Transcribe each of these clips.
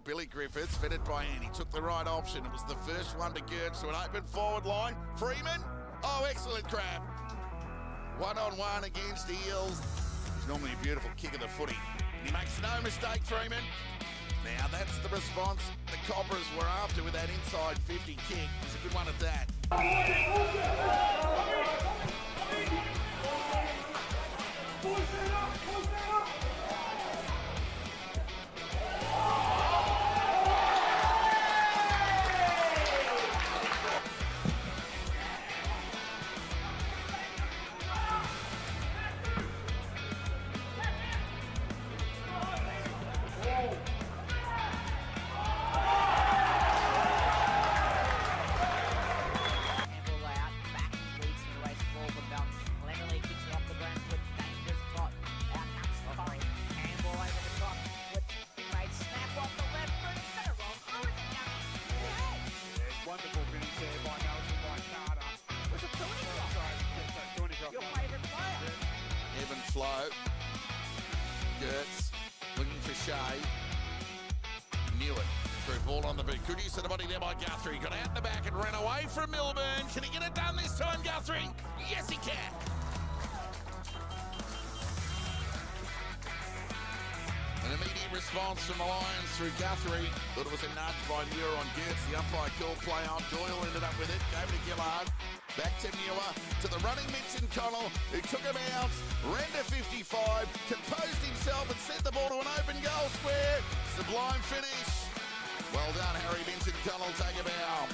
Billy Griffiths, fitted by Andy, took the right option. It was the first one to Gertz to an open forward line. Freeman, oh, excellent grab. One-on-one against Eels. It's normally a beautiful kick of the footy. And he makes no mistake, Freeman. Now that's the response the Cobras were after with that inside 50 kick. It's a good one at that. Wonderful finish there by Melton, by Carter. Was it Thornycroft? Your favourite player. Evan Flo. Gertz looking for Shea. Knew it. Through ball on the boot. Good use of the body there by Guthrie. Got out in the back and ran away from Melbourne. Can he get it done this time, Guthrie? Yes, he can. An immediate response from the Lions through Guthrie. Thought it was a nudge by Muir on Gertz. The umpire called play on. Doyle ended up with it. Gave it to Gillard. Back to Muir. To the running Mitch Connell, who took him out. Ran to 55. Composed himself and sent the ball to an open goal square. Sublime finish. Well done, Harry Vincent Connell. Take a bow.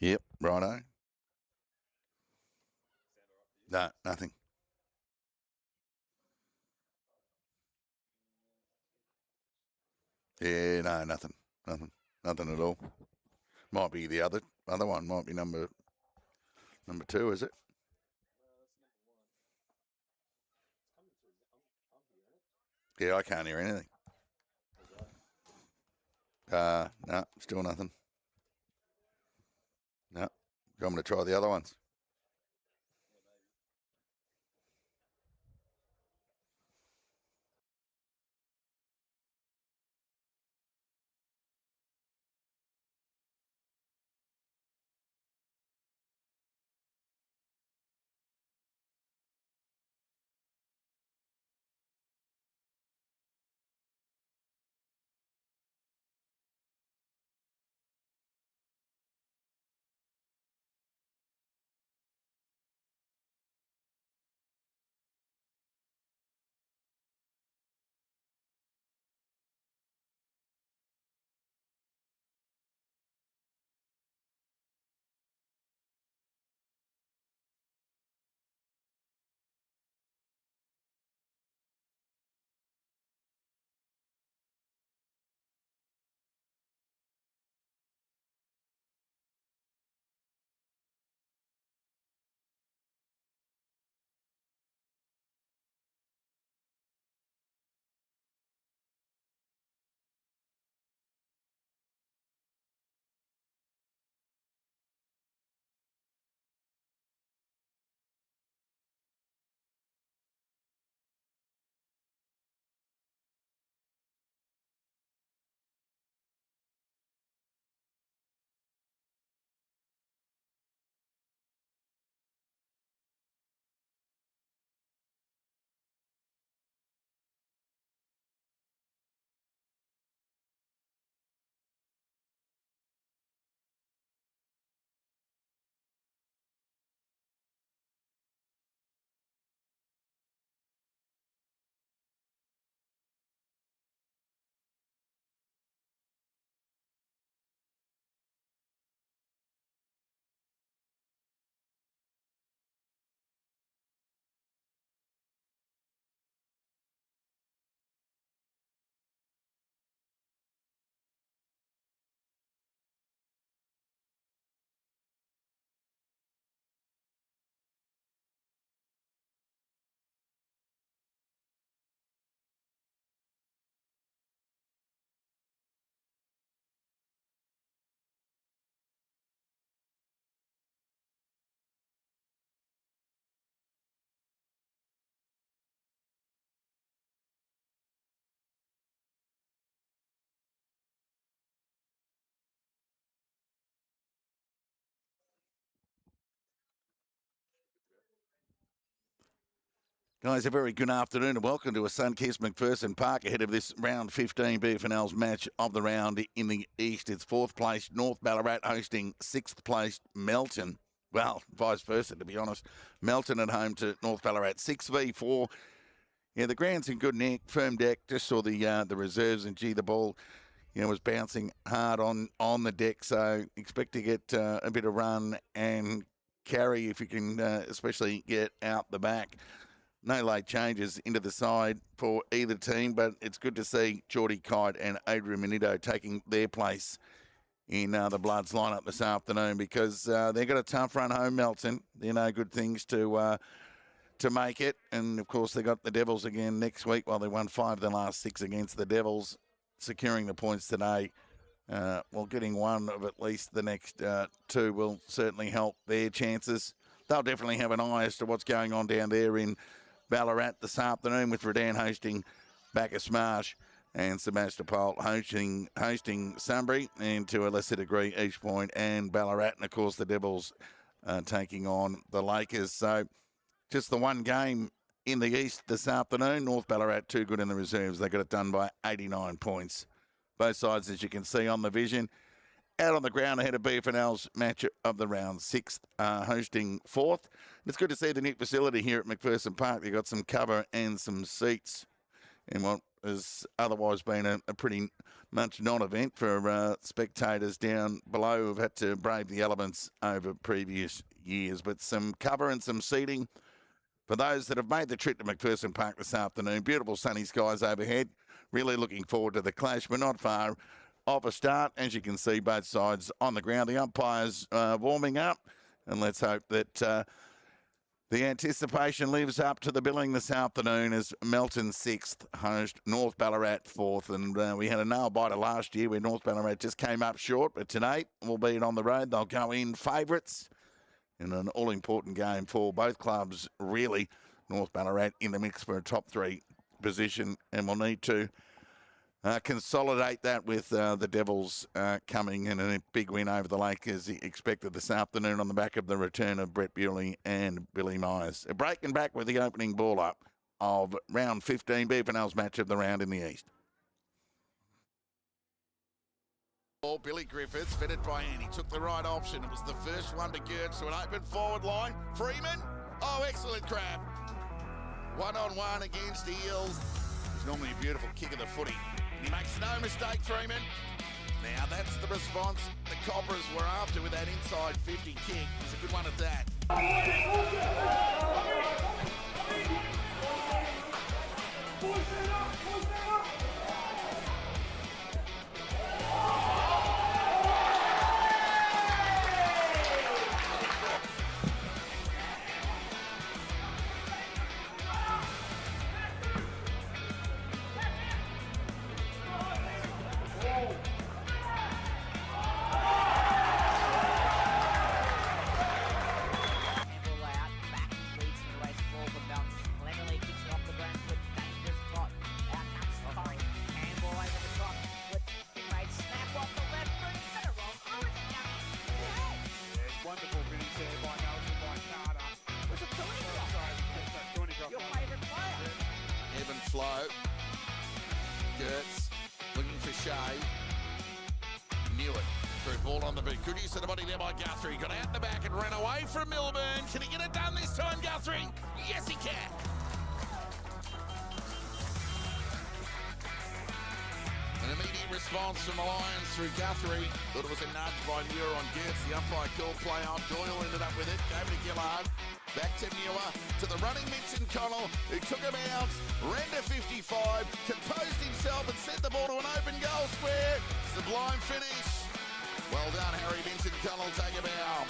Yep, righto. No, nothing. Yeah, no, nothing. Nothing at all. Might be the other one. Might be number 2, is it? Yeah, I can't hear anything. No, still nothing. No. You want me to try the other ones? Guys, a very good afternoon and welcome to a Sunkist McPherson Park ahead of this round 15 BFNL's match of the round in the East. It's 4th place North Ballarat hosting 6th place Melton. Well, vice versa, to be honest. Melton at home to North Ballarat. 6v4. Yeah, the ground's in good nick, firm deck. Just saw the reserves, and gee, the ball, was bouncing hard on the deck. So expect to get a bit of run and carry if you can, especially get out the back. No late changes into the side for either team, but it's good to see Geordie Kite and Adrian Manito taking their place in the Bloods lineup this afternoon because they've got a tough run home, Melton. They're no good things to make it. And, of course, they got the Devils again next week. Well, they won 5 of the last 6 against the Devils, securing the points today. Getting one of at least the next 2 will certainly help their chances. They'll definitely have an eye as to what's going on down there in Ballarat this afternoon with Redan hosting Bacchus Marsh and Sebastopol hosting Sunbury, and to a lesser degree East Point and Ballarat, and of course the Devils taking on the Lakers. So just the one game in the East this afternoon. North Ballarat too good in the reserves. They got it done by 89 points. Both sides, as you can see on the vision, out on the ground ahead of BFNL's match of the round, 6th, hosting 4th. It's good to see the new facility here at McPherson Park. They've got some cover and some seats. in what has otherwise been a pretty much non-event for spectators down below who've had to brave the elements over previous years. But some cover and some seating for those that have made the trip to McPherson Park this afternoon. Beautiful sunny skies overhead. Really looking forward to the clash. We're not far off a start. As you can see, both sides on the ground. The umpires warming up. And let's hope that the anticipation lives up to the billing this afternoon as Melton 6th, host North Ballarat 4th. And we had a nail-biter last year where North Ballarat just came up short. But tonight, albeit on the road, they'll go in favourites in an all-important game for both clubs, really. North Ballarat in the mix for a top 3 position, and we'll need to consolidate that with the Devils coming in a big win over the Lakers expected this afternoon on the back of the return of Brett Bewley and Billy Myers. Breaking back with the opening ball up of round 15, BFNL's match of the round in the East. Billy Griffiths, fitted by Andy, took the right option. It was the first one to Gertz to an open forward line. Freeman, oh, excellent grab. One-on-one against Eels. It's normally a beautiful kick of the footy. He makes no mistake, Freeman. Now that's the response the Cobras were after with that inside 50 kick. It's a good one at that. Wonderful finish there by Melton, by Carter. Was it your favourite player? Evan Flo. Gertz looking for Shea. Knew it. Through ball on the boot. Good use of the body there by Guthrie. Got out in the back and ran away from Milburn. Can he get it done this time, Guthrie? Yes, he can. An immediate response from the Lions through Guthrie. Thought it was a nudge by Muir on Gertz. The umpire called play on. Doyle ended up with it. Gave it to Gillard. Back to Muir. To the running Mitch Connell, who took him out. Ran to 55. Composed himself and sent the ball to an open goal square. Sublime finish. Well done, Harry Vincent Connell. Take a bow.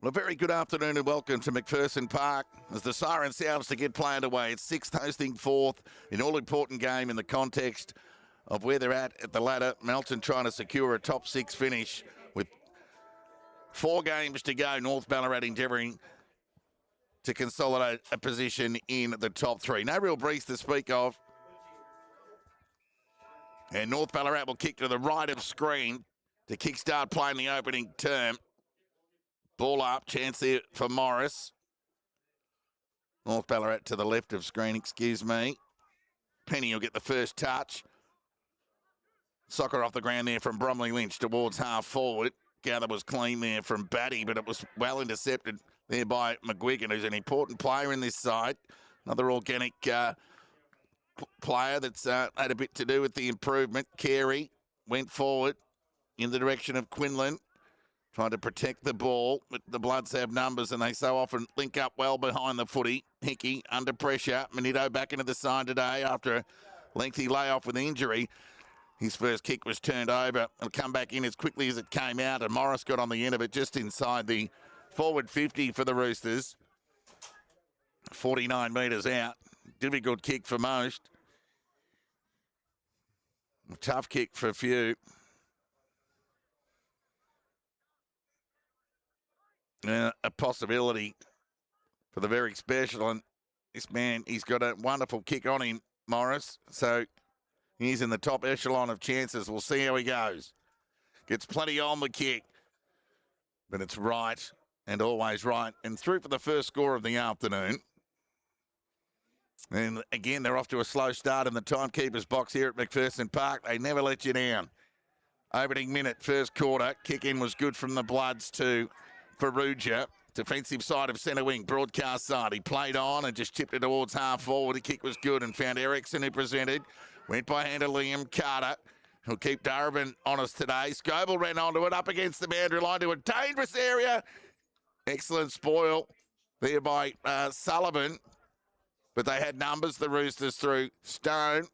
Well, a very good afternoon and welcome to McPherson Park as the siren sounds to get play underway. It's sixth hosting fourth, an all-important game in the context of where they're at the ladder. Melton trying to secure a top six finish with 4 games to go. North Ballarat endeavouring to consolidate a position in the top 3. No real breeze to speak of. And North Ballarat will kick to the right of screen to kickstart play in the opening term. Ball up, chance there for Morris. North Ballarat to the left of screen, excuse me. Penny will get the first touch. Soccer off the ground there from Bromley Lynch towards half forward. Gather was clean there from Batty, but it was well intercepted there by McGuigan, who's an important player in this side. Another organic player that's had a bit to do with the improvement. Carey went forward in the direction of Quinlan, trying to protect the ball, but the Bloods have numbers and they so often link up well behind the footy. Hickey under pressure. Manito back into the side today after a lengthy layoff with injury. His first kick was turned over. It'll come back in as quickly as it came out, and Morris got on the end of it just inside the forward 50 for the Roosters. 49 metres out. Difficult kick for most. A tough kick for a few. A possibility for the very special, and this man, he's got a wonderful kick on him, Morris, so he's in the top echelon of chances. We'll see how he goes. Gets plenty on the kick, but it's right and always right, and through for the first score of the afternoon. And again, they're off to a slow start in the timekeeper's box here at McPherson Park. They never let you down. Opening minute, first quarter, kick in was good from the Bloods to Faruja, defensive side of centre wing, broadcast side. He played on and just tipped it towards half forward. The kick was good and found Erickson, who presented. Went by hand to Liam Carter, who'll keep Darabin honest today. Scoble ran onto it, up against the boundary line to a dangerous area. Excellent spoil there by Sullivan. But they had numbers, the Roosters, through Stone.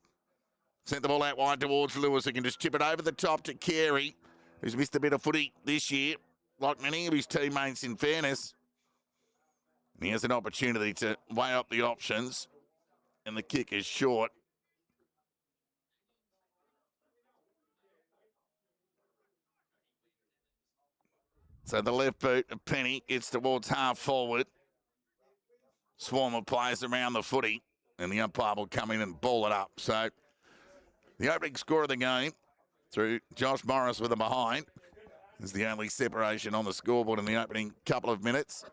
Sent the ball out wide towards Lewis, who can just chip it over the top to Carey, who's missed a bit of footy this year, like many of his teammates, in fairness. And he has an opportunity to weigh up the options, and the kick is short. So the left boot of Penny gets towards half forward. Swarm of players around the footy, and the umpire will come in and ball it up. So the opening score of the game, through Josh Morris with a behind, is the only separation on the scoreboard in the opening couple of minutes.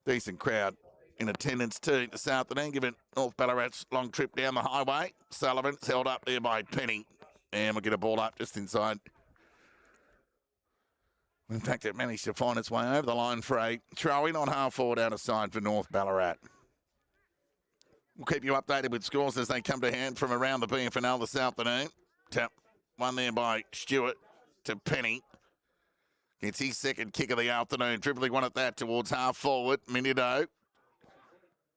Decent crowd in attendance too this afternoon, given North Ballarat's long trip down the highway. Sullivan's held up there by Penny, and we'll get a ball up just inside. In fact, it managed to find its way over the line for a throw-in on half forward out of side for North Ballarat. We'll keep you updated with scores as they come to hand from around the BFNL this afternoon. Tap one there by Stewart to Penny. Gets his second kick of the afternoon. Dribbling one at that towards half forward. Minito.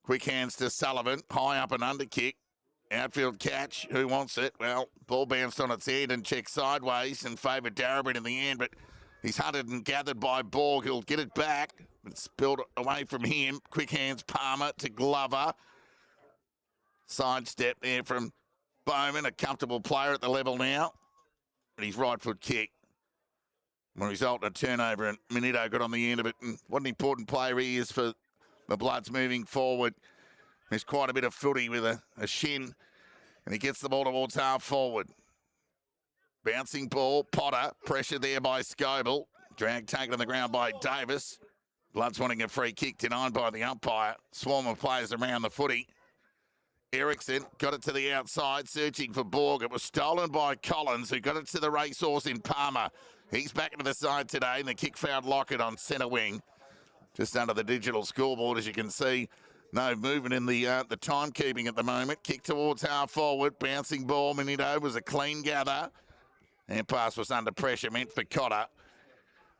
Quick hands to Sullivan. High up and under kick. Outfield catch. Who wants it? Well, ball bounced on its head and checked sideways and favoured Darabin in the end, but he's hunted and gathered by Borg. He'll get it back. It's spilled away from him. Quick hands Palmer to Glover. Sidestep there from Bowman, a comfortable player at the level now. And his right foot kick. The result, a turnover, and Minito got on the end of it. And what an important player he is for the Bloods moving forward. There's quite a bit of footy with a shin, and he gets the ball towards half forward. Bouncing ball, Potter, pressure there by Scoble. Drag taken on the ground by Davis. Bloods wanting a free kick denied by the umpire. Swarm of players around the footy. Erickson got it to the outside, searching for Borg. It was stolen by Collins, who got it to the racehorse in Palmer. He's back into the side today, and the kick found Lockett on centre wing. Just under the digital scoreboard, as you can see. No movement in the timekeeping at the moment. Kick towards half forward. Bouncing ball. Minito was a clean gather. And pass was under pressure, meant for Cotter.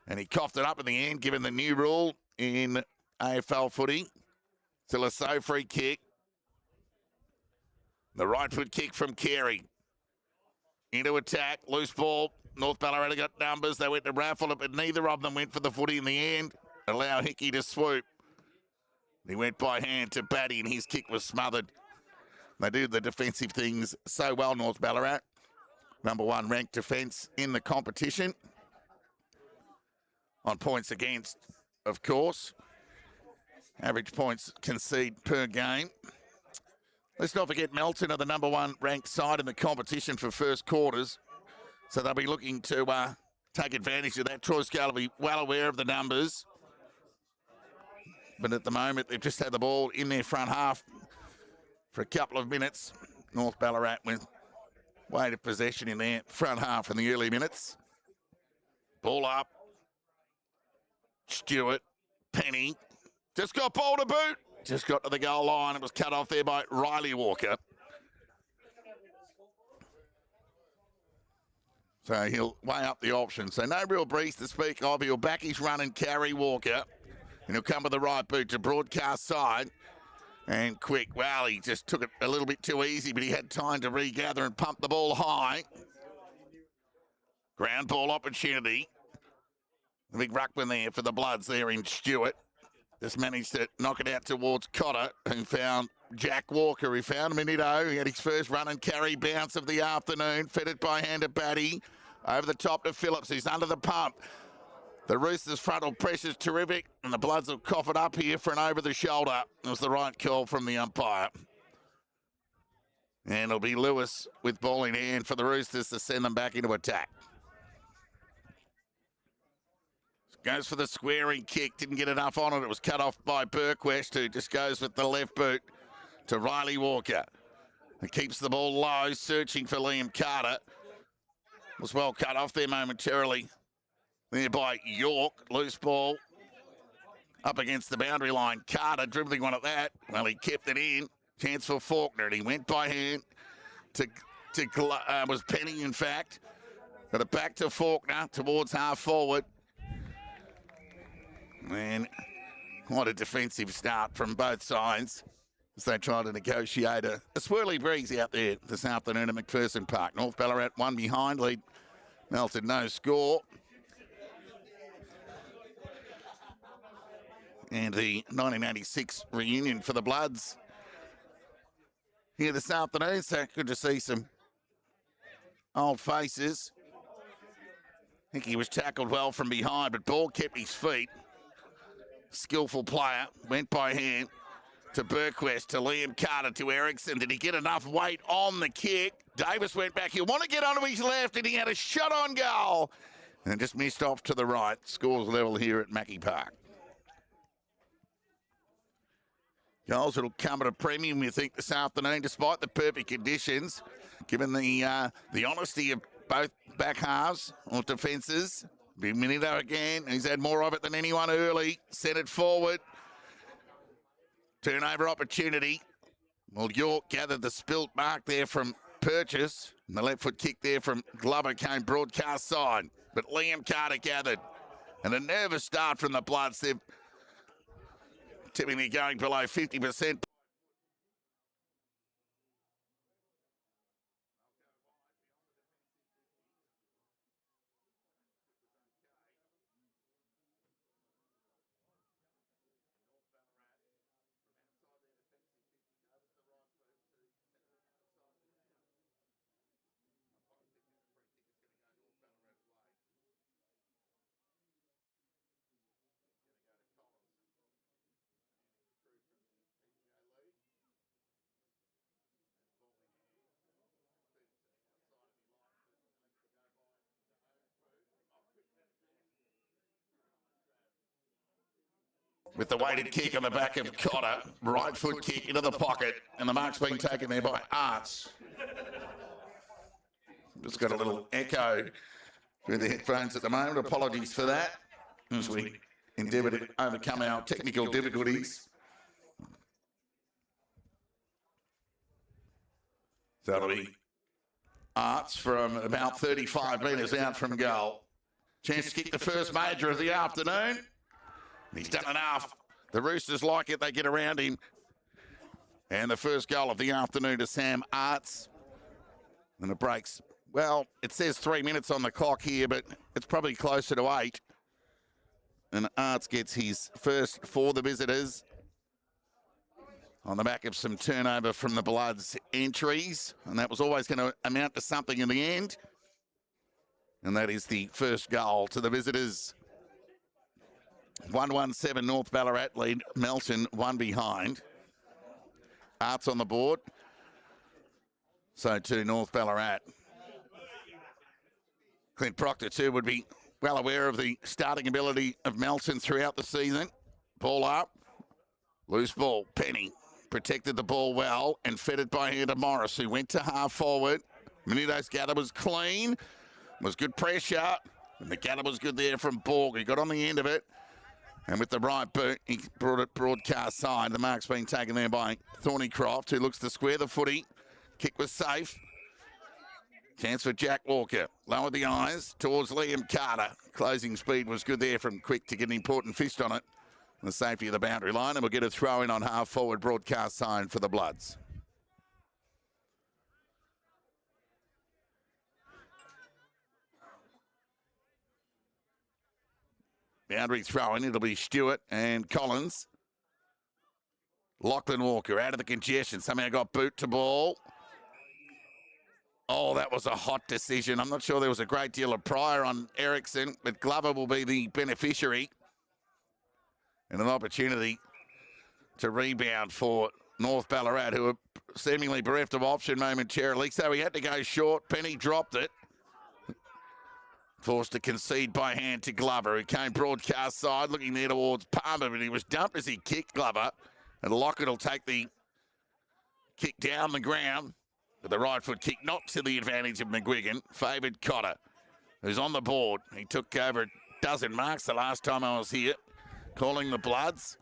And he coughed it up in the end, given the new rule in AFL footy. Still a so free kick. The right foot kick from Carey. Into attack. Loose ball. North Ballarat got numbers. They went to raffle it, but neither of them went for the footy in the end. allow Hickey to swoop. He went by hand to Batty, and his kick was smothered. They do the defensive things so well, North Ballarat. Number 1 ranked defence in the competition. On points against, of course. Average points conceded per game. Let's not forget Melton are the number 1 ranked side in the competition for first quarters. So they'll be looking to take advantage of that. Troy Scale will be well aware of the numbers. But at the moment, they've just had the ball in their front half for a couple of minutes. North Ballarat with weight of possession in their front half in the early minutes. Ball up. Stewart, Penny, just got ball to boot. Just got to the goal line. It was cut off there by Riley Walker. So he'll weigh up the options. So no real breeze to speak of. He'll back his run and carry Walker. And he'll come with the right boot to broadcast side. And quick. Well, he just took it a little bit too easy, but he had time to regather and pump the ball high. Ground ball opportunity. The big ruckman there for the Bloods there in Stewart. Just managed to knock it out towards Cotter, who found Jack Walker. He found Minito. He had his first run and carry bounce of the afternoon. Fed it by hand to Batty. Over the top to Phillips, who's under the pump. The Roosters' frontal pressure's terrific, and the Bloods will cough it up here for an over-the-shoulder. It was the right call from the umpire. And it'll be Lewis with ball in hand for the Roosters to send them back into attack. Goes for the squaring kick, didn't get enough on it. It was cut off by Burquest, who just goes with the left boot to Riley Walker. He keeps the ball low, searching for Liam Carter. Was well cut off there momentarily. There by York, loose ball up against the boundary line. Carter dribbling one at that. Well, he kept it in. Chance for Faulkner, and he went by hand to was Penny, in fact. Got it back to Faulkner towards half forward. And what a defensive start from both sides as they try to negotiate a swirly breeze out there this afternoon at McPherson Park. North Ballarat 1 behind, lead Melton no score. And the 1986 reunion for the Bloods here this afternoon, so good to see some old faces. I think he was tackled well from behind, but ball kept his feet. Skillful player, went by hand to Burquest, to Liam Carter, to Erickson. Did he get enough weight on the kick? Davis went back. He'll want to get onto his left, and he had a shot on goal. And just missed off to the right. Scores level here at Mackie Park. Goals that'll come at a premium, we think, this afternoon, despite the perfect conditions, given the honesty of both back halves or defences. Big Minito again. He's had more of it than anyone early. Sent it forward. Turnover opportunity. Well, York gathered the spilt mark there from Purchase. And the left foot kick there from Glover came broadcast side. But Liam Carter gathered. And a nervous start from the Bloods. They're typically going below 50%. With the weighted kick on the back of Cotter, right foot kick into the pocket, and the mark's been taken there by Arts. Just got a little echo through the headphones at the moment. Apologies for that as we endeavour to overcome our technical difficulties. So that'll be Arts from about 35 metres out from goal. Chance to kick the first major of the afternoon. He's done enough. The Roosters like it. They get around him. And the first goal of the afternoon to Sam Arts. And it breaks. Well, it says 3 minutes on the clock here, but it's probably closer to 8. And Arts gets his first for the visitors on the back of some turnover from the Bloods entries. And that was always going to amount to something in the end. And that is the first goal to the visitors. 1-1-7 North Ballarat lead Melton, one behind. Arts on the board. So too North Ballarat. Clint Proctor too would be well aware of the starting ability of Melton throughout the season. Ball up. Loose ball. Penny protected the ball well and fed it by hand to Morris, who went to half forward. Minito's gather was clean. Was good pressure. And the gather was good there from Borg. He got on the end of it. And with the right boot, he brought it broadcast side. The mark's been taken there by Thornycroft, who looks to square the footy. Kick was safe. Chance for Jack Walker. Lowered the eyes towards Liam Carter. Closing speed was good there from Quick to get an important fist on it. The safety of the boundary line, and we'll get a throw in on half forward broadcast side for the Bloods. Boundary throw in, it'll be Stewart and Collins. Lachlan Walker out of the congestion, somehow got boot to ball. Oh, that was a hot decision. I'm not sure there was a great deal of prior on Ericsson, but Glover will be the beneficiary. And an opportunity to rebound for North Ballarat, who are seemingly bereft of option momentarily. So he had to go short. Penny dropped it. Forced to concede by hand to Glover, who came broadcast side, looking there towards Palmer, but he was dumped as he kicked Glover. And Lockett will take the kick down the ground. With the right foot kick, not to the advantage of McGuigan. Favoured Cotter, who's on the board. He took over a dozen marks the last time I was here, calling the Bloods.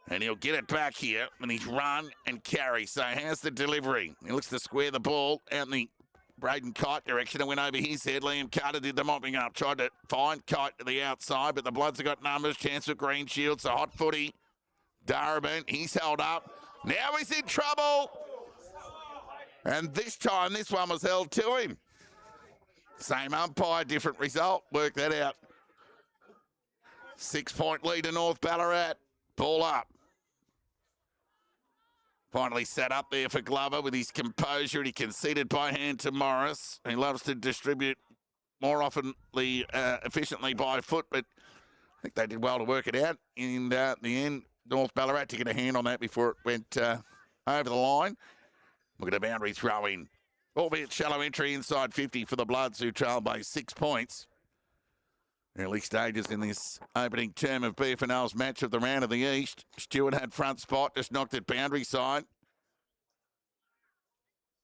And he'll get it back here, and he's run and carry. So how's the delivery? He looks to square the ball out in the Braden Kite direction. It went over his head. Liam Carter did the mopping up. Tried to find Kite to the outside, but the Bloods have got numbers. Chance for Green Shields. A hot footy. Darabin, he's held up. Now he's in trouble. And this time, this one was held to him. Same umpire, different result. Work that out. 6-point lead to North Ballarat. Ball up. Finally set up there for Glover with his composure, and he conceded by hand to Morris. He loves to distribute more efficiently by foot, but I think they did well to work it out. In the end, North Ballarat to get a hand on that before it went over the line. Look at a boundary throw in. Albeit shallow entry inside 50 for the Bloods, who trail by 6 points. Early stages in this opening term of BFNL's match of the round of the East. Stewart had front spot, just knocked it boundary side.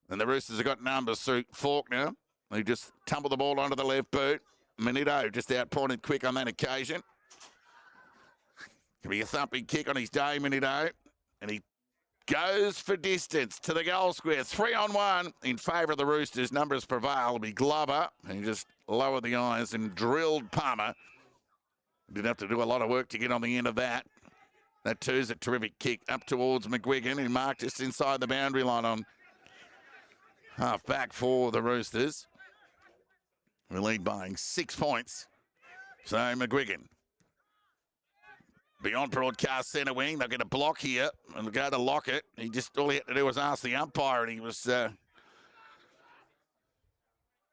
And the Roosters have got numbers through Faulkner, who just tumbled the ball onto the left boot. Manito just outpointed Quick on that occasion. Could be a thumping kick on his day, Manito. And he goes for distance to the goal square. 3-on-1 in favour of the Roosters. Numbers prevail. It'll be Glover. He just lowered the eyes and drilled Palmer. Didn't have to do a lot of work to get on the end of that. That too's a terrific kick up towards McGuigan, who marked just inside the boundary line on half back for the Roosters. We lead by 6 points. So McGuigan. Beyond broadcast centre wing, they'll get a block here and they'll go to Lockett. All he had to do was ask the umpire, and he was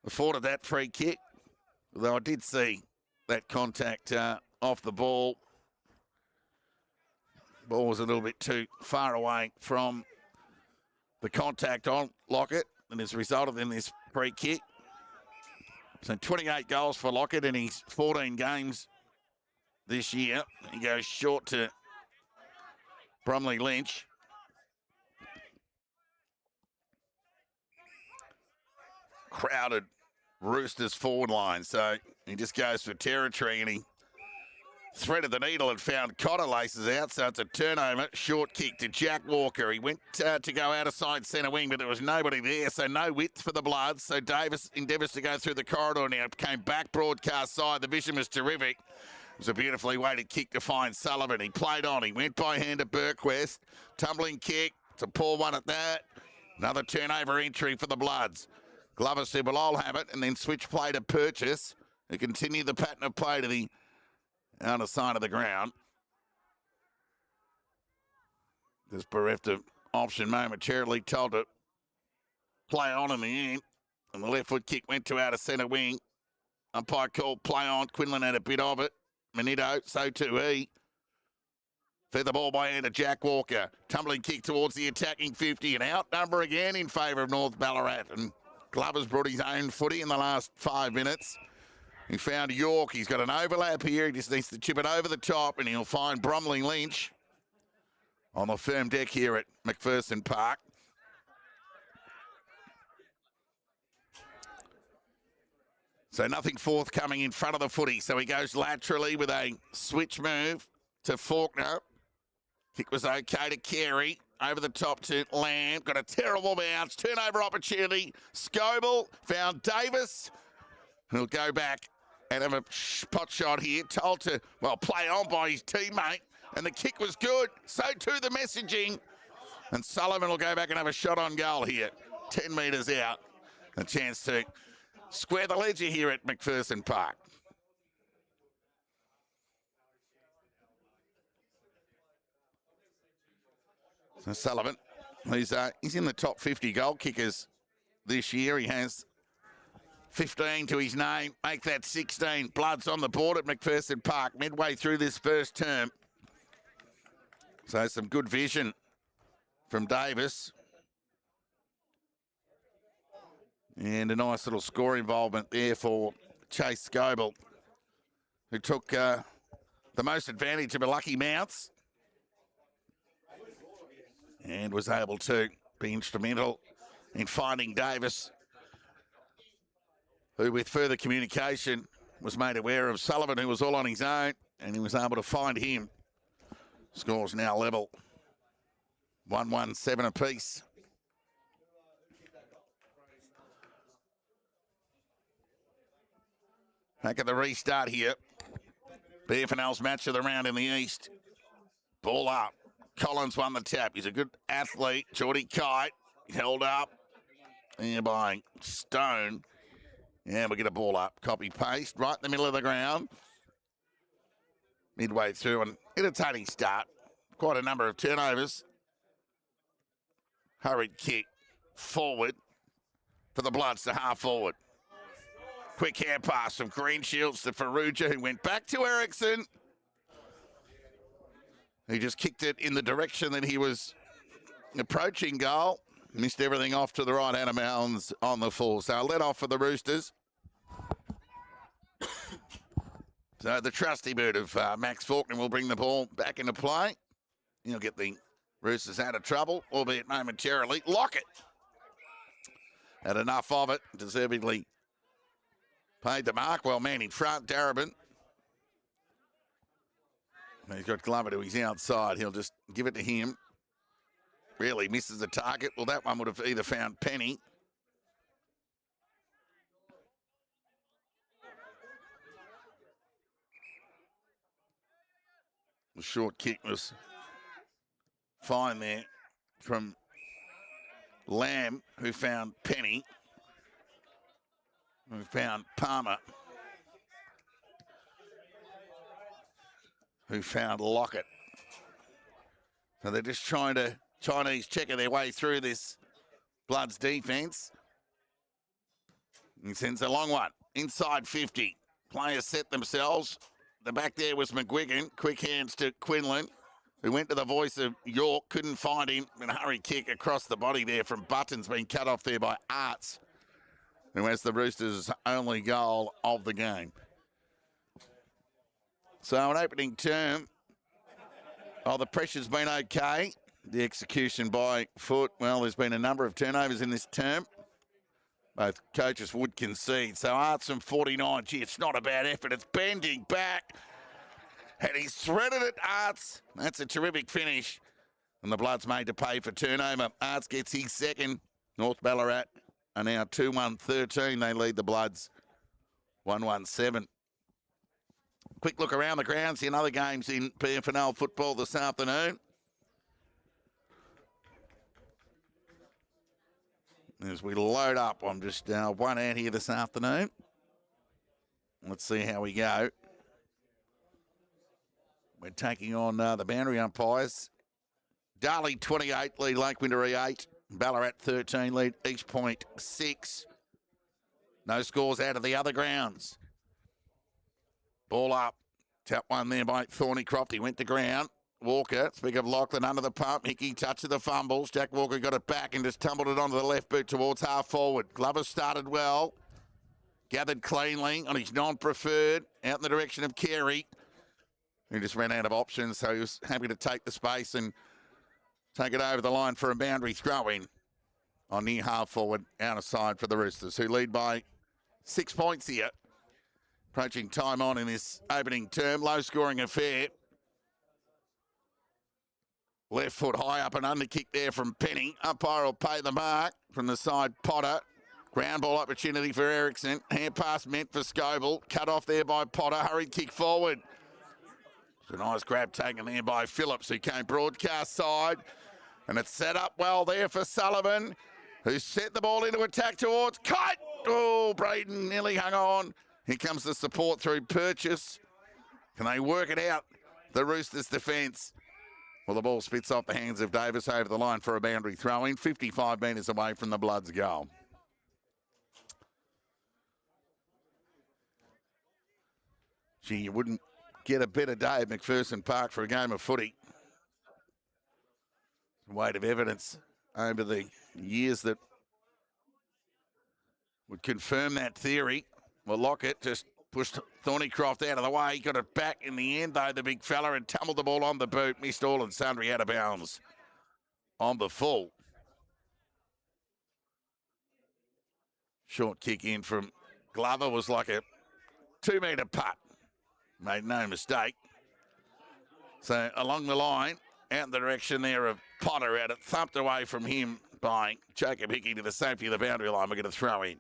afforded that free kick. Although I did see that contact off the ball. Ball was a little bit too far away from the contact on Lockett, and as a result of this free kick. So 28 goals for Lockett in his 14 games this year. He goes short to Bromley Lynch. Crowded Roosters forward line, so he just goes for territory, and he threaded the needle and found Cotter laces out, so it's a turnover. Short kick to Jack Walker. He went to go out of side centre wing, but there was nobody there, so no width for the Bloods. So Davis endeavours to go through the corridor now. Came back broadcast side. The vision was terrific. It was a beautifully weighted kick to find Sullivan. He played on. He went by hand to Burquest. Tumbling kick. It's a poor one at that. Another turnover entry for the Bloods. Glover said, well, I'll have it, and then switch play to Purchase, who continued the pattern of play to the on the side of the ground. Just bereft of option momentarily, told to play on in the end. And the left foot kick went to out of centre wing. Umpire called play on. Quinlan had a bit of it. Manito, so too he. Fed the ball by hand to Jack Walker. Tumbling kick towards the attacking 50. An outnumber again in favour of North Ballarat. And Glover's brought his own footy in the last 5 minutes. He found York. He's got an overlap here. He just needs to chip it over the top, and he'll find Bromley Lynch on the firm deck here at McPherson Park. So nothing forthcoming in front of the footy. So he goes laterally with a switch move to Faulkner. Kick was okay to Carey. Over the top to Lamb. Got a terrible bounce. Turnover opportunity. Scoble found Davis. He'll go back and have a pot shot here. Told to, well, play on by his teammate. And the kick was good. So too the messaging. And Sullivan will go back and have a shot on goal here. 10 metres out. A chance to square the ledger here at McPherson Park. So Sullivan, he's in the top 50 goal kickers this year. He has 15 to his name. Make that 16. Blood's on the board at McPherson Park midway through this first term. So some good vision from Davis. And a nice little score involvement there for Chase Scoble, who took the most advantage of a lucky mounts and was able to be instrumental in finding Davis, who with further communication was made aware of Sullivan, who was all on his own, and he was able to find him. Scores now level. 1-1-7 apiece. Back at the restart here. BFNL's match of the round in the East. Ball up. Collins won the tap. He's a good athlete. Geordie Kite held up. And by Stone. Yeah, we'll get a ball up. Copy paste. Right in the middle of the ground. Midway through an entertaining start. Quite a number of turnovers. Hurried kick forward for the Bloods to half forward. Quick hand pass from Greenshields to Farrugia, who went back to Erickson. He just kicked it in the direction that he was approaching goal. Missed everything off to the right hand of Mounds on the full. So let off for the Roosters. So the trusty bird of Max Faulkner will bring the ball back into play. He'll get the Roosters out of trouble, albeit momentarily. Lockett had enough of it, deservedly paid the mark. Well, man in front, Darabin. He's got Glover to his outside. He'll just give it to him. Really misses the target. Well, that one would have either found Penny. The short kick was fine there from Lamb, who found Penny, who found Palmer, who found Lockett. So they're just trying to Chinese checker their way through this Bloods defence. He sends a long one. Inside 50. Players set themselves. The back there was McGuigan. Quick hands to Quinlan, who went to the voice of York. Couldn't find him. And a hurry kick across the body there from Buttons, being cut off there by Arts, who has the Roosters' only goal of the game. So an opening term. Oh, the pressure's been okay. The execution by Foot, well, there's been a number of turnovers in this term. Both coaches would concede. So Arts from 49, gee, it's not a bad effort. It's bending back. And he's threaded it, Arts. That's a terrific finish. And the Bloods made to pay for turnover. Arts gets his second. North Ballarat are now 2-1-13. They lead the Bloods 1-1-7. Quick look around the grounds in other games in PFNL football this afternoon. As we load up, I'm just one out here this afternoon. Let's see how we go. We're taking on the boundary umpires. Darley 28, lead Lake Windermere 8. Ballarat 13, lead East Point 6. No scores out of the other grounds. Ball up. Tap one there by Thornycroft. He went to ground. Walker, speak of Lachlan under the pump. Hickey touch of the fumbles. Jack Walker got it back and just tumbled it onto the left boot towards half forward. Glover started well. Gathered cleanly on his non-preferred. Out in the direction of Carey. He just ran out of options, so he was happy to take the space and take it over the line for a boundary throw-in on near half forward, out of side for the Roosters, who lead by 6 points here. Approaching time on in this opening term. Low-scoring affair. Left foot high up and under kick there from Penny. Umpire will pay the mark from the side. Potter. Ground ball opportunity for Erickson. Hand pass meant for Scoble. Cut off there by Potter. Hurried kick forward. It's a nice grab taken there by Phillips, who came broadcast side. And it's set up well there for Sullivan, who set the ball into attack towards Kite. Oh, Braden nearly hung on. Here comes the support through Purchase. Can they work it out? The Roosters' defence. Well, the ball spits off the hands of Davis over the line for a boundary throw-in, 55 metres away from the Bloods' goal. Gee, you wouldn't get a better day at McPherson Park for a game of footy. Weight of evidence over the years that would confirm that theory. Well, Lockett just pushed Thornycroft out of the way. He got it back in the end, though, the big fella, and tumbled the ball on the boot. Missed all and sundry out of bounds on the full. Short kick in from Glover was like a 2-metre putt. Made no mistake. So along the line, out in the direction there of Potter, out it thumped away from him by Jacob Hickey to the safety of the boundary line. We're going to throw in.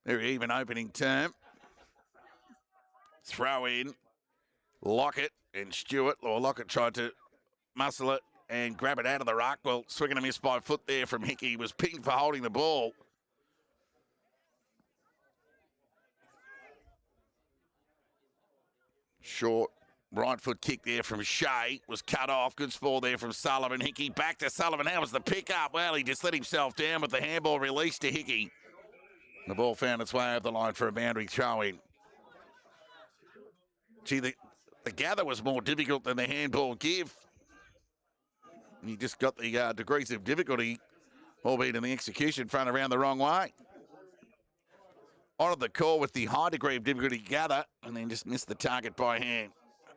Very even opening term. Throw in. Lockett and Stewart. Or Lockett tried to muscle it and grab it out of the ruck. Well, swinging a miss by foot there from Hickey. He was pinged for holding the ball. Short right foot kick there from Shea. Was cut off. Good spoil there from Sullivan. Hickey back to Sullivan. How was the pick up? Well, he just let himself down with the handball released to Hickey. The ball found its way over the line for a boundary throw-in. Gee, the gather was more difficult than the handball give. You just got the degrees of difficulty, albeit in the execution front, around the wrong way. Honoured the call with the high degree of difficulty gather, and then just missed the target by hand.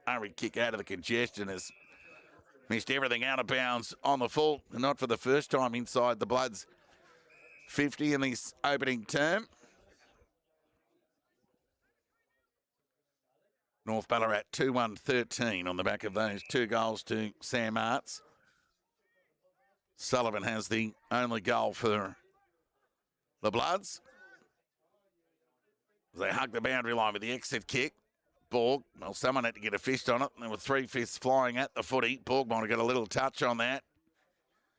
Hurry kick out of the congestion has missed everything out of bounds on the full, and not for the first time inside the Bloods 50 in this opening term. North Ballarat 2-1-13 on the back of those 2 goals to Sam Arts. Sullivan has the only goal for the Bloods. They hug the boundary line with the exit kick. Borg, well, someone had to get a fist on it. There were 3 fists flying at the footy. Borg might have got a little touch on that.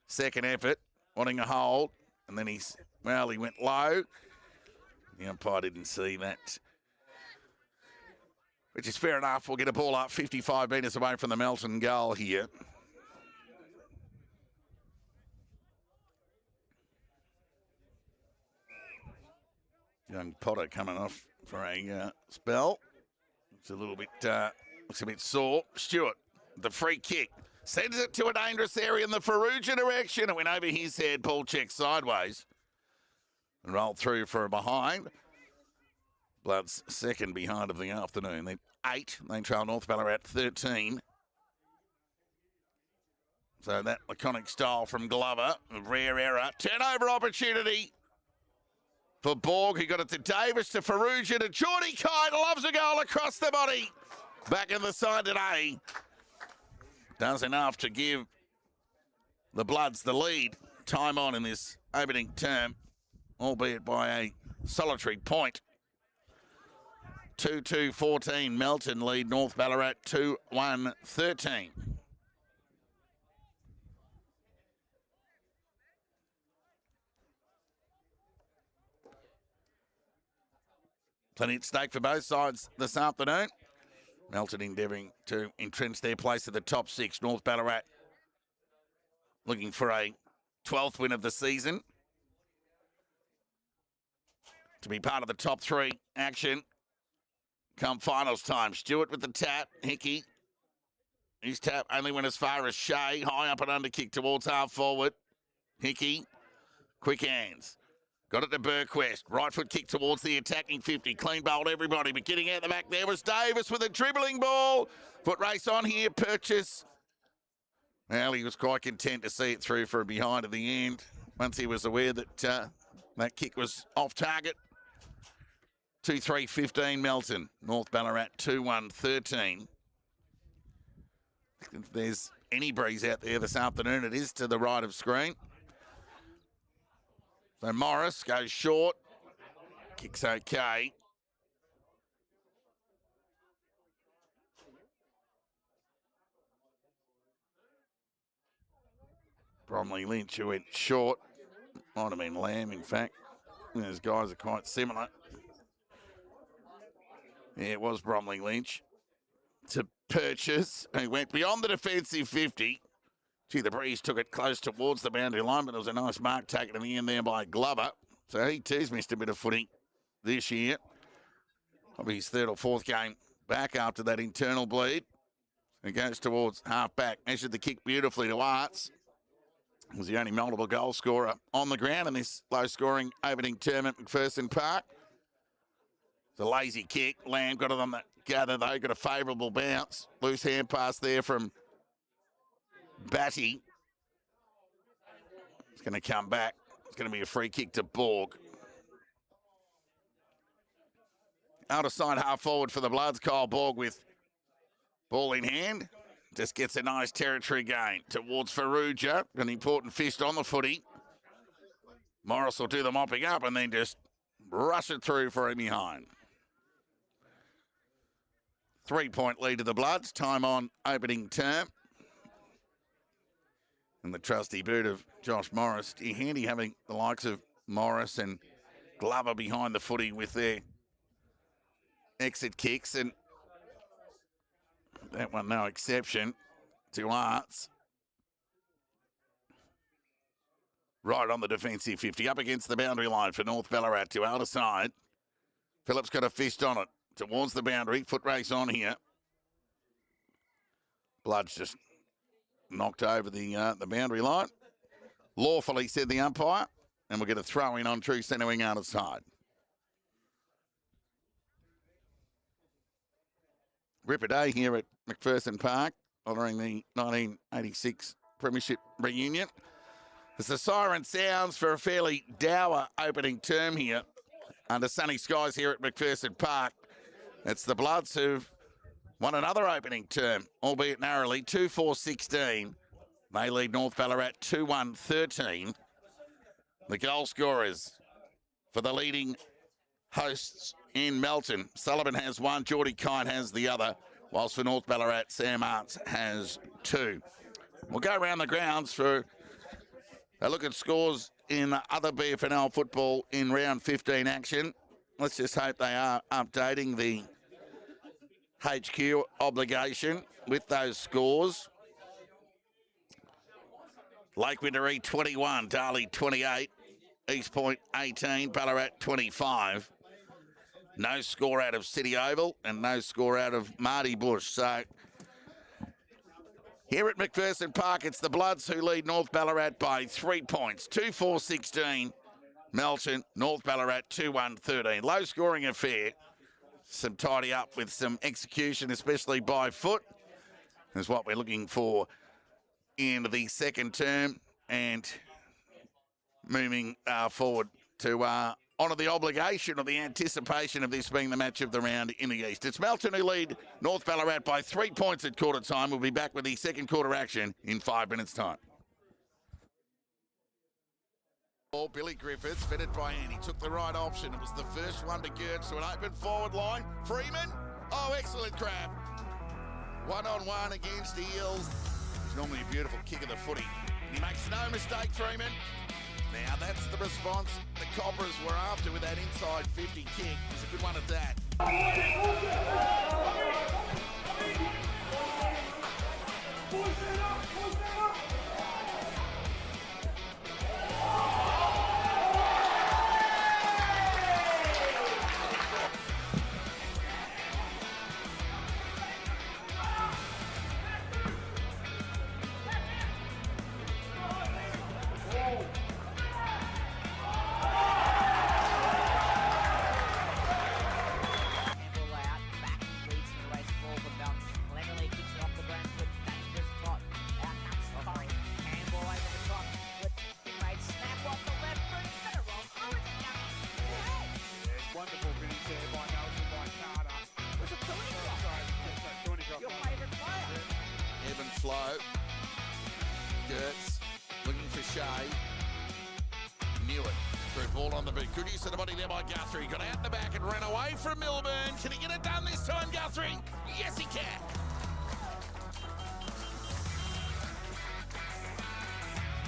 Second effort, wanting a hold. And then he went low. The umpire didn't see that, which is fair enough. We'll get a ball up 55 metres away from the Melton goal here. Young Potter coming off for a spell. It's a little bit, looks a bit sore. Stewart, the free kick. Sends it to a dangerous area in the Farrugia direction. It went over his head. Ball checked sideways. And rolled through for a behind. Bloods second behind of the afternoon. Then 8. They trail North Ballarat 13. So that laconic style from Glover. A rare error. Turnover opportunity for Borg, who got it to Davis, to Farrugia, to Geordie Kite. Loves a goal across the body. Back in the side today. Does enough to give the Bloods the lead. Time on in this opening term, albeit by a solitary point. 2-2-14, Melton lead North Ballarat 2-1-13. Plenty at stake for both sides this afternoon. Melton endeavouring to entrench their place at the top 6. North Ballarat looking for a 12th win of the season to be part of the top 3 action come finals time. Stewart with the tap. Hickey. His tap only went as far as Shea. High up and under kick towards half forward. Hickey. Quick hands. Got it to Burquest. Right foot kick towards the attacking 50. Clean bowled everybody. But getting out the back there was Davis with a dribbling ball. Foot race on here. Purchase. Well, he was quite content to see it through for a behind at the end. Once he was aware that that kick was off target. 2-3-15 Melton. North Ballarat 2-1-13. If there's any breeze out there this afternoon, it is to the right of screen. So Morris goes short. Kick's okay. Bromley Lynch, who went short. Might have been Lamb, in fact. Those guys are quite similar. Yeah, it was Bromley Lynch. To Purchase, who went beyond the defensive 50. Gee, the breeze took it close towards the boundary line, but there was a nice mark taken in the end there by Glover. So he too's missed a bit of footing this year. Probably his 3rd or 4th game back after that internal bleed. He goes towards half back. Measured the kick beautifully to Arts. He was the only multiple goal scorer on the ground in this low-scoring opening term at McPherson Park. It's a lazy kick. Lamb got it on the gather, though. Got a favourable bounce. Loose hand pass there from Batty. It's going to come back. It's going to be a free kick to Borg. Outer side half forward for the Bloods. Kyle Borg with ball in hand. Just gets a nice territory gain towards Farrugia. An important fist on the footy. Morris will do the mopping up and then just rush it through for him behind. 3-point lead to the Bloods. Time on opening term. And the trusty boot of Josh Morris. Handy having the likes of Morris and Glover behind the footy with their exit kicks. And that one no exception to Arts. Right on the defensive 50. Up against the boundary line for North Ballarat to outer side. Phillips got a fist on it towards the boundary. Foot race on here. Bloods just knocked over the boundary line. Lawfully, said the umpire. And we'll get a throw in on true centre wing outer side. Ripper day here at McPherson Park, honouring the 1986 Premiership reunion. As the siren sounds for a fairly dour opening term here under sunny skies here at McPherson Park. It's the Bloods who've won another opening term, albeit narrowly, 2-4-16. They lead North Ballarat 2-1-13. The goal scorers for the leading hosts in Melton. Sullivan has 1, Geordie Kine has the other, whilst for North Ballarat, Sam Arts has 2. We'll go around the grounds for a look at scores in other BFNL football in round 15 action. Let's just hope they are updating the HQ obligation with those scores. Lake Windermere 21, Darley 28, East Point 18, Ballarat 25. No score out of City Oval and no score out of Marty Bush. So here at McPherson Park, it's the Bloods who lead North Ballarat by 3 points. 2-4-16. Melton, North Ballarat 2-1-13. Low scoring affair. Some tidy up with some execution, especially by foot, is what we're looking for in the second term, and moving forward to honour the obligation or the anticipation of this being the match of the round in the East. It's Melton who lead North Ballarat by 3 points at quarter time. We'll be back with the second quarter action in 5 minutes' time. Billy Griffiths, fitted by Andy, took the right option. It was the first one to Gertz to an open forward line. Freeman, oh, excellent grab. 1-on-1 against Eels. It's normally a beautiful kick of the footy. He makes no mistake, Freeman. Now that's the response the Cobras were after with that inside 50 kick. It was a good one at that. Wonderful finish there by Melton, by Carter. Was it your favourite player? Ebb and flow. Gertz looking for Shea. Knew it. Through ball on the boot. Good use of the body there by Guthrie. Got out the back and ran away from Melbourne. Can he get it done this time, Guthrie? Yes, he can.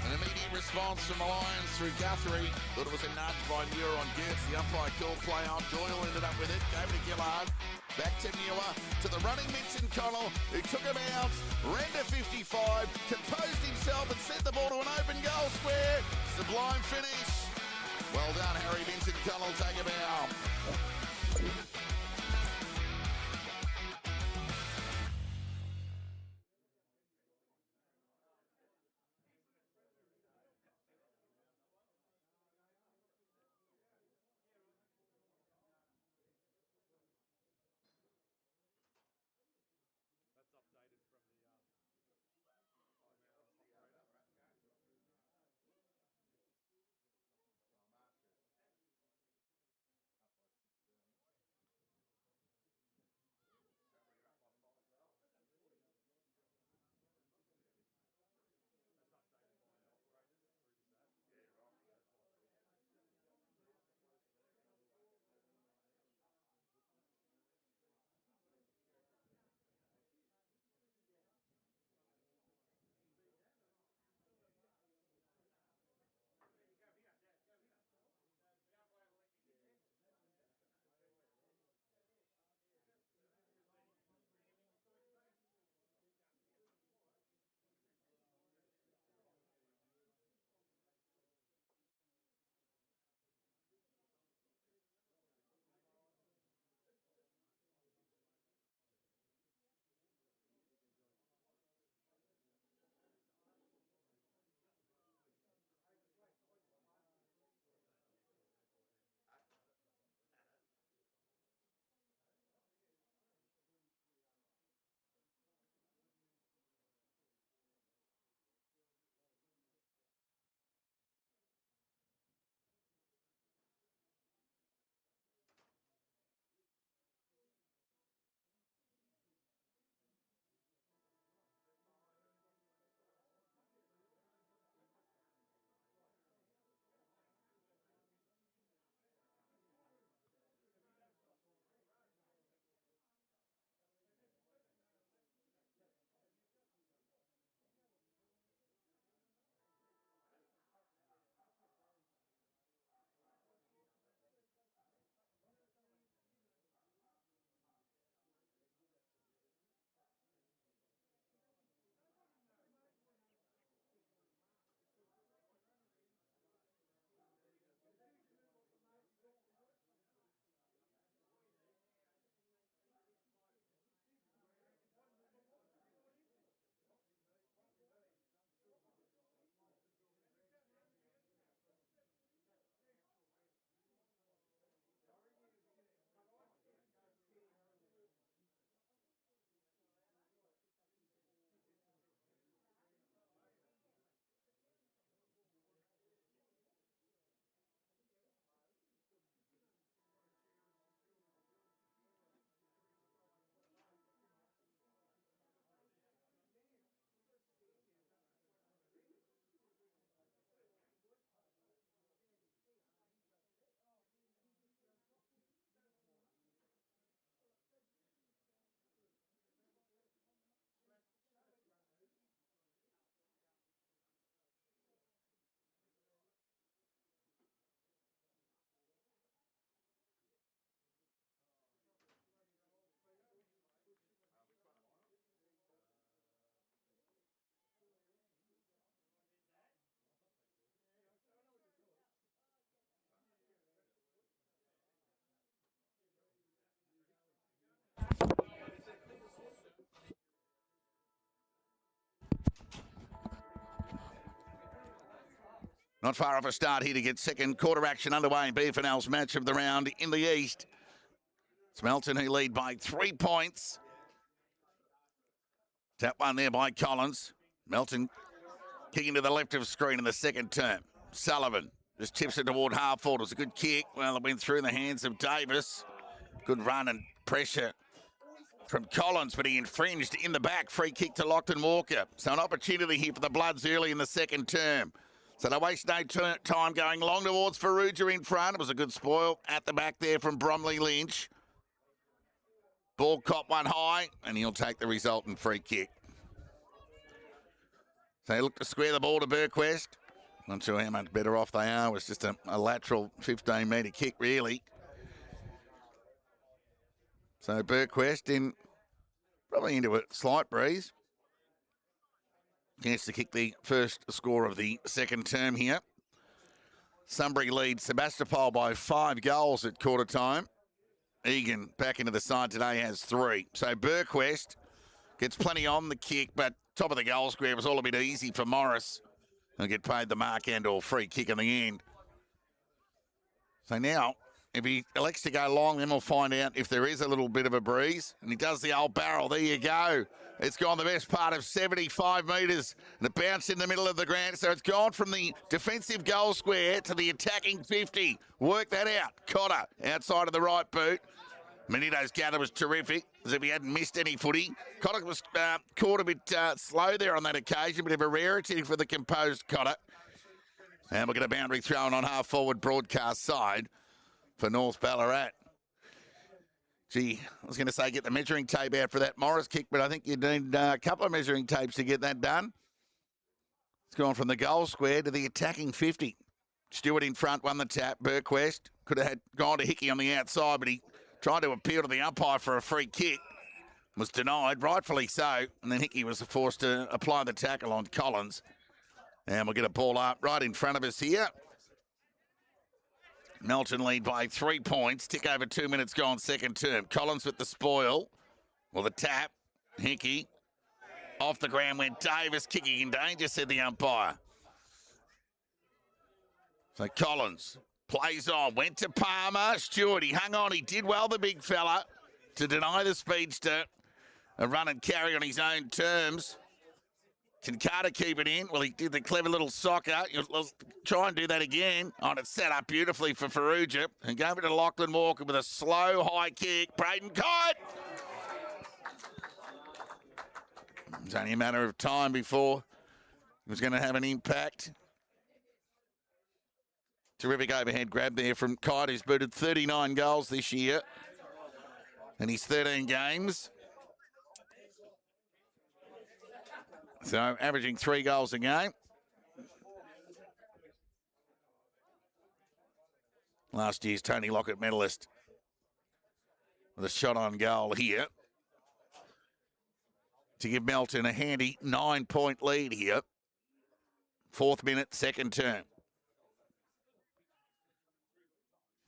An immediate response from the Lions through Guthrie. Thought it was a nudge by Muir on Gertz. The umpire called play on. Doyle ended up with it. Gave it to Gillard. Back to Muir. To the running Minton Connell, who took him out. Ran to 55. Composed himself and sent the ball to an open goal square. Sublime finish. Well done, Harry Minton Connell. Take a bow. That's updated from the Not far off a start here to get second quarter action underway in BFNL's match of the round in the East. It's Melton who lead by 3 points. Tap one there by Collins. Melton kicking to the left of screen in the second term. Sullivan just tips it toward half forward. It was a good kick. Well, it went through the hands of Davis. Good run and pressure from Collins, but he infringed in the back. Free kick to Lockton Walker. So an opportunity here for the Bloods early in the second term. So they waste no time going long towards Farrugia in front. It was a good spoil at the back there from Bromley Lynch. Ball caught one high, and he'll take the resultant free kick. So they look to square the ball to Burquest. Not sure how much better off they are. It was just a lateral 15-metre kick, really. So Burquest probably into a slight breeze. Chance to kick the first score of the second term here. Sunbury leads Sebastopol by 5 goals at quarter time. Egan back into the side today has 3. So Burquest gets plenty on the kick, but top of the goal square was all a bit easy for Morris. He'll get paid the mark and or free kick in the end. So now, if he elects to go long, then we'll find out if there is a little bit of a breeze. And he does the old barrel. There you go. It's gone the best part of 75 metres. And it bounced in the middle of the ground. So it's gone from the defensive goal square to the attacking 50. Work that out. Cotter outside of the right boot. Manito's gather was terrific, as if he hadn't missed any footy. Cotter was caught a bit slow there on that occasion, bit of a rarity for the composed Cotter. And we'll get a boundary thrown on half-forward broadcast side for North Ballarat. Gee, I was going to say get the measuring tape out for that Morris kick, but I think you need a couple of measuring tapes to get that done. It's gone from the goal square to the attacking 50. Stewart in front, won the tap. Burquest could have had gone to Hickey on the outside, but he tried to appeal to the umpire for a free kick. Was denied, rightfully so. And then Hickey was forced to apply the tackle on Collins. And we'll get a ball up right in front of us here. Melton lead by 3 points. Tick over 2 minutes gone second term. Collins with the spoil. Well, the tap. Hickey. Off the ground went Davis. Kicking in danger, said the umpire. So Collins plays on. Went to Palmer. Stewart, he hung on. He did well, the big fella, to deny the speedster a run and carry on his own terms. Can Carter keep it in? Well, he did the clever little soccer. He'll try and do that again. Oh, and it's set up beautifully for Farrugia. And go over to Lachlan Walker with a slow, high kick. Braden Kite! It's only a matter of time before he was going to have an impact. Terrific overhead grab there from Kite, who's booted 39 goals this year in his 13 games. So averaging 3 goals a game. Last year's Tony Lockett medalist with a shot on goal here to give Melton a handy 9-point lead here. 4th minute, second term.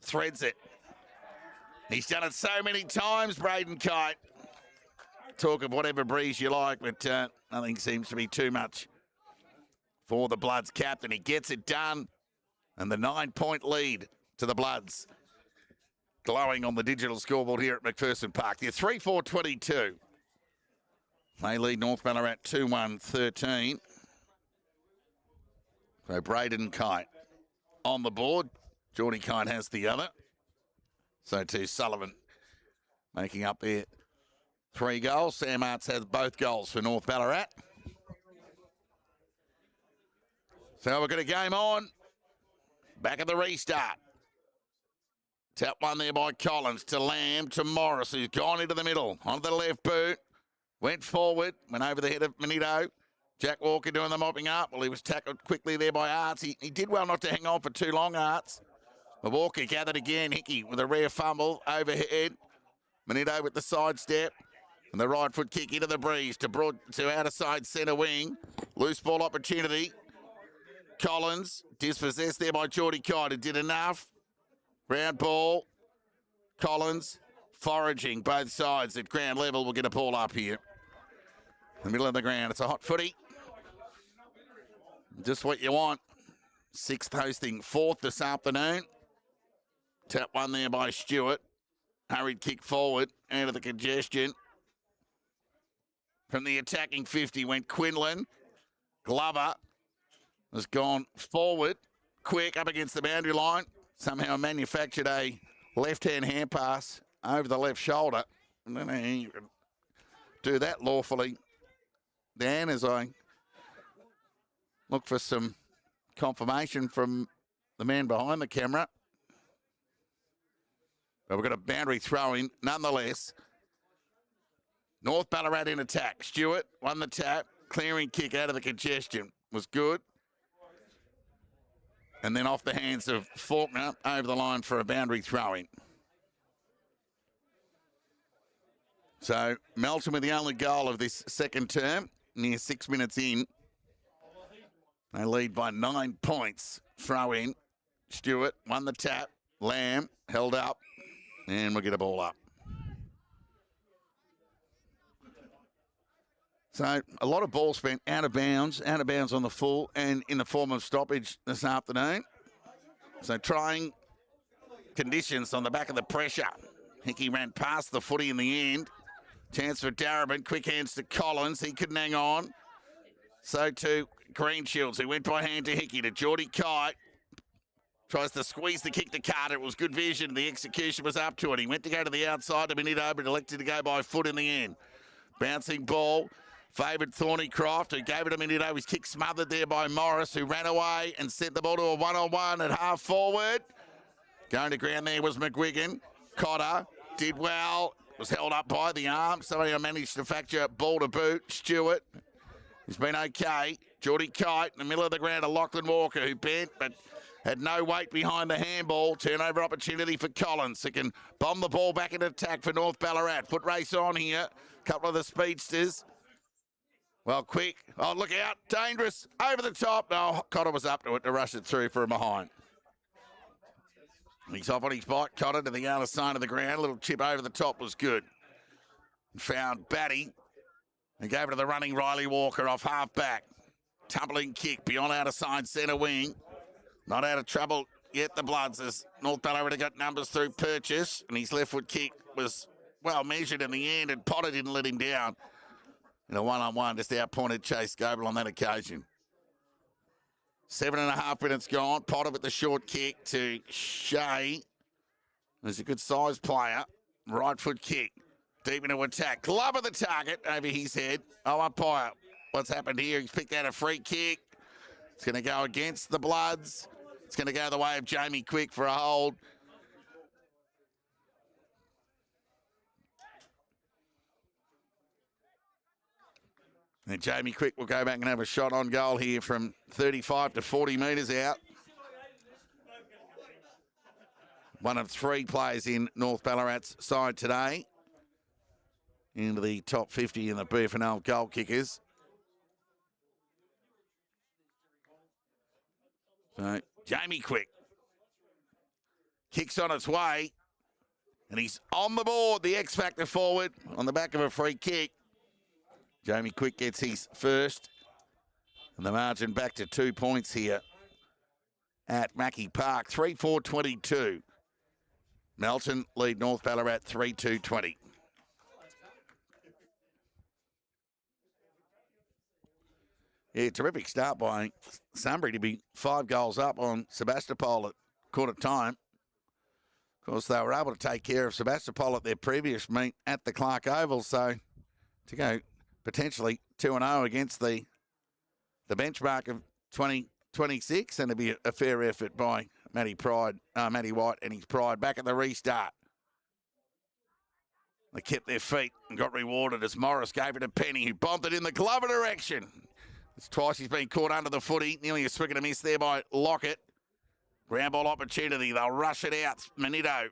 Threads it. He's done it so many times, Braden Kite. Talk of whatever breeze you like, but nothing seems to be too much for the Bloods captain. He gets it done, and the 9-point lead to the Bloods. Glowing on the digital scoreboard here at McPherson Park. They're 3-4-22. They lead North Ballarat 2-1-13. So Braden Kite on the board. Geordie Kite has the other. So too Sullivan making up there 3 goals. Sam Arts has both goals for North Ballarat. So we've got a game on. Back at the restart. Tap one there by Collins to Lamb to Morris, who's gone into the middle. Onto the left boot. Went forward. Went over the head of Manito. Jack Walker doing the mopping up. Well, he was tackled quickly there by Arts. He did well not to hang on for too long, Arts. But Walker gathered again. Hickey with a rare fumble overhead. Manito with the sidestep. And the right foot kick into the breeze to outer side centre wing. Loose ball opportunity. Collins dispossessed there by Geordie Kite, who did enough. Round ball. Collins foraging both sides at ground level. We'll get a ball up here. In the middle of the ground. It's a hot footy. Just what you want Sixth hosting fourth this afternoon. Tap one there by Stewart. Hurried kick forward out of the congestion. From the attacking 50 went Quinlan. Glover has gone forward, quick up against the boundary line. Somehow manufactured a left-hand hand pass over the left shoulder. I don't know how you can do that lawfully, Dan, as I look for some confirmation from the man behind the camera. But we've got a boundary throw in nonetheless. North Ballarat in attack. Stewart won the tap. Clearing kick out of the congestion was good. And then off the hands of Faulkner over the line for a boundary throw-in. So Melton with the only goal of this second term, near 6 minutes in. They lead by 9 points. Throw in. Stewart won the tap. Lamb held up. And we'll get a ball up. So a lot of ball spent out of bounds on the full and in the form of stoppage this afternoon. So trying conditions on the back of the pressure. Hickey ran past the footy in the end. Chance for Darabin, quick hands to Collins. He couldn't hang on. So too Greenshields, who went by hand to Hickey, to Geordie Kite. Tries to squeeze the kick to Carter. It was good vision. The execution was up to it. He went to go to the outside to Benito, but elected to go by foot in the end. Bouncing ball. Favoured Thornycroft, who gave it a minute. His kick smothered there by Morris, who ran away and sent the ball to a one-on-one at half forward. Going to ground there was McGuigan. Cotter did well. Was held up by the arm. Somebody managed to factor ball to boot. Stewart has been okay. Geordie Kite in the middle of the ground to Lachlan Walker, who bent but had no weight behind the handball. Turnover opportunity for Collins, who can bomb the ball back into attack for North Ballarat. Foot race on here. Couple of the speedsters. Well, quick. Oh, look out. Dangerous. Over the top. No, Cotter was up to it to rush it through for a behind. He's off on his bike. Cotter to the other side of the ground. A little chip over the top was good. Found Batty and gave it to the running Riley Walker off half back. Tumbling kick beyond outer side centre wing. Not out of trouble yet, the Bloods, as North Ballarat got numbers through Purchase, and his left foot kick was well measured in the end, and Potter didn't let him down. In a one-on-one, just outpointed Chase Goebel on that occasion. 7.5 minutes gone. Potter with the short kick to Shea. There's a good size player. Right foot kick. Deep into attack. Glove of the target over his head. Oh, umpire. What's happened here? He's picked out a free kick. It's going to go against the Bloods. It's going to go the way of Jamie Quick for a hold. And Jamie Quick will go back and have a shot on goal here from 35 to 40 metres out. One of 3 players in North Ballarat's side today into the top 50 in the BFNL goal kickers. So Jamie Quick kicks on its way, and he's on the board, the X Factor forward on the back of a free kick. Jamie Quick gets his first, and the margin back to 2 points here at Mackey Park. 3-4-22. Melton lead North Ballarat 3-2-20. Yeah, terrific start by Sunbury to be 5 goals up on Sebastopol at quarter time. Of course, they were able to take care of Sebastopol at their previous meet at the Clark Oval, so to go potentially 2-0 against the benchmark of 2026, and it'd be a fair effort by Matty White and his Pride back at the restart. They kept their feet and got rewarded as Morris gave it to Penny, who bombed it in the Glover direction. It's twice he's been caught under the footy. Nearly a swing and a miss there by Lockett. Ground ball opportunity. They'll rush it out. Manito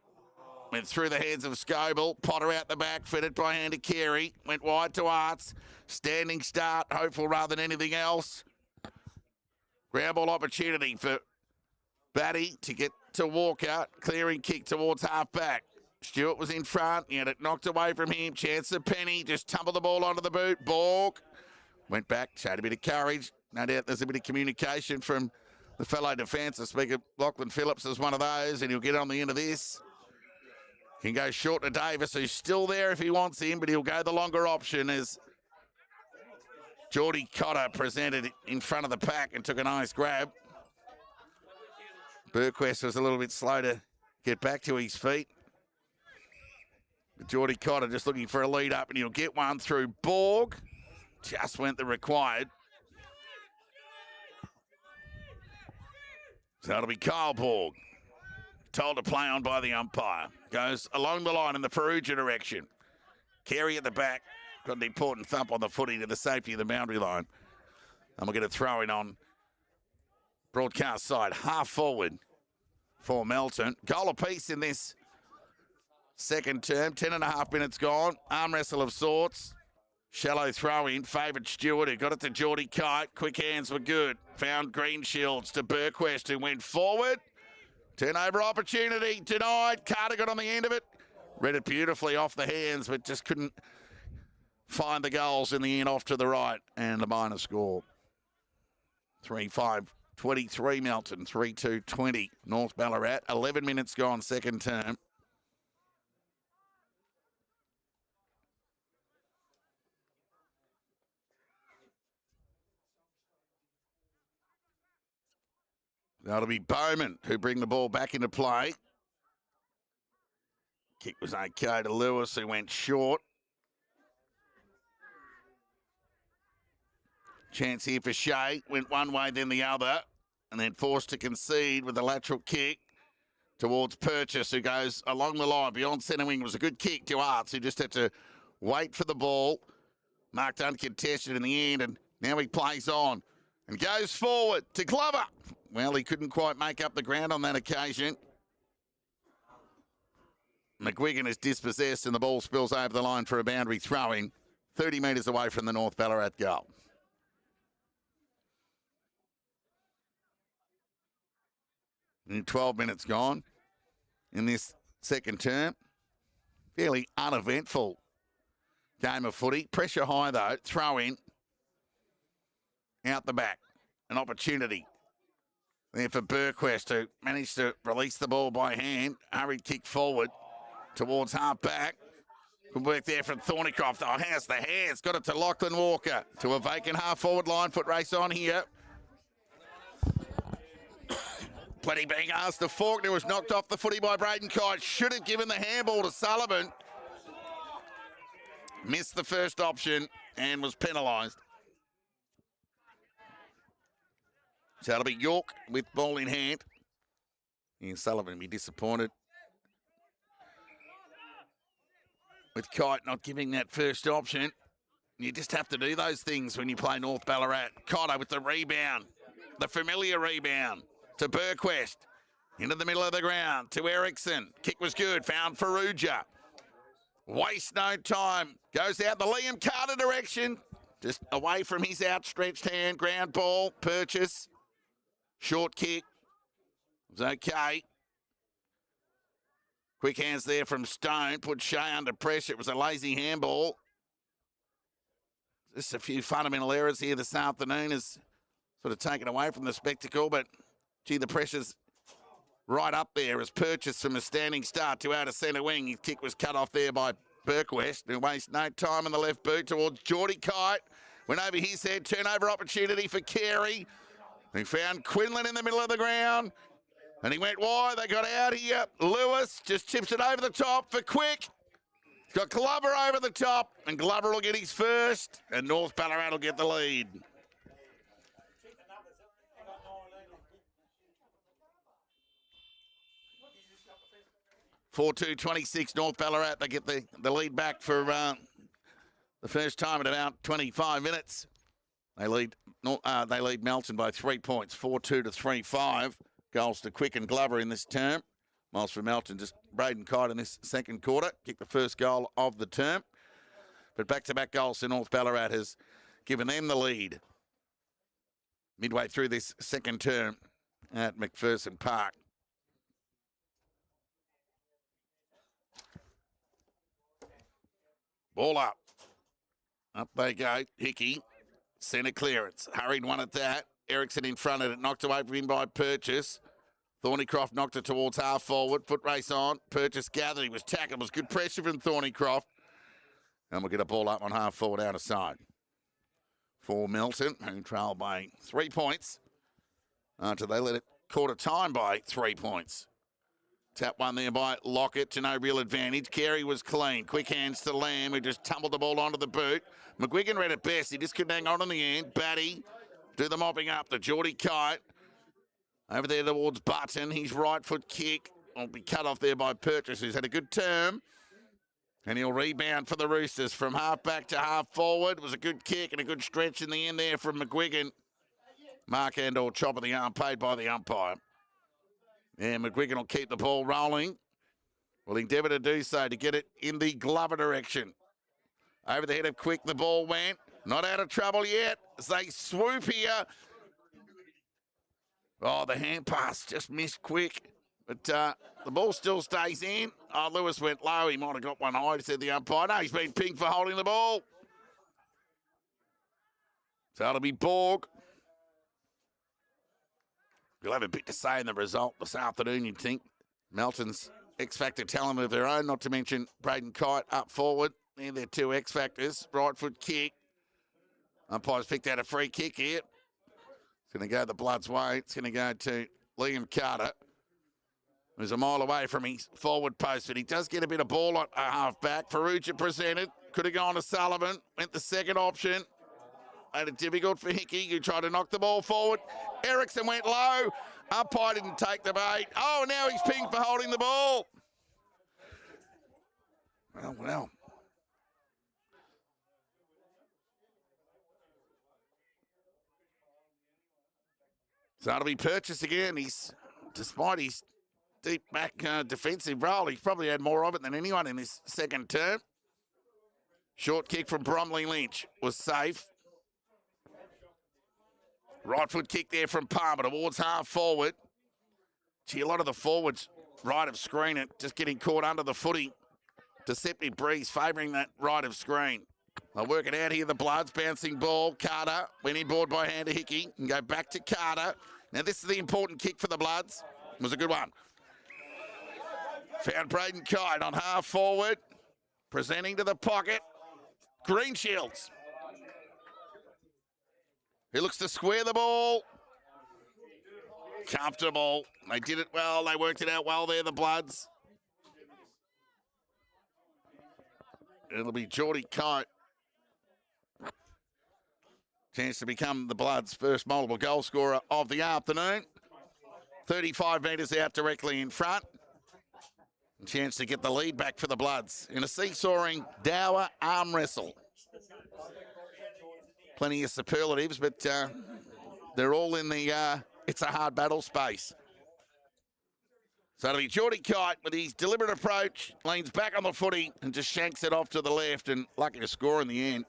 went through the hands of Scoble. Potter out the back, fitted by hand to Carey. Went wide to Arts. Standing start, hopeful rather than anything else. Ground ball opportunity for Batty to get to Walker. Clearing kick towards half back. Stewart was in front. He had it knocked away from him. Chance of Penny. Just tumbled the ball onto the boot. Borg went back, showed a bit of courage. No doubt there's a bit of communication from The fellow defensive speaker, Lachlan Phillips, is one of those, and he'll get on the end of this. Can go short to Davis, who's still there if he wants him, but he'll go the longer option as Geordie Cotter presented in front of the pack and took a nice grab. Burquest was a little bit slow to get back to his feet. But Geordie Cotter just looking for a lead up, and he'll get one through Borg. Just went the required. So it'll be Kyle Borg. Told to play on by the umpire. Goes along the line in the Perugia direction. Carey at the back. Got an important thump on the footy to the safety of the boundary line. And we'll get a throw in on broadcast side. Half forward for Melton. Goal apiece in this second term. 10.5 minutes gone. Arm wrestle of sorts. Shallow throw in. Favoured Stewart, who got it to Geordie Kite. Quick hands were good. Found Greenshields to Burquest, who went forward. Turnover opportunity denied. Carter got on the end of it. Read it beautifully off the hands, but just couldn't find the goals in the end off to the right. And the minor score. 3-5, 23 Melton, 3-2, 20 North Ballarat. 11 minutes gone, second term. That'll be Bowman who bring the ball back into play. Kick was okay to Lewis, who went short. Chance here for Shea. Went one way, then the other. And then forced to concede with a lateral kick towards Purchase, who goes along the line beyond centre wing. It was a good kick to Arts, who just had to wait for the ball. Marked uncontested in the end, and now he plays on and goes forward to Glover. Well, he couldn't quite make up the ground on that occasion. McGuigan is dispossessed and the ball spills over the line for a boundary throw-in 30 metres away from the North Ballarat goal. And 12 minutes gone in this second term. Fairly uneventful game of footy. Pressure high though, throw-in. Out the back, an opportunity there for Burquest, who managed to release the ball by hand. Hurried kick forward towards half back. Good work there from Thornycroft. Oh, has the hands. Got it to Lachlan Walker. To a vacant half forward line. Foot race on here. Plenty being asked. The Faulkner was knocked off the footy by Braden Kite. Should have given the handball to Sullivan. Missed the first option and was penalised. So it'll be York with ball in hand. And Sullivan will be disappointed with Kite not giving that first option. You just have to do those things when you play North Ballarat. Cotter with the rebound, the familiar rebound to Burquest. Into the middle of the ground to Erickson. Kick was good, found Perugia. Waste no time. Goes out the Liam Carter direction. Just away from his outstretched hand. Ground ball, Purchase. Short kick. It was okay. Quick hands there from Stone. Put Shea under pressure. It was a lazy handball. Just a few fundamental errors here this afternoon has sort of taken away from the spectacle, but gee, the pressure's right up there as Purchase from a standing start to out of centre wing. His kick was cut off there by Burquest, who wastes no time in the left boot towards Geordie Kite. Went over his head. Turnover opportunity for Carey. He found Quinlan in the middle of the ground. And he went wide. They got out here. Lewis just chips it over the top for Quick. Got Glover over the top. And Glover will get his first. And North Ballarat will get the lead. (4-2-26) North Ballarat. They get the lead back for the first time in about 25 minutes. They lead Melton by 3 points, 4-2 to 3-5. Goals to Quick and Glover in this term. Miles for Melton, just Braden Kite in this second quarter. Kicked the first goal of the term. But back-to-back goals to North Ballarat has given them the lead midway through this second term at McPherson Park. Ball up. Up they go. Hickey. Centre clearance. Hurried one at that. Ericsson in front of it. Knocked away from him by Purchase. Thornycroft knocked it towards half forward. Foot race on. Purchase gathered. He was tackled. It was good pressure from Thornycroft. And we'll get a ball up on half forward out of side. For Melton, who trail by 3 points. Until they let it quarter time by 3 points. Tap one there by Lockett to no real advantage. Carey was clean. Quick hands to Lamb, who just tumbled the ball onto the boot. McGuigan read it best. He just couldn't hang on in the end. Batty do the mopping up. The Geordie Kite. Over there towards Button. His right foot kick will be cut off there by Purchase, who's had a good term. And he'll rebound for the Roosters from half back to half forward. It was a good kick and a good stretch in the end there from McGuigan. Mark and/or chop of the arm paid by the umpire. And McGuigan will keep the ball rolling. Will endeavour to do so to get it in the Glover direction. Over the head of Quick, the ball went. Not out of trouble yet as they swoop here. Oh, the hand pass just missed Quick. But the ball still stays in. Oh, Lewis went low. He might have got one high, said the umpire. No, he's been pinged for holding the ball. So it'll be Borg. We'll have a bit to say in the result this afternoon, you'd think. Melton's X-Factor talent of their own, not to mention Braden Kite up forward. They're their two X-Factors. Right foot kick. Umpire's picked out a free kick here. It's going to go the Bloods' way. It's going to go to Liam Carter, who's a mile away from his forward post, but he does get a bit of ball at half back. Ferrugia presented. Could have gone to Sullivan. Went the second option. Made it difficult for Hickey, who tried to knock the ball forward. Ericsson went low. Umpire didn't take the bait. Oh, now he's pinged for holding the ball. Well. So it'll be Purchase again. Despite his deep back defensive role, he's probably had more of it than anyone in this second term. Short kick from Bromley Lynch was safe. Right foot kick there from Palmer towards half forward. Gee, a lot of the forwards right of screen it, just getting caught under the footy. Deceptive breeze favouring that right of screen. They'll work it out here, the Bloods. Bouncing ball. Carter went inboard by hand to Hickey. And go back to Carter. Now this is the important kick for the Bloods. It was a good one. Found Braden Kite on half forward. Presenting to the pocket. Greenshields. He looks to square the ball. Comfortable. They did it well. They worked it out well there, the Bloods. It'll be Geordie Kite. Chance to become the Bloods' first multiple goal scorer of the afternoon. 35 metres out directly in front. Chance to get the lead back for the Bloods in a seesawing Dower arm wrestle. Plenty of superlatives, but they're all in the it's a hard battle space. So it'll be Geordie Kite with his deliberate approach, leans back on the footy and just shanks it off to the left and lucky to score in the end.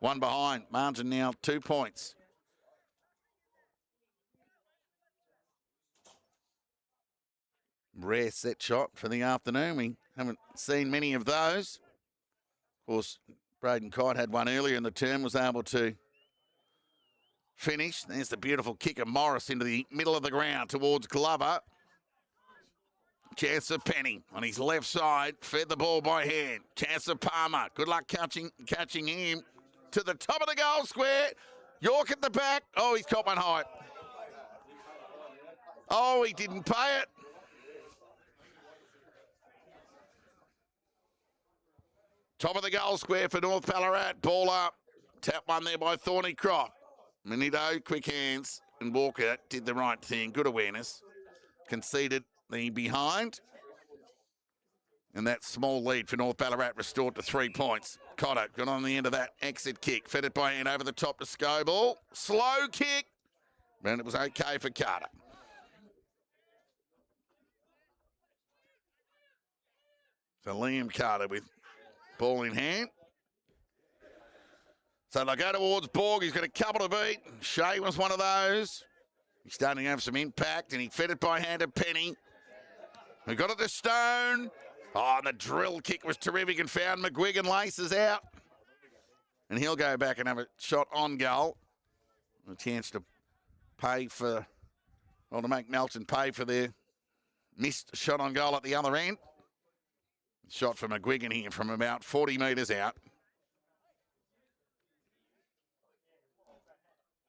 One behind. Margin now 2 points. Rare set shot for the afternoon. We haven't seen many of those. Of course, Braden Kite had one earlier in the term, was able to finish. There's the beautiful kick of Morris into the middle of the ground towards Glover. Chance of Penny on his left side, fed the ball by hand. Chance of Palmer, good luck catching him to the top of the goal square. York at the back. Oh, he's caught one high. Oh, he didn't pay it. Top of the goal square for North Ballarat. Ball up. Tap one there by Thornycroft. Manito, quick hands. And Walker did the right thing. Good awareness. Conceded the behind. And that small lead for North Ballarat restored to 3 points. Cotter got on the end of that exit kick. Fed it by hand over the top to Scobell. Slow kick. And it was okay for Carter. So Liam Carter with ball in hand. So they'll go towards Borg. He's got a couple to beat. Shea was one of those. He's starting to have some impact, and he fed it by hand to Penny. We got it to Stone. Oh, and the drill kick was terrific and found McGuigan. Laces out. And he'll go back and have a shot on goal. A chance to to make Melton pay for their missed shot on goal at the other end. Shot from McGuigan here from about 40 metres out.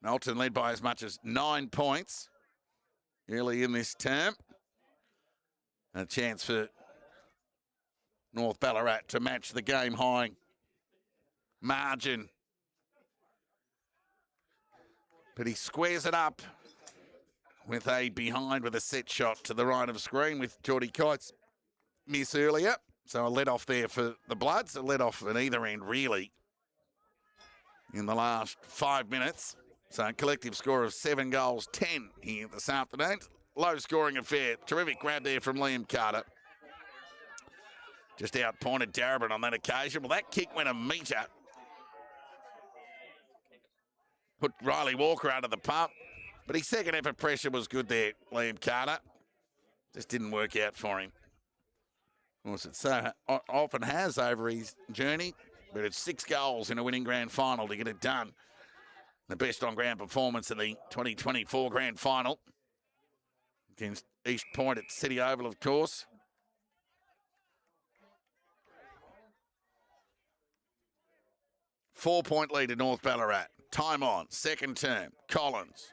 Melton led by as much as 9 points early in this term. A chance for North Ballarat to match the game high margin. But he squares it up with a behind with a set shot to the right of screen with Geordie Kite's miss earlier. So a let off there for the Bloods, a let off at either end really in the last 5 minutes. So a collective score of 7 goals, 10 here this afternoon. Low scoring affair. Terrific grab there from Liam Carter. Just outpointed Darabin on that occasion. Well, that kick went a metre. Put Riley Walker out of the pump. But his second effort pressure was good there, Liam Carter. Just didn't work out for him. Of course, it so often has over his journey, but it's 6 goals in a winning grand final to get it done. The best on-ground performance in the 2024 grand final against East Point at City Oval, of course. Four-point lead to North Ballarat. Time on, second term. Collins,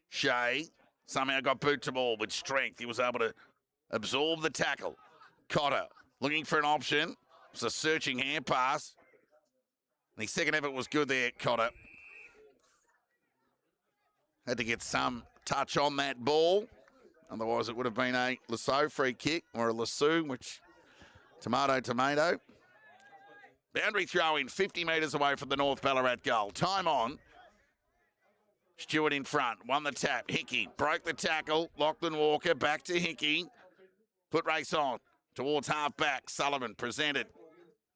Shea, somehow got boot to ball with strength. He was able to absorb the tackle. Cotter, looking for an option. It's a searching hand pass. The second effort was good there, Cotter. Had to get some touch on that ball. Otherwise, it would have been a Lasso free kick or a Lasso, which tomato. Boundary throw in 50 metres away from the North Ballarat goal. Time on. Stewart in front. Won the tap. Hickey broke the tackle. Lachlan Walker back to Hickey. Put race on towards half back. Sullivan presented.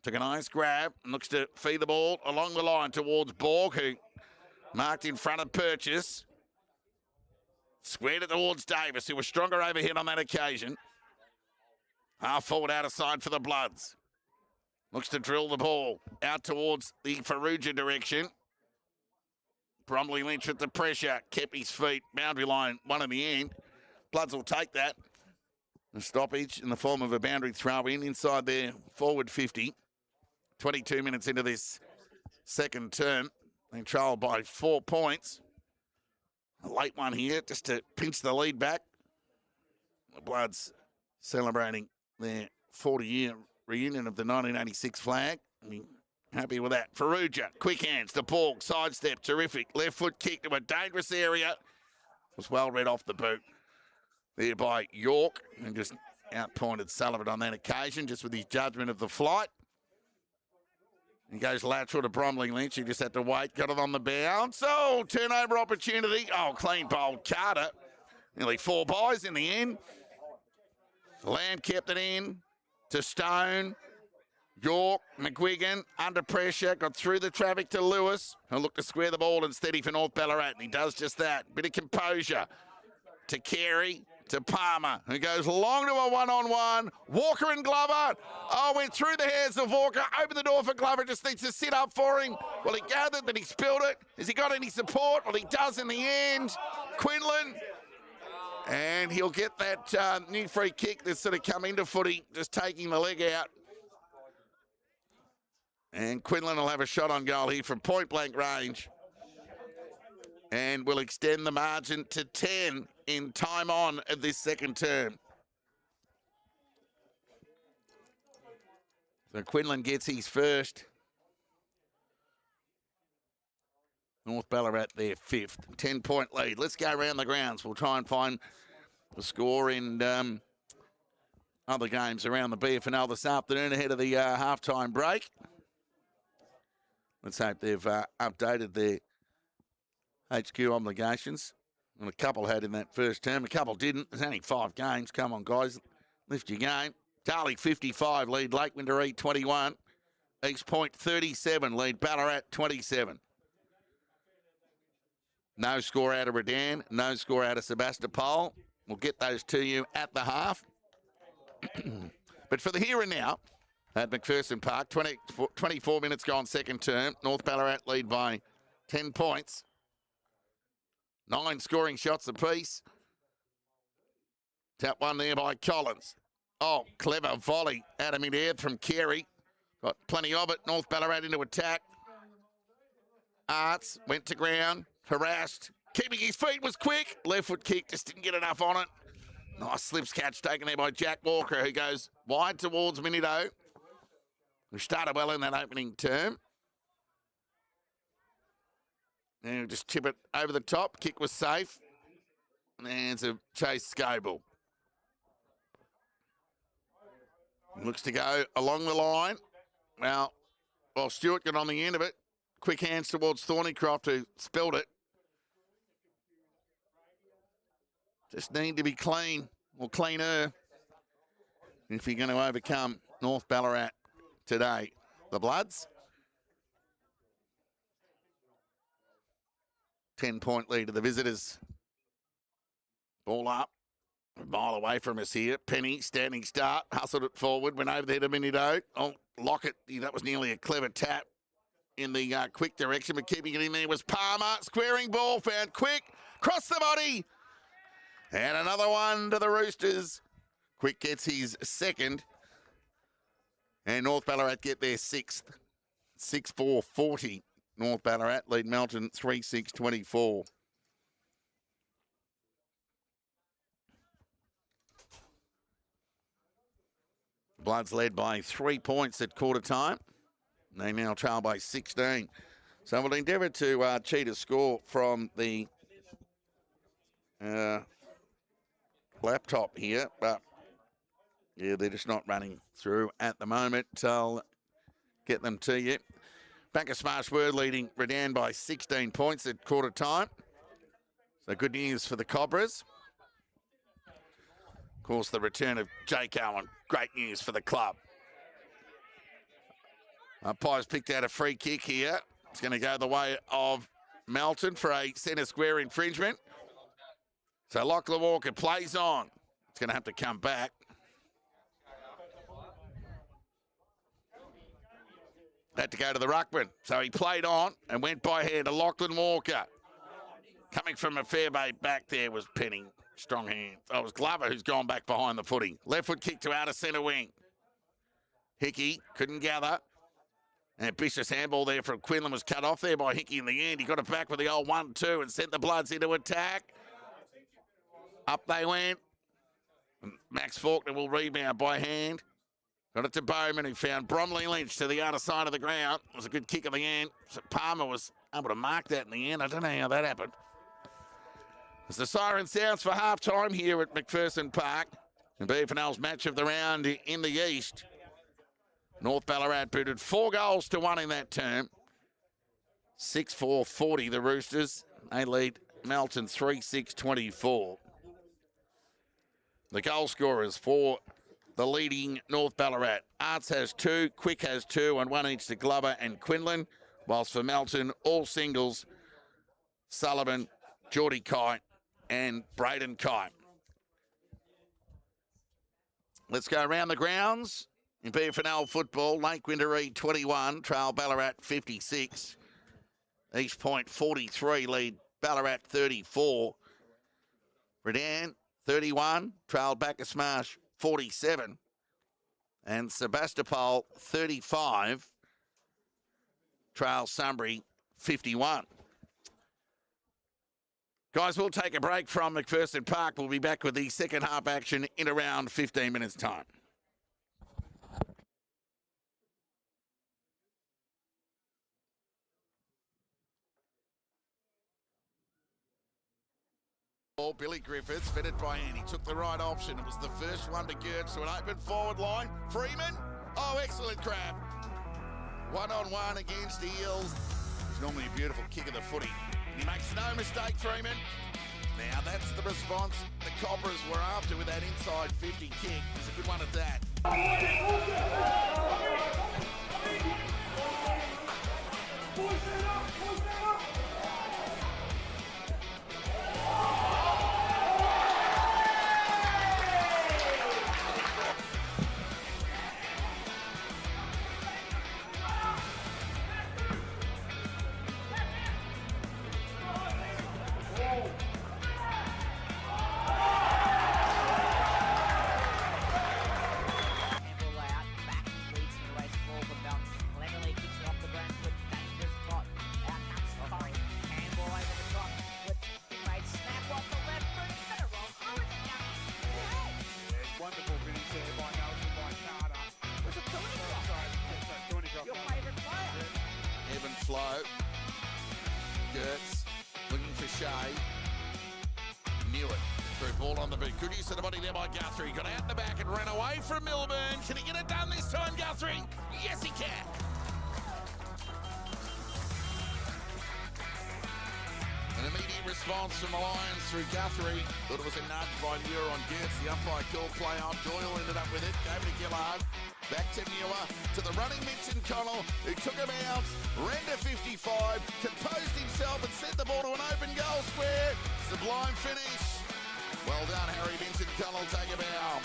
Took a nice grab and looks to feed the ball along the line towards Borg, who marked in front of Purchase. Squared it towards Davis, who was stronger overhead on that occasion. Half forward out of side for the Bloods. Looks to drill the ball out towards the Farrugia direction. Bromley Lynch with the pressure. Kept his feet. Boundary line, one in the end. Bloods will take that. A stoppage in the form of a boundary throw in inside their forward 50. 22 minutes into this second term. They trailed by 4 points. A late one here just to pinch the lead back. The Bloods celebrating their 40-year reunion of the 1986 flag. Happy with that. Farrugia, quick hands to Borg, sidestep, terrific. Left foot kick to a dangerous area. Was well read off the boot there by York, and just outpointed Sullivan on that occasion, just with his judgment of the flight. He goes lateral to Bromley Lynch. He just had to wait, got it on the bounce. Oh, turnover opportunity. Oh, clean bowled Carter. Nearly 4 buys in the end. Lamb kept it in to Stone. York, McGuigan, under pressure, got through the traffic to Lewis, who'll look to square the ball and steady for North Ballarat, and he does just that. Bit of composure to Carey, to Palmer, who goes long to a one-on-one. Walker and Glover. Oh, went through the hands of Walker, opened the door for Glover, just needs to sit up for him. Well, he gathered that he spilled it. Has he got any support? Well, he does in the end. Quinlan. And he'll get that new free kick that's sort of come into footy, just taking the leg out. And Quinlan will have a shot on goal here from point-blank range. And will extend the margin to 10 in time on of this second term. So Quinlan gets his first. North Ballarat their 5th. 10-point lead. Let's go around the grounds. We'll try and find the score in other games around the BFNL this afternoon ahead of the halftime break. Let's hope they've updated their HQ obligations. And a couple had in that first term, a couple didn't. There's only 5 games. Come on, guys. Lift your game. Darley 55, lead Lake Windermere 21. East Point 37, lead Ballarat 27. No score out of Redan, no score out of Sebastopol. We'll get those to you at the half. But for the here and now, at McPherson Park, 24 minutes gone second term. North Ballarat lead by 10 points. 9 scoring shots apiece. Tap one there by Collins. Oh, clever volley out of mid-air from Carey. Got plenty of it. North Ballarat into attack. Arts went to ground, harassed. Keeping his feet was quick. Left foot kick, just didn't get enough on it. Nice slips catch taken there by Jack Walker, who goes wide towards Minito, who started well in that opening term. And just chip it over the top. Kick was safe. And there's a Chase Scoble. Looks to go along the line. Well, Stewart got on the end of it. Quick hands towards Thornycroft, who spilled it. Just need to be clean, or cleaner, if you're going to overcome North Ballarat today. The Bloods. 10-point lead to the visitors. Ball up. A mile away from us here. Penny, standing start, hustled it forward, went over there to Minito. Oh, Lockett, that was nearly a clever tap in the quick direction, but keeping it in there was Palmer. Squaring ball, found quick, cross the body. And another one to the Roosters. Quick gets his second. And North Ballarat get their sixth. 6-4-40. North Ballarat lead Melton 3-6-24. Bloods led by 3 points at quarter time. They now trail by 16. So we'll endeavour to cheat a score from the laptop here. But, yeah, they're just not running through at the moment. I'll get them to you. Bacchus Marshwood leading Redan by 16 points at quarter time. So good news for the Cobras. Of course, the return of Jake Owen. Great news for the club. Umpire's picked out a free kick here. It's going to go the way of Melton for a centre square infringement. So Lachlan Walker plays on. It's going to have to come back. Had to go to the ruckman. So he played on and went by hand to Lachlan Walker. Coming from a fair bay back there was Penny. Strong hand. Oh, it was Glover who's gone back behind the footy. Left foot kick to outer centre wing. Hickey couldn't gather. And Bishop's handball there from Quinlan was cut off there by Hickey in the end. He got it back with the old 1-2 and sent the Bloods into attack. Up they went. And Max Faulkner will rebound by hand. Got it to Bowman, who found Bromley Lynch to the other side of the ground. It was a good kick at the end. So Palmer was able to mark that in the end. I don't know how that happened. As the siren sounds for half-time here at McPherson Park. And BFNL's match of the round in the East. North Ballarat booted 4 goals to 1 in that term. 6-4-40 the Roosters. They lead Melton 3-6-24. The goal scorers for the leading North Ballarat. Arts has 2, Quick has 2, and 1 each to Glover and Quinlan. Whilst for Melton, all singles, Sullivan, Geordie Kite, and Braden Kite. Let's go around the grounds. In BFNL football, Lake Winderee 21, trail Ballarat 56. East Point 43, lead Ballarat 34. Redan 31, trail Bacchus Marsh 47. And Sebastopol 35, trail Sunbury 51. Guys, we'll take a break from McPherson Park. We'll be back with the second half action in around 15 minutes' time. Billy Griffiths, fitted by Andy, took the right option. It was the first one to Gertz to an open forward line. Freeman, oh, excellent grab. 1-on-1 against Eels. It's normally a beautiful kick of the footy. He makes no mistake, Freeman. Now that's the response the Cobras were after with that inside 50 kick. It's a good one at that. flow. Gertz looking for Shea. Knew it. Through ball on the boot. Good use of the body there by Guthrie. Got out in the back and ran away from Melbourne. Can he get it done this time, Guthrie? Yes, he can. An immediate response from the Lions through Guthrie. Thought it was a nudge by Muir on Gertz. The umpire called play on. Doyle ended up with it. Gave it to Gillard. Back to Muir. To the running Melton Connell, who took him out. Ran to 55. Composed himself and sent the ball to an open goal square. Sublime finish. Well done, Harry Vincent Connell. Take a bow.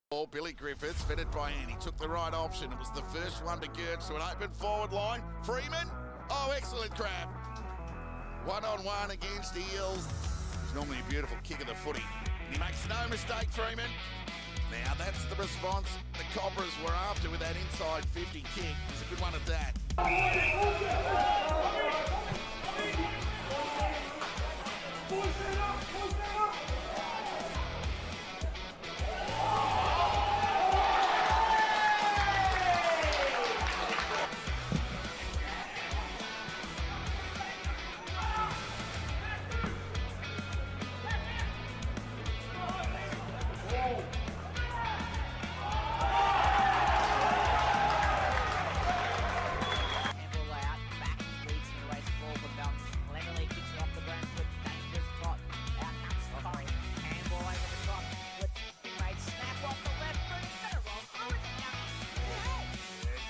Billy Griffiths, fitted by Andy, took the right option. It was the first one to Gertz to an open forward line. Freeman, oh, excellent grab. One-on-one against Eels. It's normally a beautiful kick of the footy. And he makes no mistake, Freeman. Now that's the response the Cobras were after with that inside 50 kick. It's a good one at that.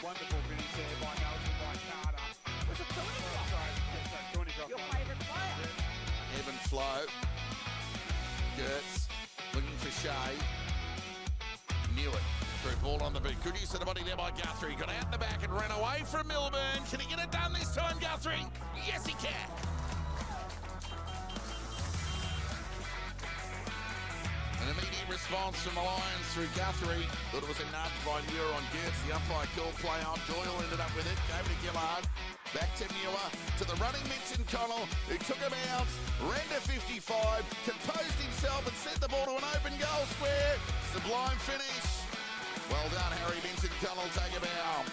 Wonderful finish there by Melton, by Carter. Was it Tony? Your favourite player. Ebb and flow. Gertz looking for Shea. Knew it. Through ball on the boot. Good use of the body there by Guthrie. Got out the back and ran away from Melbourne. Can he get it done this time, Guthrie? Yes, he can. An immediate response from the Lions through Guthrie. Thought it was a nudge by Muir on Gertz. The umpire called play on. Doyle ended up with it. Gave it to Gillard. Back to Muir. To the running Minton Connell, who took him out. Ran to 55. Composed himself and sent the ball to an open goal square. Sublime finish. Well done, Harry Minton Connell. Take a bow.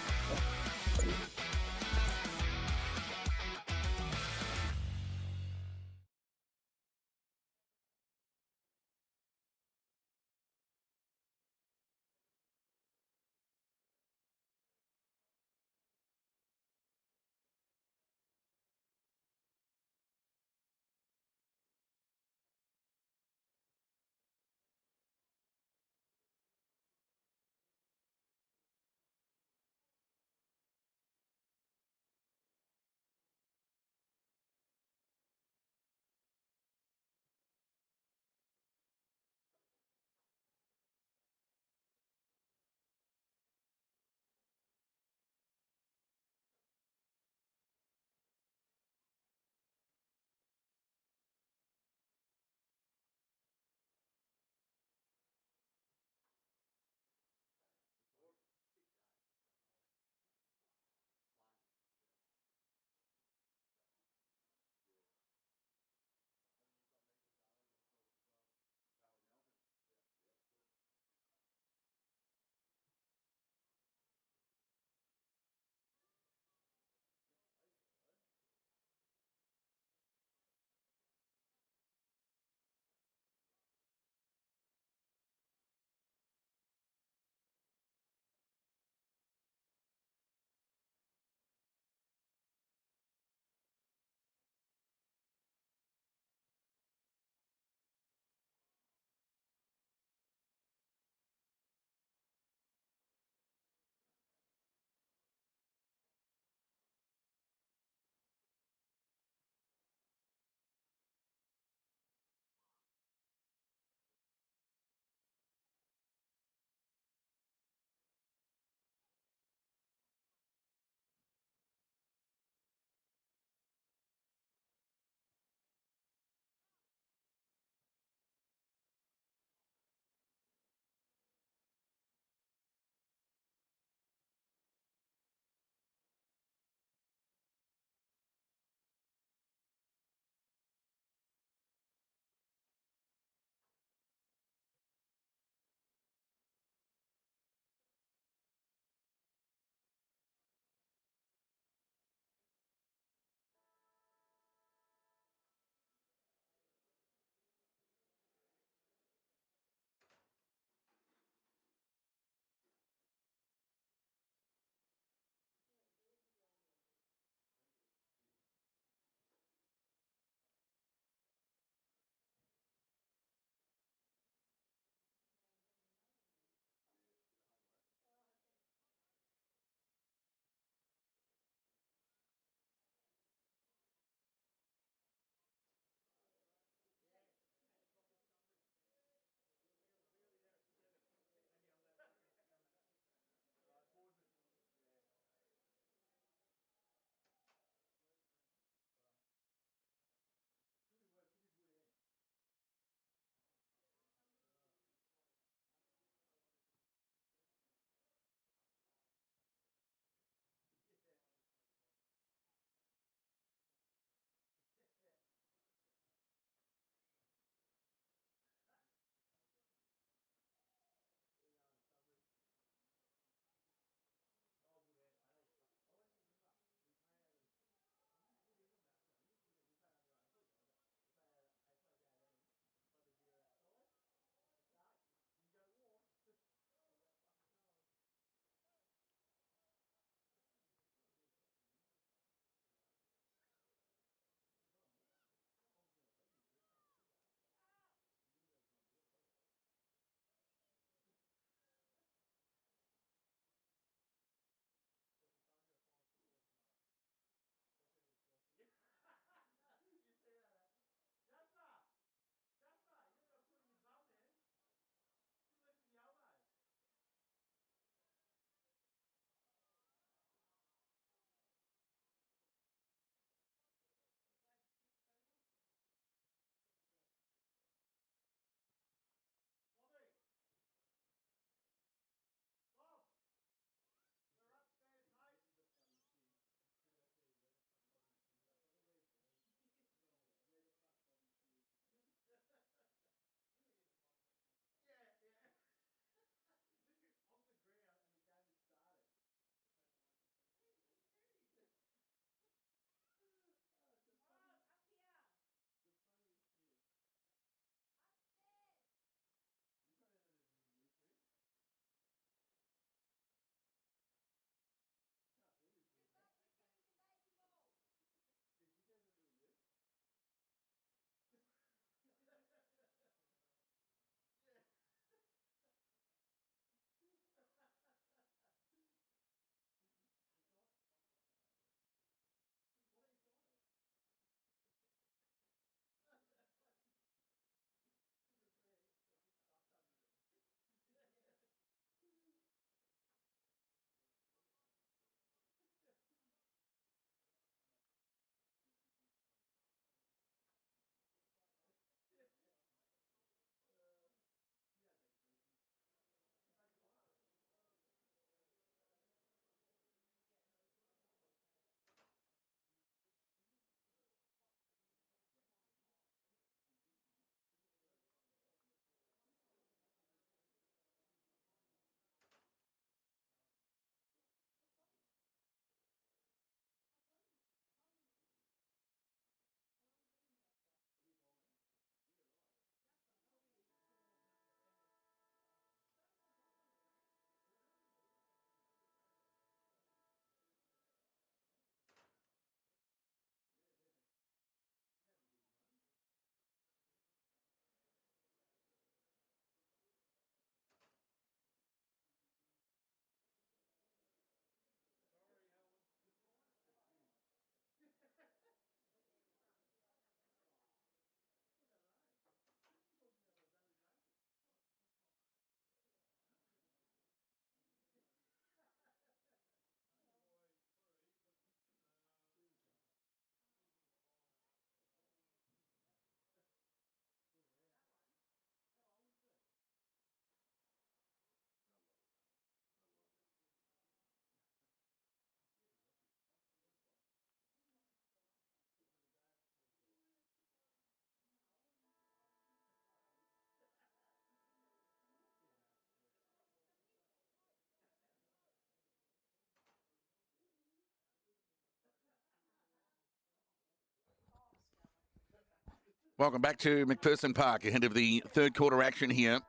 Welcome back to McPherson Park ahead of the third quarter action here.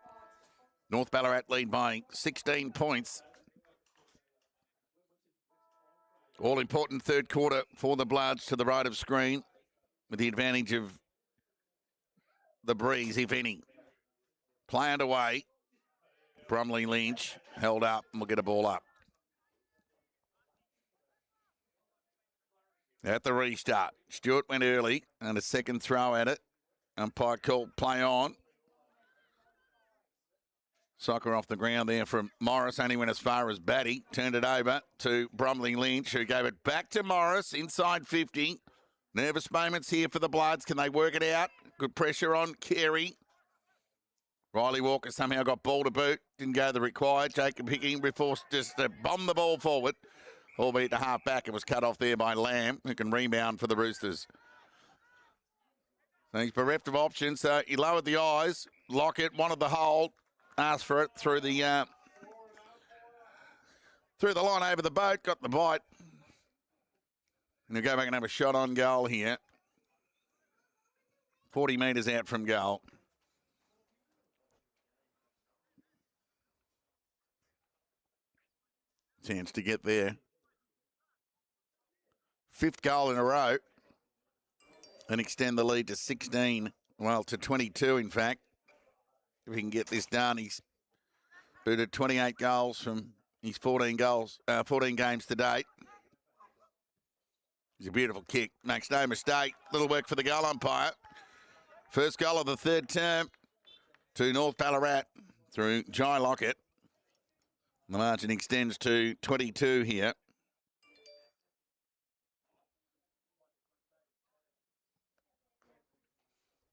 North Ballarat lead by 16 points. All important third quarter for the Bloods to the right of screen with the advantage of the breeze, if any. Play underway. Brumley Lynch held up and we'll get a ball up. At the restart, Stewart went early and a second throw at it. Umpire called play on. Soccer off the ground there from Morris. Only went as far as Batty. Turned it over to Brumley Lynch, who gave it back to Morris inside 50. Nervous moments here for the Bloods. Can they work it out? Good pressure on Carey. Riley Walker somehow got ball to boot. Didn't go the required. Jacob Hickey forced just to bomb the ball forward. Albeit the half back. It was cut off there by Lamb, who can rebound for the Roosters. So he's bereft of options. So he lowered the eyes. Lockett wanted the hold. Asked for it through the line over the boat. Got the bite. And he'll go back and have a shot on goal here. 40 metres out from goal. Chance to get there. Fifth goal in a row. And extend the lead to 16. Well, to 22, in fact. If he can get this done, he's booted 28 goals from his 14 games to date. It's a beautiful kick. Makes no mistake. Little work for the goal umpire. First goal of the third term to North Ballarat through Jai Lockett. The margin extends to 22 here.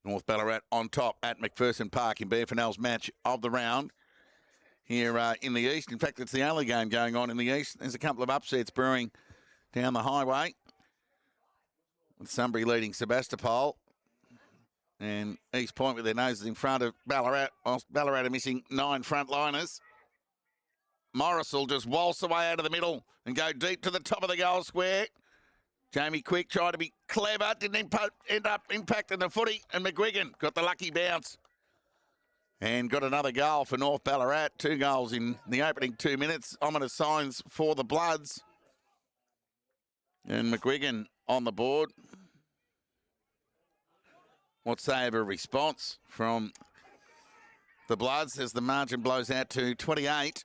North Ballarat on top at McPherson Park in Bearfinel's match of the round here in the east. In fact, it's the only game going on in the east. There's a couple of upsets brewing down the highway, with Sunbury leading Sebastopol and East Point with their noses in front of Ballarat. Whilst Ballarat are missing 9 frontliners. Morris will just waltz away out of the middle and go deep to the top of the goal square. Jamie Quick tried to be clever, didn't end up impacting the footy, and McGuigan got the lucky bounce and got another goal for North Ballarat. 2 goals in the opening 2 minutes. Ominous signs for the Bloods. And McGuigan on the board. What say of a response from the Bloods as the margin blows out to 28.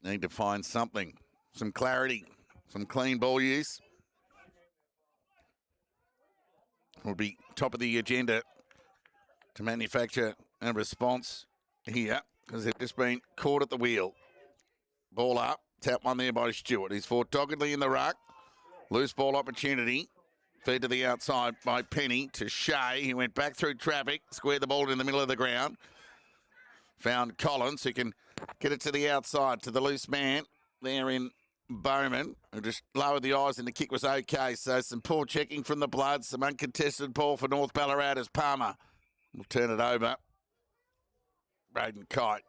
Need to find something. Some clarity, some clean ball use. Will be top of the agenda to manufacture a response here because they've just been caught at the wheel. Ball up, tap one there by Stewart. He's fought doggedly in the ruck. Loose ball opportunity. Fed to the outside by Penny to Shea. He went back through traffic, squared the ball in the middle of the ground. Found Collins, who can get it to the outside to the loose man there in Bowman, who just lowered the eyes and the kick was okay. So some poor checking from the Bloods, some uncontested ball for North Ballarat as Palmer will turn it over. Braden Kite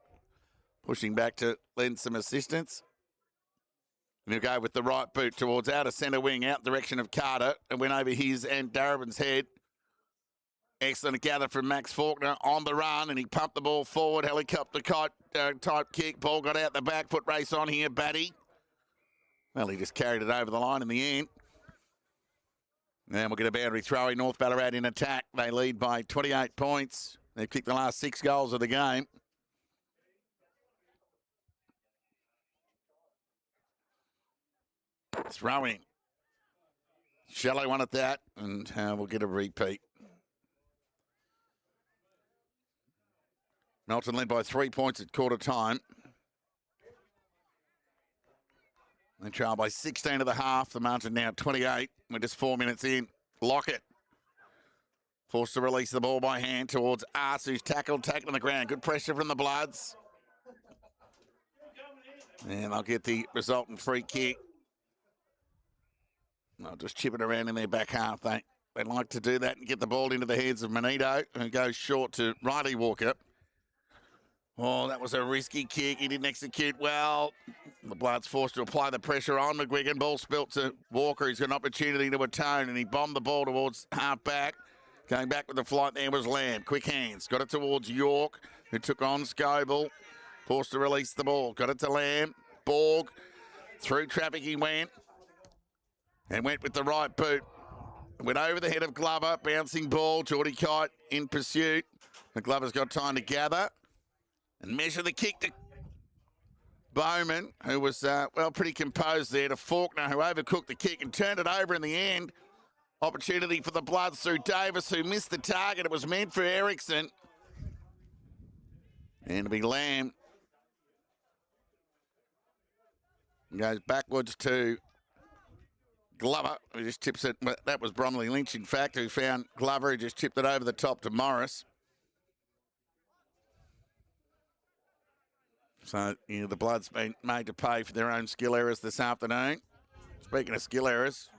pushing back to lend some assistance. And he'll go with the right boot towards outer centre wing, out direction of Carter, and went over his and Darabin's head. Excellent gather from Max Faulkner on the run, and he pumped the ball forward. Helicopter type kick. Ball got out the back. Foot race on here, Batty. Well, he just carried it over the line in the end. And we'll get a boundary throw in. North Ballarat in attack. They lead by 28 points. They've kicked the last 6 goals of the game. Throwing. Shallow one at that, and we'll get a repeat. Melton led by 3 points at quarter time. They trail by 16 of the half. The margin now 28. We're just 4 minutes in. Lockett forced to release the ball by hand towards Arce, who's tackling the ground. Good pressure from the Bloods. And they'll get the resultant free kick. They'll just chip it around in their back half. They like to do that and get the ball into the heads of Manito, who goes short to Riley Walker. Oh, that was a risky kick. He didn't execute well. The Bloods forced to apply the pressure on McGuigan. Ball spilt to Walker. He's got an opportunity to atone, and he bombed the ball towards half back. Going back with the flight there was Lamb. Quick hands. Got it towards York, who took on Scoble. Forced to release the ball. Got it to Lamb. Borg. Through traffic he went. And went with the right boot. Went over the head of Glover. Bouncing ball. Geordie Kite in pursuit. The Glover's got time to gather. And measure the kick to Bowman, who was, pretty composed there, to Faulkner, who overcooked the kick and turned it over in the end. Opportunity for the Bloods through Davis, who missed the target. It was meant for Ericsson. And it'll be Lamb. Goes backwards to Glover, who just tips it. That was Bromley Lynch, in fact, who found Glover, who just tipped it over the top to Morris. So, the Bloods been made to pay for their own skill errors this afternoon. Speaking of skill errors,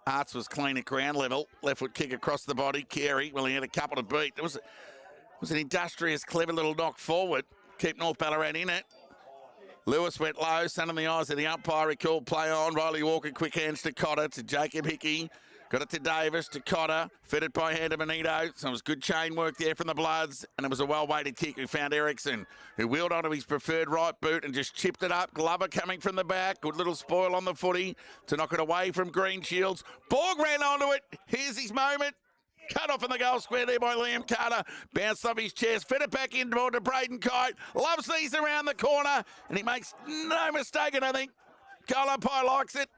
Arts was clean at ground level. Left foot kick across the body. Carey, well, he had a couple to beat. It was an industrious, clever little knock forward. Keep North Ballarat in it. Lewis went low, sun in the eyes of the umpire. He called play on. Riley Walker, quick hands to Cotter, to Jacob Hickey. Got it to Davis, to Cotter. Fed it by hand to Benito. So it was good chain work there from the Bloods. And it was a well-weighted kick who found Ericsson, who wheeled onto his preferred right boot and just chipped it up. Glover coming from the back. Good little spoil on the footy to knock it away from Green Shields. Borg ran onto it. Here's his moment. Cut off in the goal square there by Liam Carter. Bounced off his chest. Fed it back in to Braden Kite. Loves these around the corner. And he makes no mistake, and I think goal umpire likes it.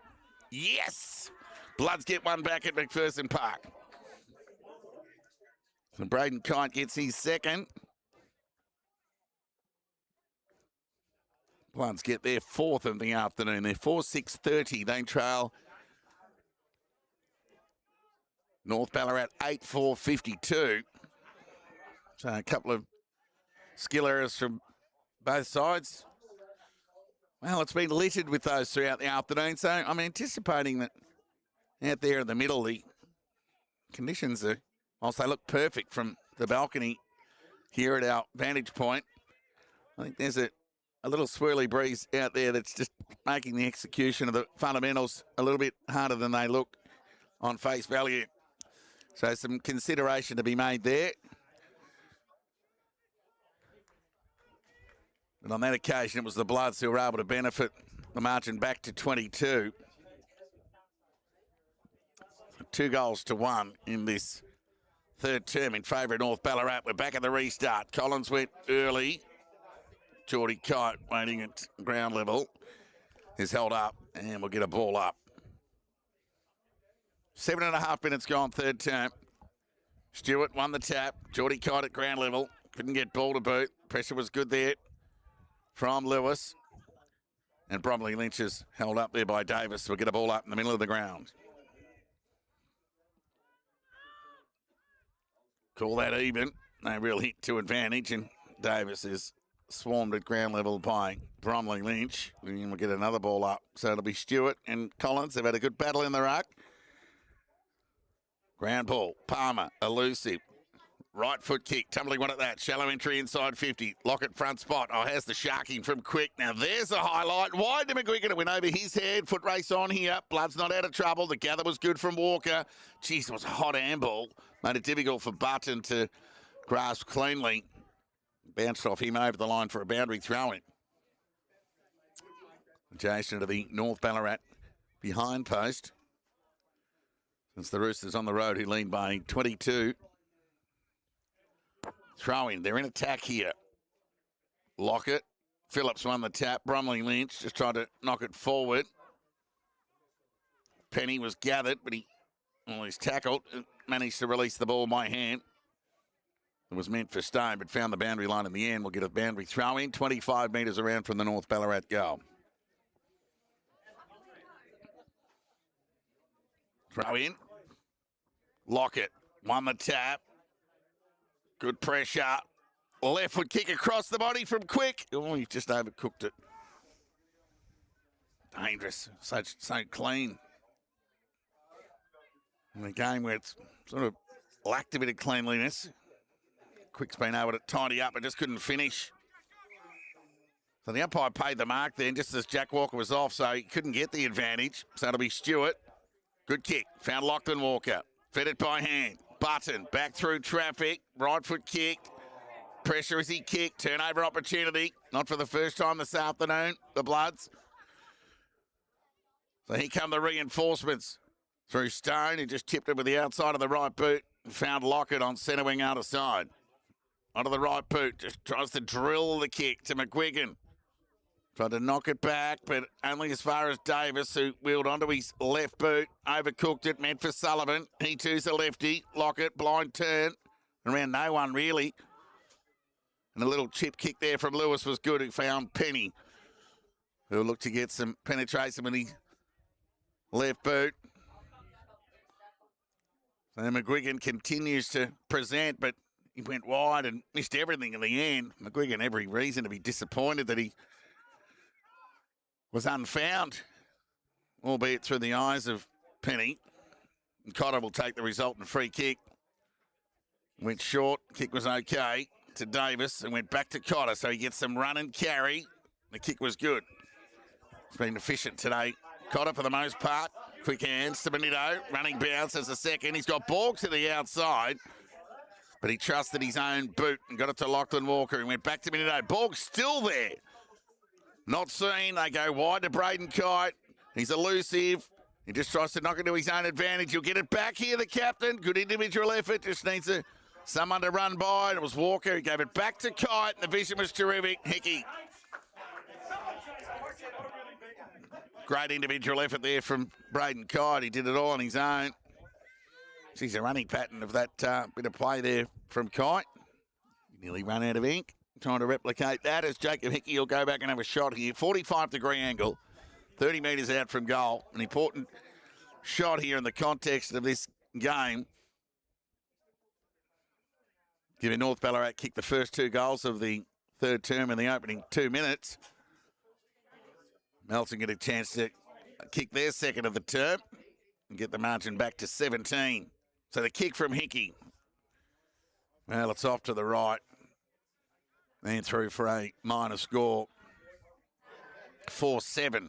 Yes! Bloods get one back at McPherson Park. So Braden Kite gets his second. Bloods get their fourth of the afternoon. They're 4-6-30. They trail North Ballarat 8-4-52. So a couple of skill errors from both sides. Well, it's been littered with those throughout the afternoon. So I'm anticipating that out there in the middle, the conditions are, whilst they look perfect from the balcony here at our vantage point, I think there's a little swirly breeze out there that's just making the execution of the fundamentals a little bit harder than they look on face value. So some consideration to be made there. And on that occasion, it was the Bloods who were able to benefit the margin back to 22. 2-1 in this third term in favour of North Ballarat. We're back at the restart. Collins went early. Geordie Kite waiting at ground level is held up, and we'll get a ball up. 7.5 minutes gone, third term. Stewart won the tap. Geordie Kite at ground level. Couldn't get ball to boot. Pressure was good there from Lewis. And Bromley Lynch is held up there by Davis. We'll get a ball up in the middle of the ground. Call that even. No real hit to advantage, and Davis is swarmed at ground level by Bromley Lynch. And we'll get another ball up. So it'll be Stewart and Collins. They've had a good battle in the ruck. Ground ball. Palmer, elusive. Right foot kick, tumbling one at that. Shallow entry inside 50. Lockett front spot. Oh, has the sharking from Quick. Now there's a highlight. Wide to McGuigan. It went over his head. Foot race on here. Blood's not out of trouble. The gather was good from Walker. Jeez, it was a hot handball. Made it difficult for Button to grasp cleanly. Bounced off him over the line for a boundary throw-in. Adjacent to the North Ballarat behind post. Since the Roosters on the road who lead by 22. Throw-in. They're in attack here. Lockett. Phillips won the tap. Bromley Lynch just tried to knock it forward. Penny was gathered, but he's tackled. Managed to release the ball by hand. It was meant for Stone, but found the boundary line in the end. We'll get a boundary throw-in. 25 metres around from the North Ballarat goal. Throw-in. Lockett won the tap. Good pressure. Left foot kick across the body from Quick. Oh, he just overcooked it. Dangerous. So clean. In a game where it's sort of lacked a bit of cleanliness. Quick's been able to tidy up, but just couldn't finish. So the umpire paid the mark then just as Jack Walker was off, so he couldn't get the advantage. So it'll be Stewart. Good kick. Found Lachlan Walker. Fed it by hand. Button. Back through traffic. Right foot kicked. Pressure as he kicked. Turnover opportunity. Not for the first time this afternoon. The Bloods. So here come the reinforcements. Through Stone. He just tipped it with the outside of the right boot. Found Lockett on centre wing outer side. Onto the right boot. Just tries to drill the kick to McGuigan. Tried to knock it back, but only as far as Davis, who wheeled onto his left boot. Overcooked it, meant for Sullivan. He too's a lefty. Lockett, blind turn. Around no one, really. And a little chip kick there from Lewis was good, who found Penny, who looked to get some penetration with his left boot. And McGuigan continues to present, but he went wide and missed everything in the end. McGuigan, every reason to be disappointed that he was unfound, albeit through the eyes of Penny. And Cotter will take the resultant free kick. Went short, kick was okay to Davis and went back to Cotter, so he gets some run and carry. The kick was good. It's been efficient today. Cotter for the most part. Quick hands to Benito. Running bounce as a second. He's got ball to the outside, but he trusted his own boot and got it to Lachlan Walker and went back to Benito. Borg's still there. Not seen. They go wide to Braden Kite. He's elusive. He just tries to knock it to his own advantage. He'll get it back here, the captain. Good individual effort. Just needs someone to run by. And it was Walker. He gave it back to Kite. And the vision was terrific. Hickey. Great individual effort there from Braden Kite. He did it all on his own. Sees a running pattern of that bit of play there from Kite. He nearly run out of ink. Trying to replicate that as Jacob Hickey will go back and have a shot here. 45-degree angle, 30 metres out from goal. An important shot here in the context of this game. Giving North Ballarat kick the first 2 goals of the third term in the opening 2 minutes. Melton get a chance to kick their second of the term and get the margin back to 17. So the kick from Hickey. Well, it's off to the right. And through for a minor score. 4-7.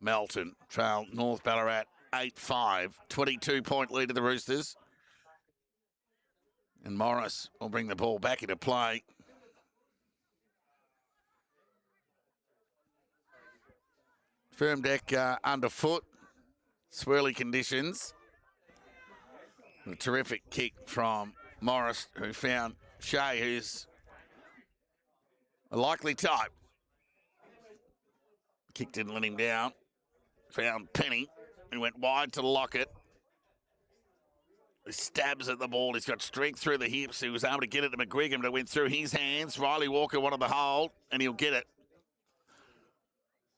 Melton trail North Ballarat 8-5. 22-point lead to the Roosters. And Morris will bring the ball back into play. Firm deck underfoot. Swirly conditions. A terrific kick from Morris, who found Shea, who's a likely type. Kick didn't let him down. Found Penny, who went wide to Lockett. He stabs at the ball. He's got strength through the hips. He was able to get it to McGuigan, but it went through his hands. Riley Walker wanted the hold, and he'll get it.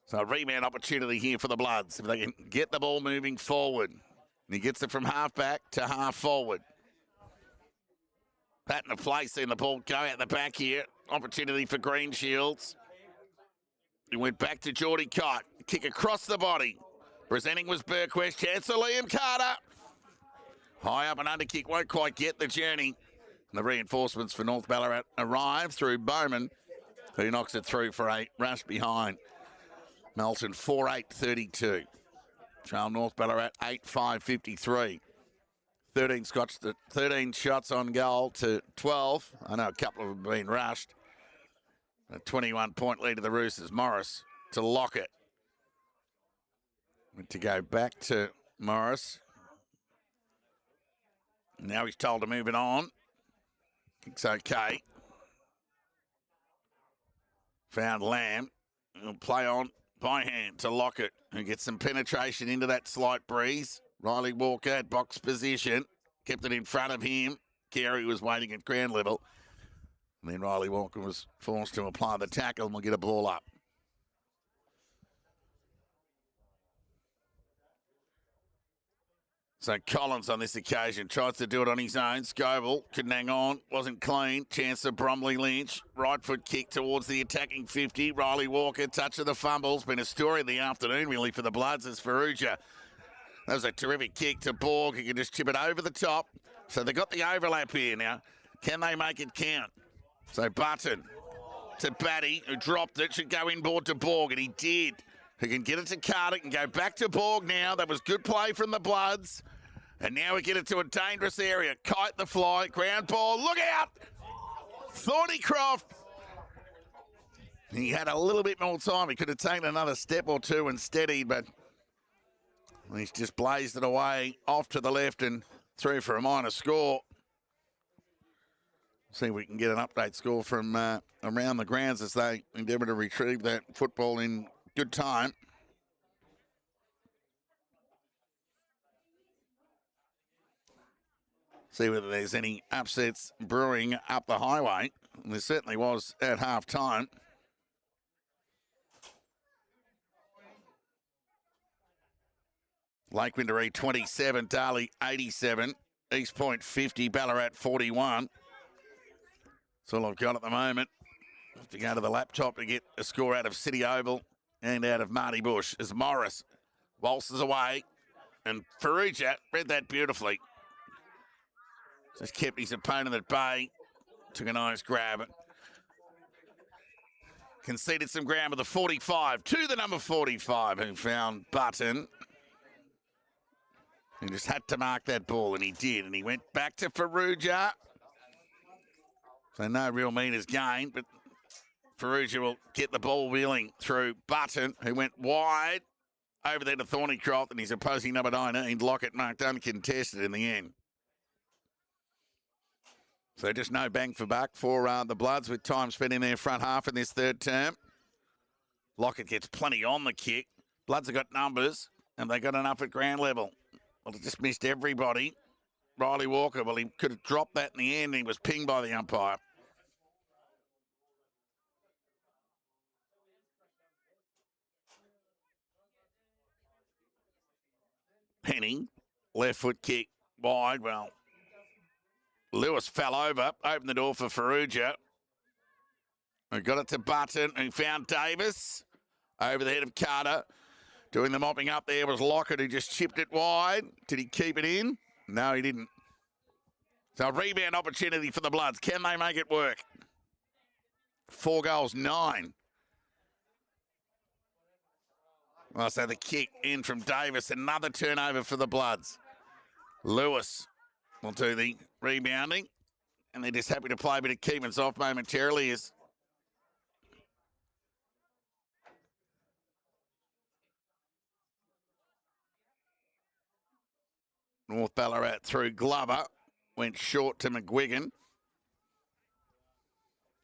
So a rebound opportunity here for the Bloods. If they can get the ball moving forward. And he gets it from half back to half forward. Pattern of play, seeing the ball go out the back here. Opportunity for Green Shields. He went back to Geordie Kite. Kick across the body. Presenting was Burquest. Chance for Liam Carter. High up and under kick. Won't quite get the journey. And the reinforcements for North Ballarat arrive through Bowman, who knocks it through for a rush behind. Melton 4-8-32. Trail North Ballarat 8-5-53. 13 shots on goal to 12. I know a couple have been rushed. A 21-point lead to the Roosters. Morris to Lockett. To go back to Morris. Now he's told to move it on. Kick's okay. Found Lamb. He'll play on by hand to Lockett, who gets some penetration into that slight breeze. Riley Walker at box position. Kept it in front of him. Carey was waiting at ground level. And then Riley Walker was forced to apply the tackle and will get a ball up. So Collins on this occasion tries to do it on his own. Scoble couldn't hang on, wasn't clean. Chance of Bromley Lynch. Right foot kick towards the attacking 50. Riley Walker, touch of the fumbles. Been a story in the afternoon really for the Bloods as Ferrugia. That was a terrific kick to Borg. He can just chip it over the top. So they got the overlap here now. Can they make it count? So Button to Batty, who dropped it, should go inboard to Borg, and he did. Who can get it to Carter, can go back to Borg now. That was good play from the Bloods. And now we get it to a dangerous area. Kite the fly, ground ball, look out! Thornycroft. He had a little bit more time. He could have taken another step or two and steadied, but he's just blazed it away off to the left and through for a minor score. See if we can get an update score from around the grounds as they endeavour to retrieve that football in good time. See whether there's any upsets brewing up the highway. And there certainly was at half time. Lake Windermere 27, Darley 87, East Point 50, Ballarat 41. That's all I've got at the moment. Have to go to the laptop to get a score out of City Oval and out of Marty Bush as Morris waltzes away. And Farrugia read that beautifully. Just kept his opponent at bay. Took a nice grab. Conceded some ground with the 45 to the number 45 who found Button. He just had to mark that ball, and he did. And he went back to Farrugia. So no real meters gained, but Farrugia will get the ball wheeling through Button, who went wide over there to Thornycroft, and his opposing number 19, Lockett, marked uncontested in the end. So just no bang for buck for the Bloods with time spent in their front half in this third term. Lockett gets plenty on the kick. Bloods have got numbers, and they got enough at ground level. Well, he just missed everybody. Riley Walker, well, he could have dropped that in the end. He was pinged by the umpire. Penny, left foot kick wide. Well, Lewis fell over, opened the door for Farrugia. Who got it to Button, who found Davis over the head of Carter. Doing the mopping up there was Lockett, who just chipped it wide. Did he keep it in? No, he didn't. So a rebound opportunity for the Bloods. Can they make it work? 4 goals, 9. Well, so the kick in from Davis. Another turnover for the Bloods. Lewis will do the rebounding. And they're just happy to play a bit of keepings off momentarily as North Ballarat through Glover. Went short to McGuigan.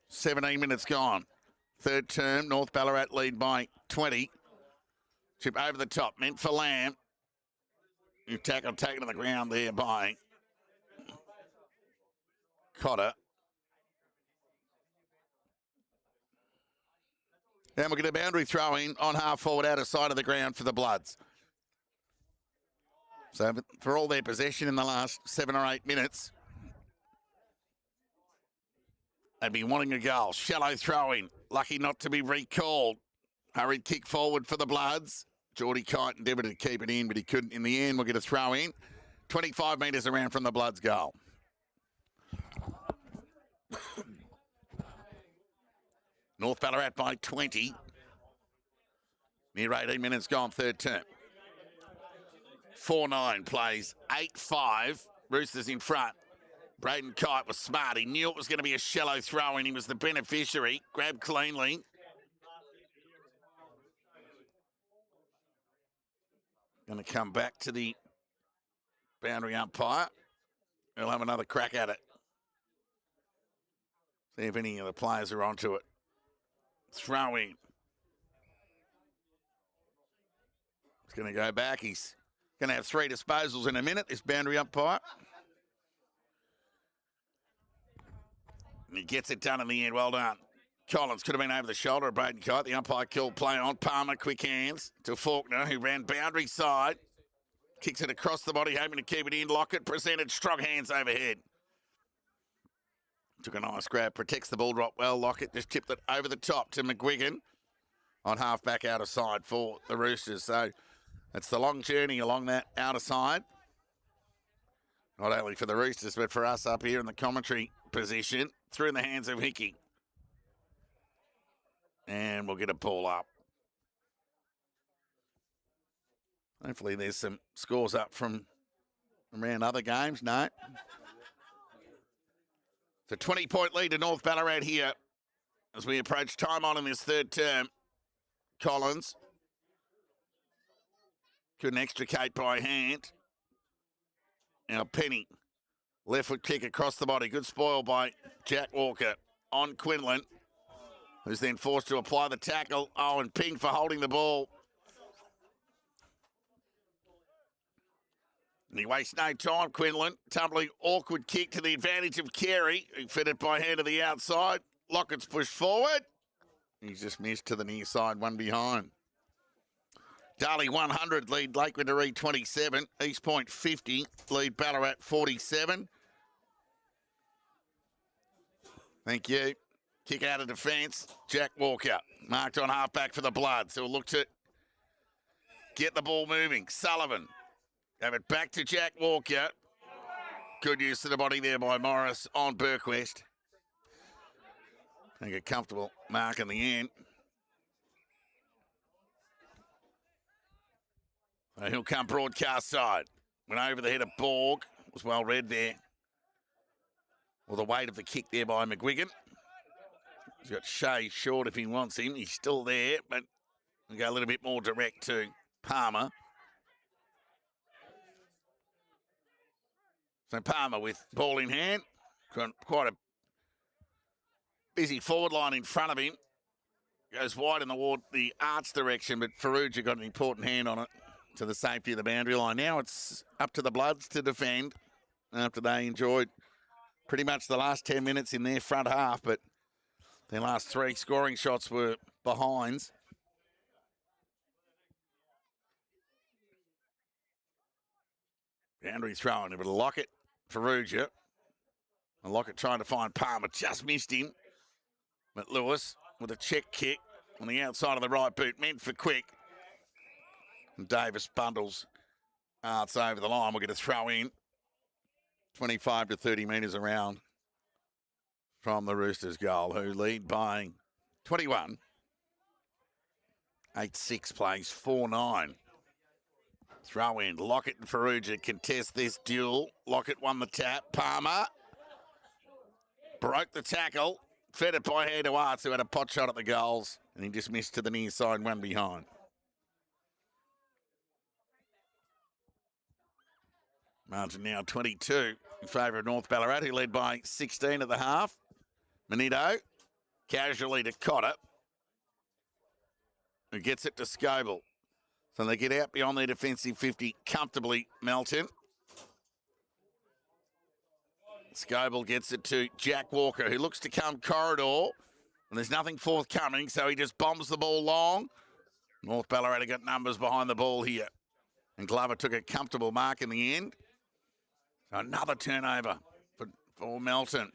17 minutes gone. Third term, North Ballarat lead by 20. Chip over the top, meant for Lamb. You tackle taken to the ground there by Cotter. And we'll get a boundary throw in on half forward out of side of the ground for the Bloods. So for all their possession in the last 7 or 8 minutes, they'd be wanting a goal. Shallow throw in. Lucky not to be recalled. Hurried kick forward for the Bloods. Geordie Kite endeavoured to keep it in, but he couldn't in the end. We'll get a throw in. 25 metres around from the Bloods' goal. North Ballarat by 20. Near 18 minutes gone, third term. 4-9 plays 8-5. Roosters in front. Braden Kite was smart. He knew it was going to be a shallow throw and he was the beneficiary. Grabbed cleanly. Going to come back to the boundary umpire. He'll have another crack at it. See if any of the players are onto it. Throw in. He's going to go back. He's going to have 3 disposals in a minute, this boundary umpire. And he gets it done in the end. Well done. Collins could have been over the shoulder of Braden Kite. The umpire killed play on. Palmer, quick hands to Faulkner, who ran boundary side. Kicks it across the body, hoping to keep it in. Lockett presented strong hands overhead. Took a nice grab. Protects the ball drop well. Lockett just tipped it over the top to McGuigan on half back outer side for the Roosters. So it's the long journey along that outer side. Not only for the Roosters, but for us up here in the commentary position. Through in the hands of Hickey. And we'll get a ball up. Hopefully there's some scores up from around other games. No. It's a 20-point lead to North Ballarat here as we approach time on in this third term. Collins couldn't extricate by hand. Now Penny, left foot kick across the body. Good spoil by Jack Walker on Quinlan, who's then forced to apply the tackle. Oh, and Ping for holding the ball. And he wastes no time, Quinlan. Tumbling awkward kick to the advantage of Carey, who fed it by hand to the outside. Lockett's pushed forward. He's just missed to the near side, one behind. Darley 100 lead Lakewood to 27. East Point 50 lead Ballarat 47. Thank you. Kick out of defence. Jack Walker marked on halfback for the Bloods. So we'll look to get the ball moving. Sullivan. Have it back to Jack Walker. Good use of the body there by Morris on Burquest. Think a comfortable mark in the end. So he'll come broadcast side. Went over the head of Borg. Was well read there. Well, the weight of the kick there by McGuigan. He's got Shea short if he wants him. He's still there, but we'll go a little bit more direct to Palmer. So Palmer with ball in hand. Quite a busy forward line in front of him. Goes wide in the arch direction, but Farrugia got an important hand on it to the safety of the boundary line. Now it's up to the Bloods to defend after they enjoyed pretty much the last 10 minutes in their front half, but their last three scoring shots were behinds. Boundary throwing, but Lockett, Farrugia. And Lockett trying to find Palmer, just missed him. But Lewis with a check kick on the outside of the right boot, meant for quick. And Davis bundles arts over the line. We'll get a throw in. 25 to 30 metres around from the Roosters goal, who lead by 21. 8-6 plays 4-9. Throw in. Lockett and Farrugia contest this duel. Lockett won the tap. Palmer broke the tackle. Fed it by hand to Arts, who had a pot shot at the goals. And he just missed to the near side, one behind. Margin now 22 in favour of North Ballarat, who led by 16 at the half. Manito casually to Cotter, who gets it to Scoble. So they get out beyond their defensive 50 comfortably, Melton. Scoble gets it to Jack Walker, who looks to come corridor. And there's nothing forthcoming, so he just bombs the ball long. North Ballarat got numbers behind the ball here. And Glover took a comfortable mark in the end. So another turnover for Melton.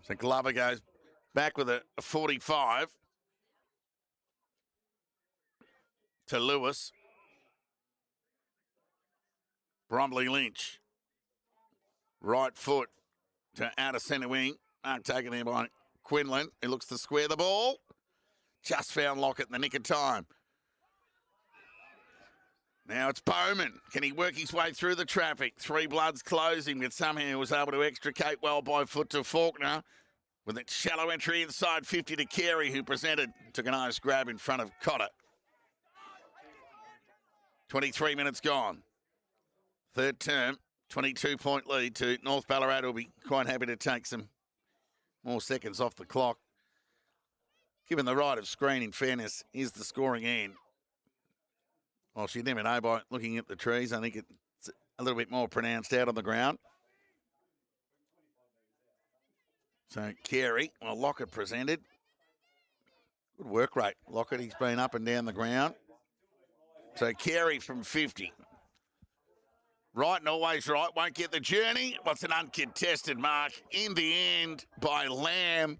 So Glover goes back with a 45 to Lewis. Bromley Lynch. Right foot to outer centre wing. Mark taken there by Quinlan, who looks to square the ball. Just found Lockett in the nick of time. Now it's Bowman. Can he work his way through the traffic? Three Bloods closing, but somehow was able to extricate well by foot to Faulkner. With a shallow entry inside 50 to Carey, who presented. Took a nice grab in front of Cotter. 23 minutes gone. Third term, 22-point lead to North Ballarat. Will be quite happy to take some more seconds off the clock. Given the right of screen, in fairness, is the scoring end. Well, you never know by looking at the trees. I think it's a little bit more pronounced out on the ground. So, Carey, well, Lockett presented. Good work rate. Lockett, he's been up and down the ground. So, Carey from 50. Right and always right. Won't get the journey. What's an uncontested mark in the end by Lamb.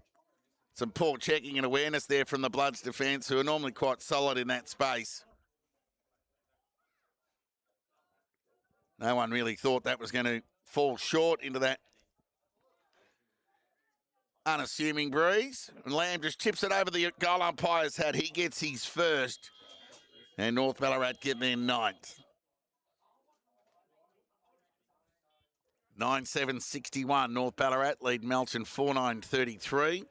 Some poor checking and awareness there from the Bloods defence, who are normally quite solid in that space. No one really thought that was going to fall short into that unassuming breeze. And Lamb just tips it over the goal umpire's head. He gets his first. And North Ballarat get their ninth. 9-7-61. North Ballarat lead Melton 4-9-33.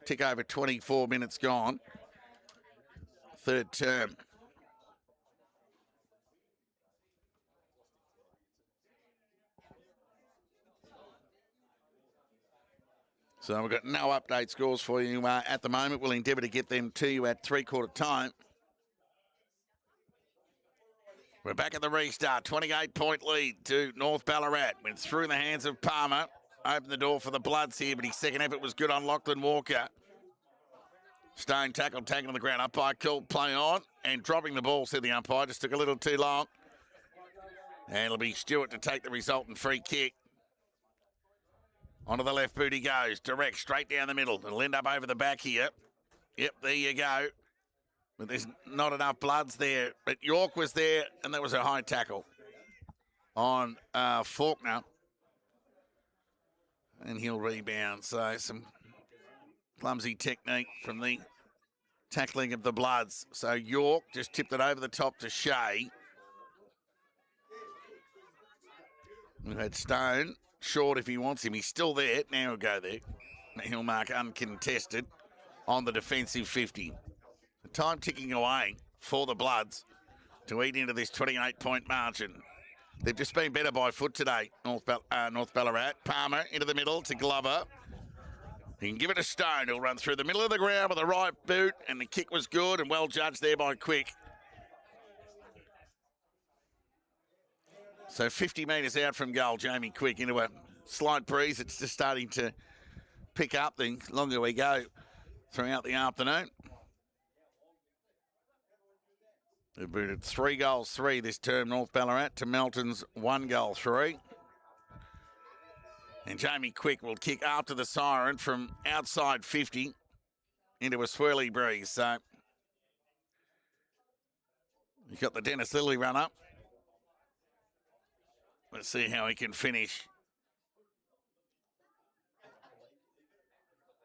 Tick over 24 minutes gone. Third term. So we've got no update scores for you at the moment. We'll endeavour to get them to you at three-quarter time. We're back at the restart. 28-point lead to North Ballarat. Went through the hands of Palmer. Opened the door for the Bloods here, but his second effort was good on Lachlan Walker. Stone tackle taken on the ground. Umpire called play on and dropping the ball, said the umpire. Just took a little too long. And it'll be Stewart to take the resultant free kick. Onto the left boot he goes. Direct, straight down the middle. It'll end up over the back here. Yep, there you go. But there's not enough Bloods there. But York was there, and that was a high tackle on Faulkner. And he'll rebound. So some clumsy technique from the tackling of the Bloods. So York just tipped it over the top to Shea. We've had Stone short if he wants him. He's still there. Now he'll go there. He'll mark uncontested on the defensive 50. The time ticking away for the Bloods to eat into this 28-point margin. They've just been better by foot today, North Ballarat. Palmer into the middle to Glover. He can give it to Stone. He'll run through the middle of the ground with a right boot, and the kick was good and well judged there by Quick. So 50 metres out from goal, Jamie Quick into a slight breeze. It's just starting to pick up the longer we go throughout the afternoon. They've booted 3 goals, 3 this term, North Ballarat, to Melton's 1 goal, 3. And Jamie Quick will kick after the siren from outside 50 into a swirly breeze. So you've got the Dennis Lilly run up. Let's see how he can finish.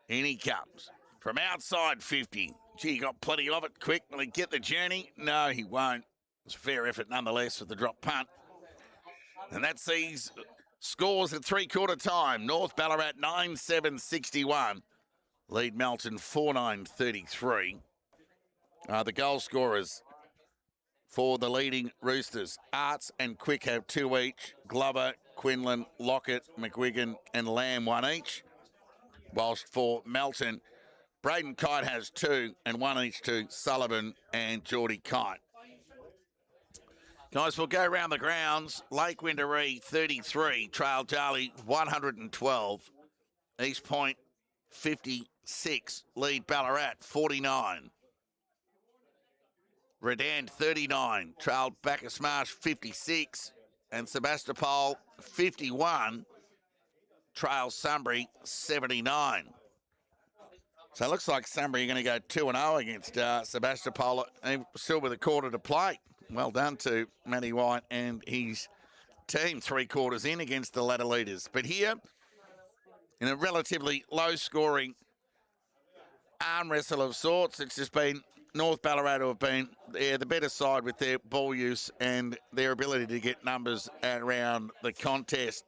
In he comes from outside 50. Gee, he got plenty of it. Quick, will he get the journey? No, he won't. It's a fair effort nonetheless with the drop punt. And that sees scores at three-quarter time. North Ballarat 9-7-61. Lead Melton 4-9-33. The goal scorers for the leading Roosters. Arts and Quick have 2 each. Glover, Quinlan, Lockett, McGuigan and Lamb 1 each. Whilst for Melton, Braden Kite has 2 and 1 each to Sullivan and Geordie Kite. Guys, we'll go around the grounds. Lake Windaree 33, Trail Darley 112, East Point 56, lead Ballarat 49. Redan 39, Trail Bacchus Marsh 56, and Sebastopol 51, Trail Sunbury 79. So it looks like Sunbury are going to go 2-0 against Sebastopol, still with a quarter to play. Well done to Matty White and his team, 3 quarters in against the ladder leaders. But here, in a relatively low-scoring arm wrestle of sorts, it's just been North Ballarat who have been the better side with their ball use and their ability to get numbers around the contest.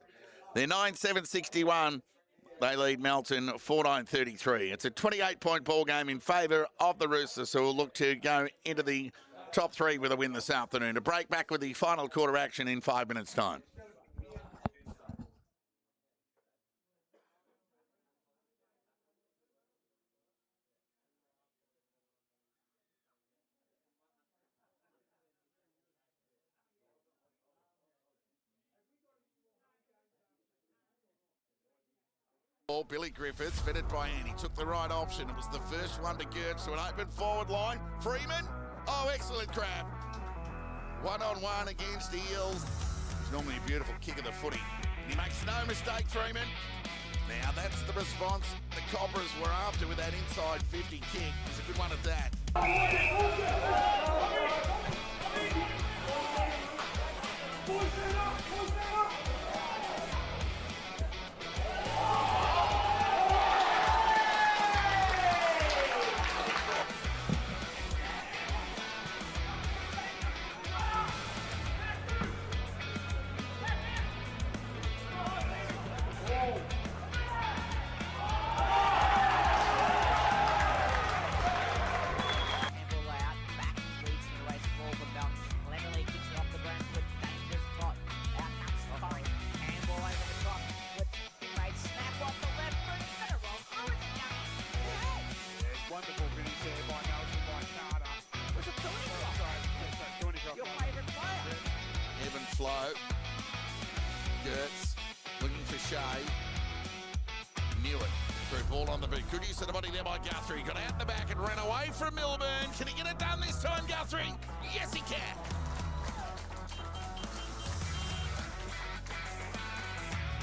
They're 9-7-61. They lead Melton 4-9-33. It's a 28-point ball game in favour of the Roosters, who will look to go into the top 3 with a win this afternoon. To break back with the final quarter action in 5 minutes' time. Billy Griffiths, fitted by Andy, took the right option. It was the first one to Gertz to an open forward line. Freeman, oh, excellent grab. 1-on-1 against Eels. It's normally a beautiful kick of the footy. He makes no mistake, Freeman. Now that's the response the Cobras were after with that inside 50 kick. It's a good one at that. Gertz looking for Shea. Knew it. Through ball on the boot. Good use of the body there by Guthrie. Got out in the back and ran away from Melbourne. Can he get it done this time, Guthrie? Yes, he can.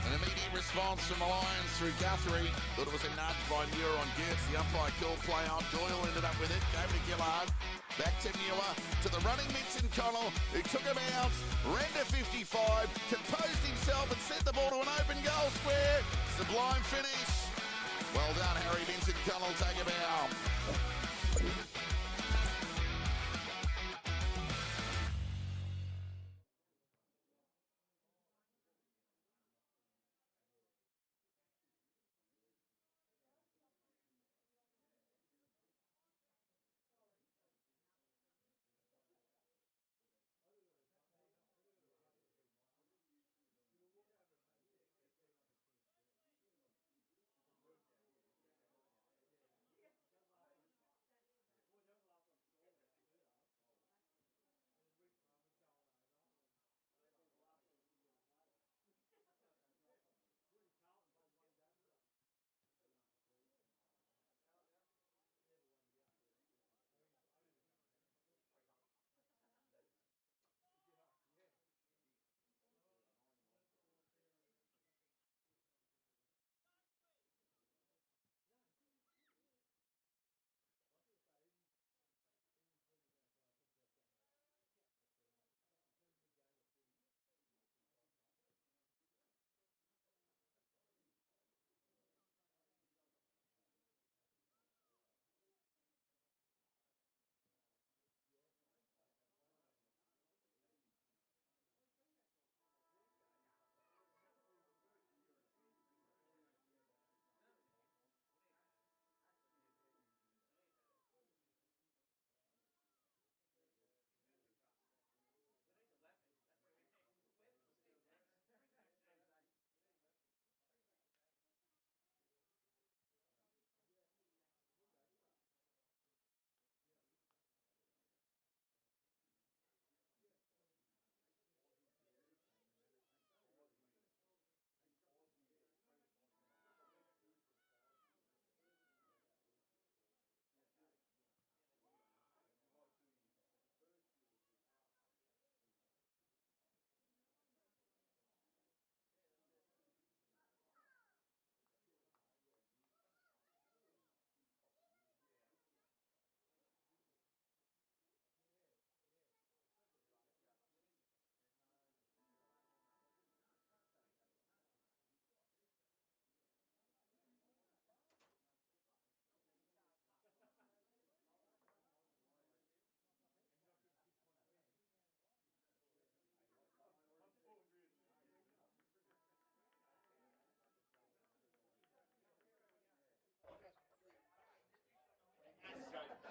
An immediate response from the Lions through Guthrie. Thought it was a nudge by Muir on Gertz. The umpire called play on. Doyle ended up with it. Gave it to Gillard. Back to Muir. To the running Mitch and Connell, who took him out. Ran to 55. Composed himself and sent the ball to an open goal square. Sublime finish. Well done, Harry Vincent Connell. Take a bow.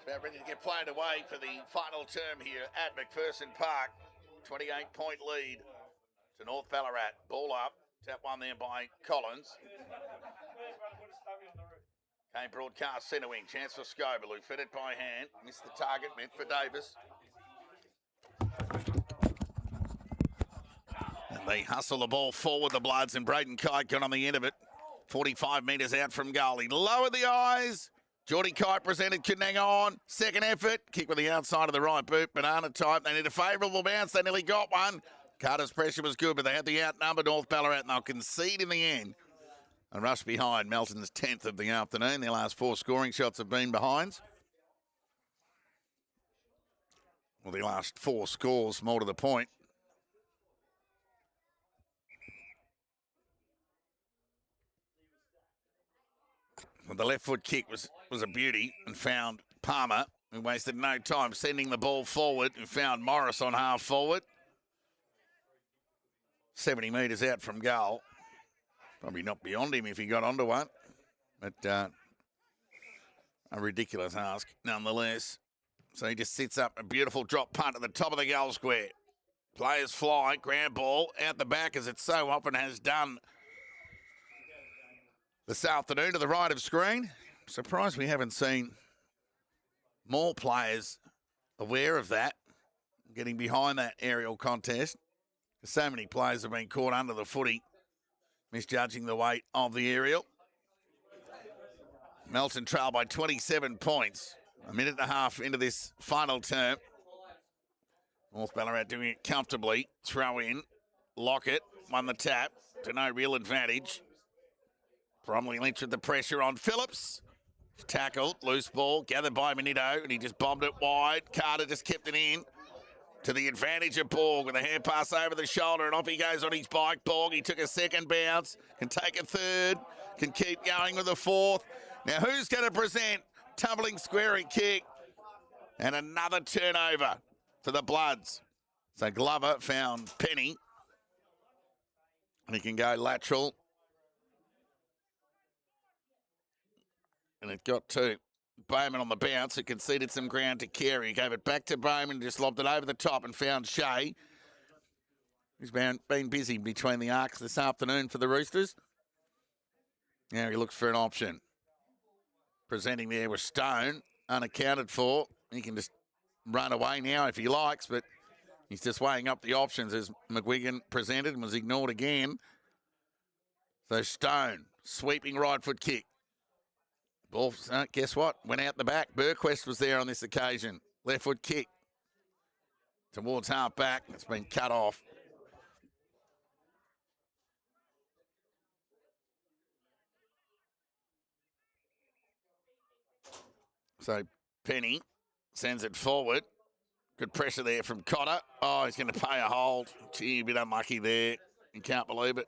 About ready to get played away for the final term here at McPherson Park. 28-point lead to North Ballarat. Ball up. Tap one there by Collins. Came broadcast centre wing. Chance for Scoble, who fed it by hand. Missed the target, meant for Davis. And they hustle the ball forward, the Bloods, and Braden Kite got on the end of it. 45 metres out from goal. He lowered the eyes. Geordie Kite presented, couldn't hang on. Second effort, kick with the outside of the right boot. Banana type, they need a favourable bounce. They nearly got one. Carter's pressure was good, but they had the outnumbered North Ballarat, and they'll concede in the end. And rush behind. Melton's 10th of the afternoon. Their last 4 scoring shots have been behinds. Well, the last 4 scores, more to the point. Well, the left foot kick was a beauty and found Palmer, who wasted no time sending the ball forward, and found Morris on half forward. 70 metres out from goal. Probably not beyond him if he got onto one. But a ridiculous ask nonetheless. So he just sits up a beautiful drop punt at the top of the goal square. Players fly, ground ball out the back as it so often has done this afternoon to the right of screen. Surprised we haven't seen more players aware of that, getting behind that aerial contest. So many players have been caught under the footy, misjudging the weight of the aerial. Melton trail by 27 points. A minute and a half into this final term. North Ballarat doing it comfortably. Throw in. Lockett won the tap to no real advantage. Bromley Lynch with the pressure on Phillips. Tackled, loose ball, gathered by Manito, and he just bombed it wide. Carter just kept it in to the advantage of Borg with a hand pass over the shoulder, and off he goes on his bike. Borg, he took a second bounce, can take a third, can keep going with a fourth. Now who's going to present? Tumbling squaring kick, and another turnover for the Bloods. So Glover found Penny, and he can go lateral. And it got to Bowman on the bounce, who conceded some ground to Carey. He gave it back to Bowman, just lobbed it over the top and found Shea. He's been busy between the arcs this afternoon for the Roosters. Now he looks for an option. Presenting there with Stone, unaccounted for. He can just run away now if he likes, but he's just weighing up the options as McGuigan presented and was ignored again. So Stone, sweeping right foot kick. Ball, guess what? Went out the back. Burquest was there on this occasion. Left foot kick towards half back. It's been cut off. So Penny sends it forward. Good pressure there from Cotter. Oh, he's going to pay a hold. Gee, a bit unlucky there. You can't believe it.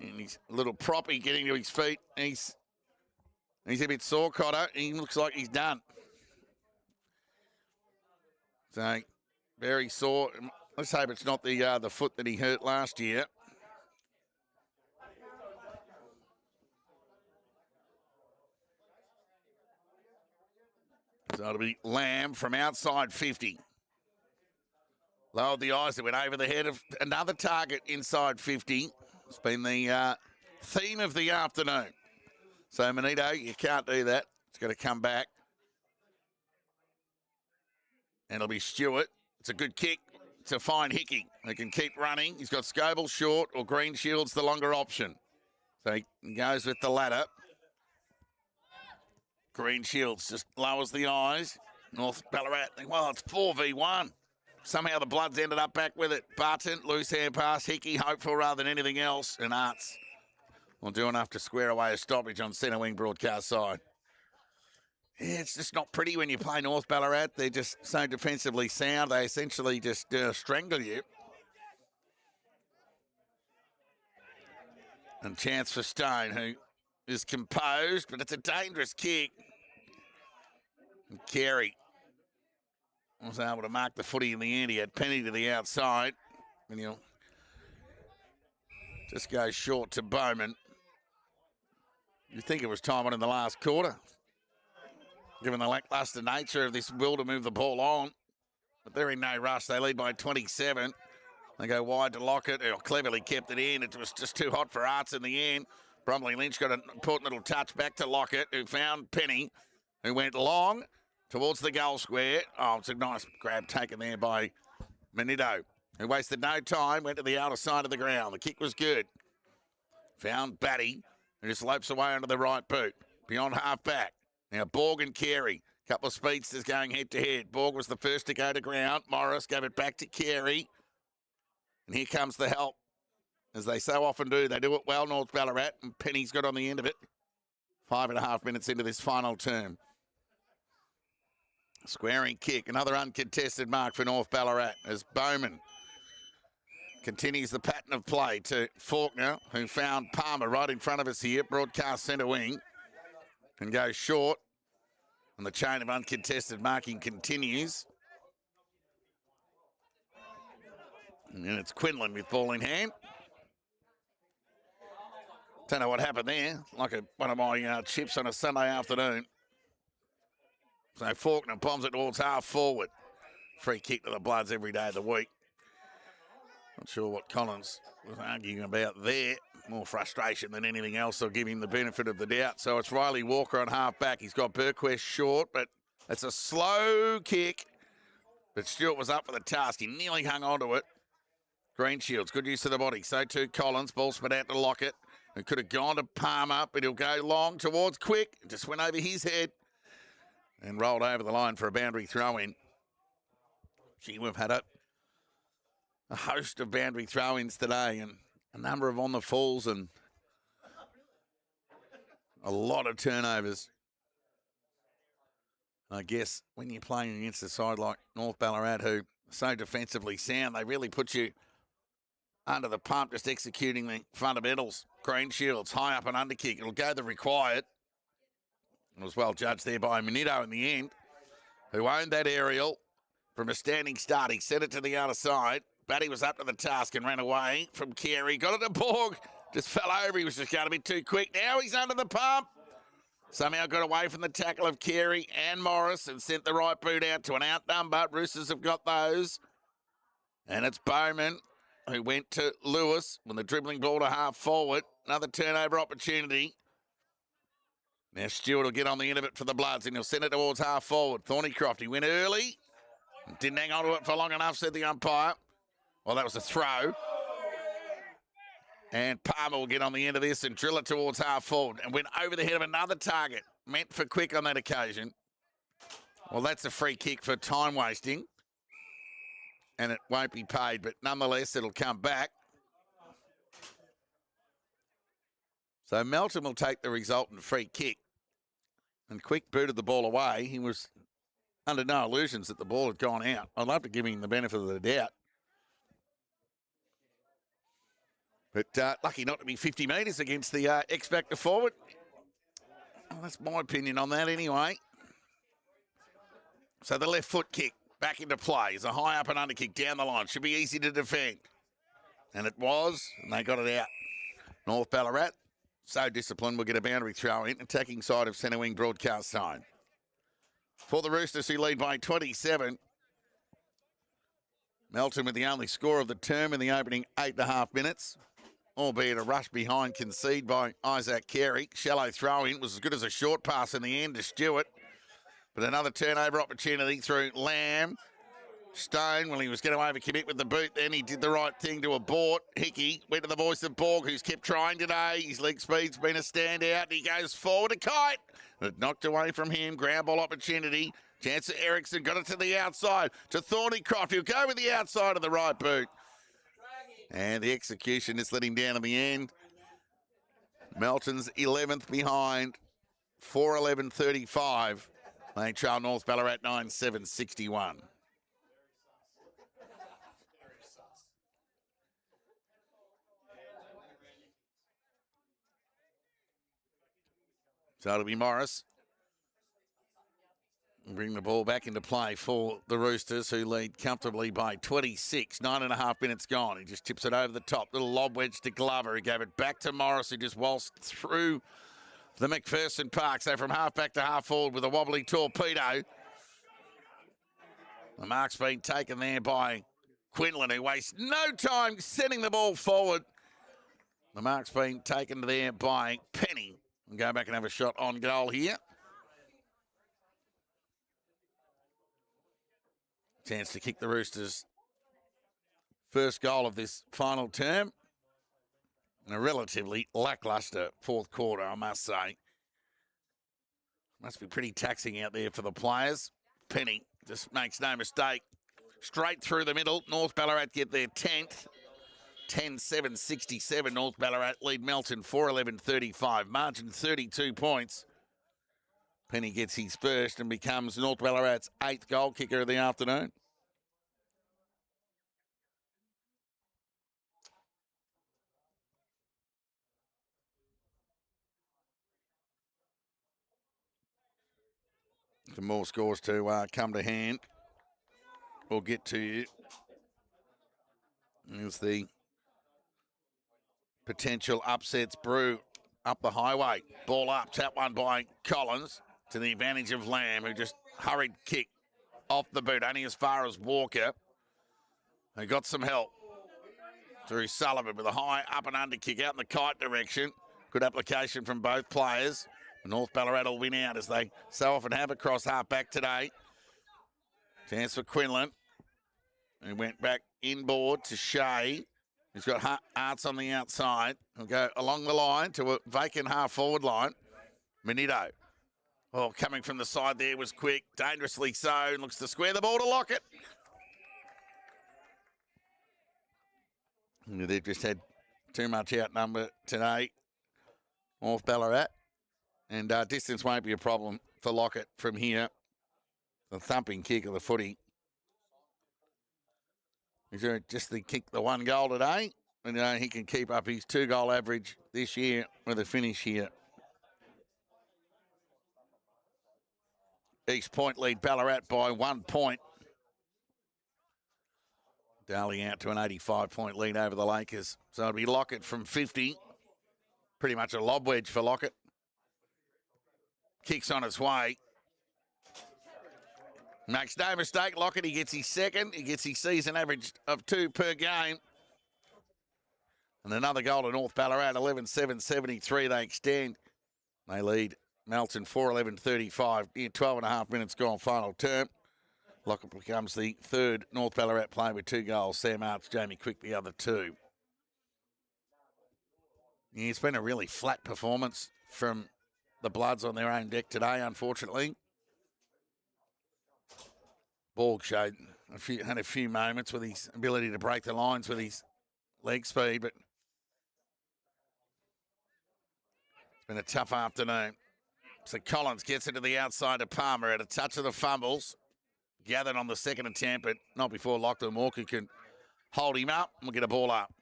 And he's a little proppy getting to his feet. He's a bit sore, Cotter. He looks like he's done. So very sore. Let's hope it's not the foot that he hurt last year. So it'll be Lamb from outside 50. Lowered the eyes, it went over the head of another target inside 50. It's been the theme of the afternoon. So Manito, you can't do that. It's got to come back. And it'll be Stewart. It's a good kick to find Hickey. They can keep running. He's got Scoble short or Green Shields the longer option. So he goes with the latter. Green Shields just lowers the eyes. North Ballarat think, well, it's 4v1. Somehow the Bloods ended up back with it. Barton, loose hand pass. Hickey, hopeful rather than anything else. And Arts will do enough to square away a stoppage on centre wing broadcast side. Yeah, it's just not pretty when you play North Ballarat. They're just so defensively sound. They essentially just strangle you. And chance for Stone, who is composed, but it's a dangerous kick. And Carey was able to mark the footy in the end. He had Penny to the outside. And he'll just go short to Bowman. You think it was time on in the last quarter, given the lackluster nature of this will to move the ball on. But they're in no rush. They lead by 27. They go wide to Lockett, who cleverly kept it in. It was just too hot for Arts in the end. Bromley Lynch got an important little touch back to Lockett, who found Penny, who went long towards the goal square. Oh, it's a nice grab taken there by Manito, who wasted no time, went to the outer side of the ground. The kick was good. Found Batty, who just lopes away onto the right boot. Beyond half back. Now Borg and Carey. Couple of speedsters going head-to-head. Borg was the first to go to ground. Morris gave it back to Carey. And here comes the help. As they so often do, they do it well, North Ballarat, and Penny's got on the end of it. 5.5 minutes into this final term. Squaring kick, another uncontested mark for North Ballarat as Bowman continues the pattern of play to Faulkner, who found Palmer right in front of us here, broadcast centre wing, and goes short. And the chain of uncontested marking continues. And it's Quinlan with ball in hand. Don't know what happened there. Like one of my chips on a Sunday afternoon. So Faulkner bombs it towards half forward. Free kick to the Bloods every day of the week. Not sure what Collins was arguing about there. More frustration than anything else. They'll give him the benefit of the doubt. So it's Riley Walker on half back. He's got Burquest short, but it's a slow kick But Stewart was up for the task. He nearly hung on to it. Green Shields, good use of the body. So too Collins. Ball spit out to Lockett. Who could have gone to Palmer, but he'll go long towards Quick. Just went over his head and rolled over the line for a boundary throw-in. Gee, we've had a host of boundary throw-ins today and a number of on the falls and a lot of turnovers. I guess when you're playing against a side like North Ballarat, who are so defensively sound, they really put you under the pump, just executing the fundamentals. Green Shields, high up and under kick. It'll go the required. It was well judged there by Minito in the end, who owned that aerial from a standing start. He sent it to the other side. Batty was up to the task and ran away from Carey. Got it to Borg. Just fell over. He was just going to be too quick. Now he's under the pump. Somehow got away from the tackle of Carey and Morris and sent the right boot out to an outnumber. Roosters have got those. And it's Bowman who went to Lewis with the dribbling ball to half forward. Another turnover opportunity. Now Stewart will get on the end of it for the Bloods and he'll send it towards half forward. Thornycroft, he went early. Didn't hang on to it for long enough, said the umpire. Well, that was a throw. And Palmer will get on the end of this and drill it towards half forward and went over the head of another target. Meant for Quick on that occasion. Well, that's a free kick for time wasting. And it won't be paid, but nonetheless, it'll come back. So Melton will take the resultant free kick. And Quick booted the ball away. He was under no illusions that the ball had gone out. I'd love to give him the benefit of the doubt. But lucky not to be 50 metres against the X-Factor forward. Well, that's my opinion on that anyway. So the left foot kick back into play is a high up and under kick down the line. Should be easy to defend. And it was, and they got it out. North Ballarat, so disciplined, will get a boundary throw in. Attacking side of centre wing broadcast sign. For the Roosters, who lead by 27. Melton with the only score of the term in the opening 8.5 minutes. Albeit a rush behind concede by Isaac Carey. Shallow throw in was as good as a short pass in the end to Stewart. But another turnover opportunity through Lamb. Stone, well, he was going to overcommit with the boot. Then he did the right thing to abort. Hickey went to the voice of Borg, who's kept trying today. His leg speed's been a standout. He goes forward. A kite. It knocked away from him. Ground ball opportunity. Chance of Erickson got it to the outside. To Thornycroft. He'll go with the outside of the right boot. And the execution just let him down in the end. Melton's 11th behind. 4:11:35. They trail North Ballarat 9-7-61. So it'll be Morris. Bring the ball back into play for the Roosters, who lead comfortably by 26. 9.5 minutes gone. He just tips it over the top. Little lob wedge to Glover, who gave it back to Morris, who just waltzed through the McPherson Park. So from half back to half forward with a wobbly torpedo. The mark's been taken there by Quinlan, who wastes no time sending the ball forward. The mark's been taken there by Penny. We'll go back and have a shot on goal here. Chance to kick the Roosters' first goal of this final term. In a relatively lacklustre fourth quarter, I must say. Must be pretty taxing out there for the players. Penny just makes no mistake. Straight through the middle. North Ballarat get their 10th. 10-7-67. North Ballarat lead Melton 4:11:35. Margin 32 points. Penny gets his first and becomes North Ballarat's 8th goal kicker of the afternoon. Some more scores to come to hand. We'll get to you. Here's the potential upsets brew up the highway. Ball up, tap one by Collins to the advantage of Lamb, who just hurried kick off the boot, only as far as Walker, who got some help through Sullivan with a high up and under kick out in the kite direction. Good application from both players. North Ballarat will win out as they so often have across half back today. Chance for Quinlan. He went back inboard to Shea. He's got Arts on the outside. He'll go along the line to a vacant half-forward line. Manito. Oh, coming from the side there was quick. Dangerously so. Looks to square the ball to Lockett. They've just had too much outnumber today. North Ballarat. And distance won't be a problem for Lockett from here. The thumping kick of the footy. He's just the kick the one goal today. And he can keep up his 2-goal average this year with a finish here. East Point lead Ballarat by 1 point. Darling out to an 85-point lead over the Lakers. So it'll be Lockett from 50. Pretty much a lob wedge for Lockett. Kicks on its way. Makes no mistake, Lockett, he gets his second. He gets his season average of 2 per game. And another goal to North Ballarat, 11-7-73. They extend. They lead Melton 4-11-35. 12 and a half minutes gone, final term. Lockett becomes the third North Ballarat player with 2 goals. Sam Arts, Jamie Quick, the other 2. Yeah, it's been a really flat performance from the Bloods on their own deck today, unfortunately. Borg had a few moments with his ability to break the lines with his leg speed, but it's been a tough afternoon. So Collins gets it to the outside to Palmer at a touch of the fumbles. Gathered on the second attempt, but not before Lachlan Walker can hold him up. We'll get a ball up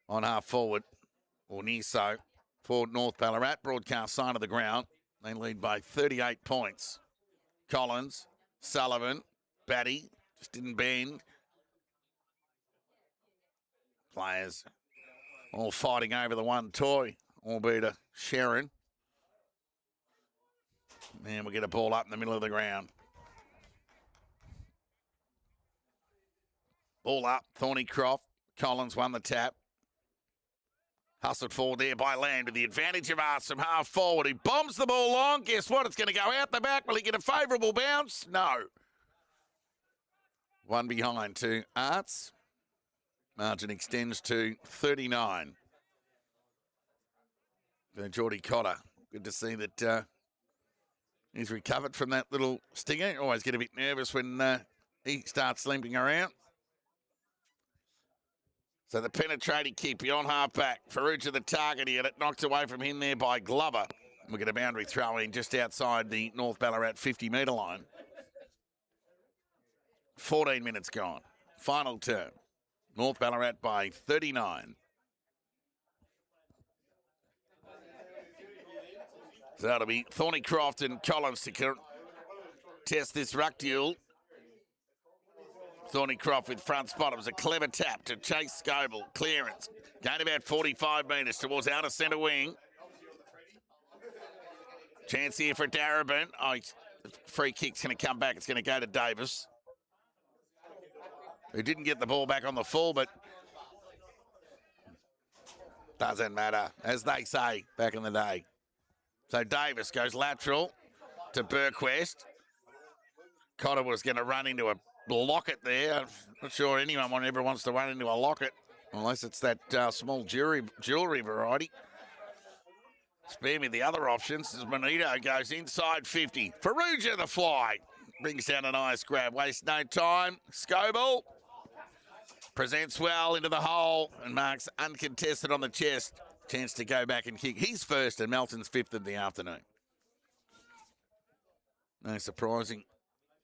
on half forward, or near so, for North Ballarat. Broadcast side of the ground. They lead by 38 points. Collins, Sullivan, Batty, just didn't bend. Players all fighting over the one toy, albeit a Sharon. And we'll get a ball up in the middle of the ground. Ball up, Thornycroft. Collins won the tap. Hustled forward there by Land with the advantage of Arts from half forward. He bombs the ball long. Guess what? It's going to go out the back. Will he get a favourable bounce? No. One behind to Arts. Margin extends to 39. Geordie Cotter. Good to see that he's recovered from that little stinger. Always get a bit nervous when he starts limping around. So the penetrating kick beyond half-back. Faruja the target here. It knocked away from him there by Glover. We'll get a boundary throw in just outside the North Ballarat 50-metre line. 14 minutes gone. Final term. North Ballarat by 39. So that'll be Thornycroft and Collins to test this ruck duel. Thornycroft with front spot. It was a clever tap to chase Scoble. Clearance. Gained about 45 metres towards outer centre wing. Chance here for Darabin. Oh, free kick's going to come back. It's going to go to Davis, who didn't get the ball back on the full, but doesn't matter, as they say back in the day. So Davis goes lateral to Burquest. Cotter was going to run into a Lockett there. I'm not sure anyone ever wants to run into a Lockett, unless it's that small jewellery variety. Spare me the other options as Manito goes inside 50. Faruja the fly. Brings down a nice grab. Waste no time. Scoble presents well into the hole and marks uncontested on the chest. Chance to go back and kick. He's first and Melton's fifth of the afternoon. No surprising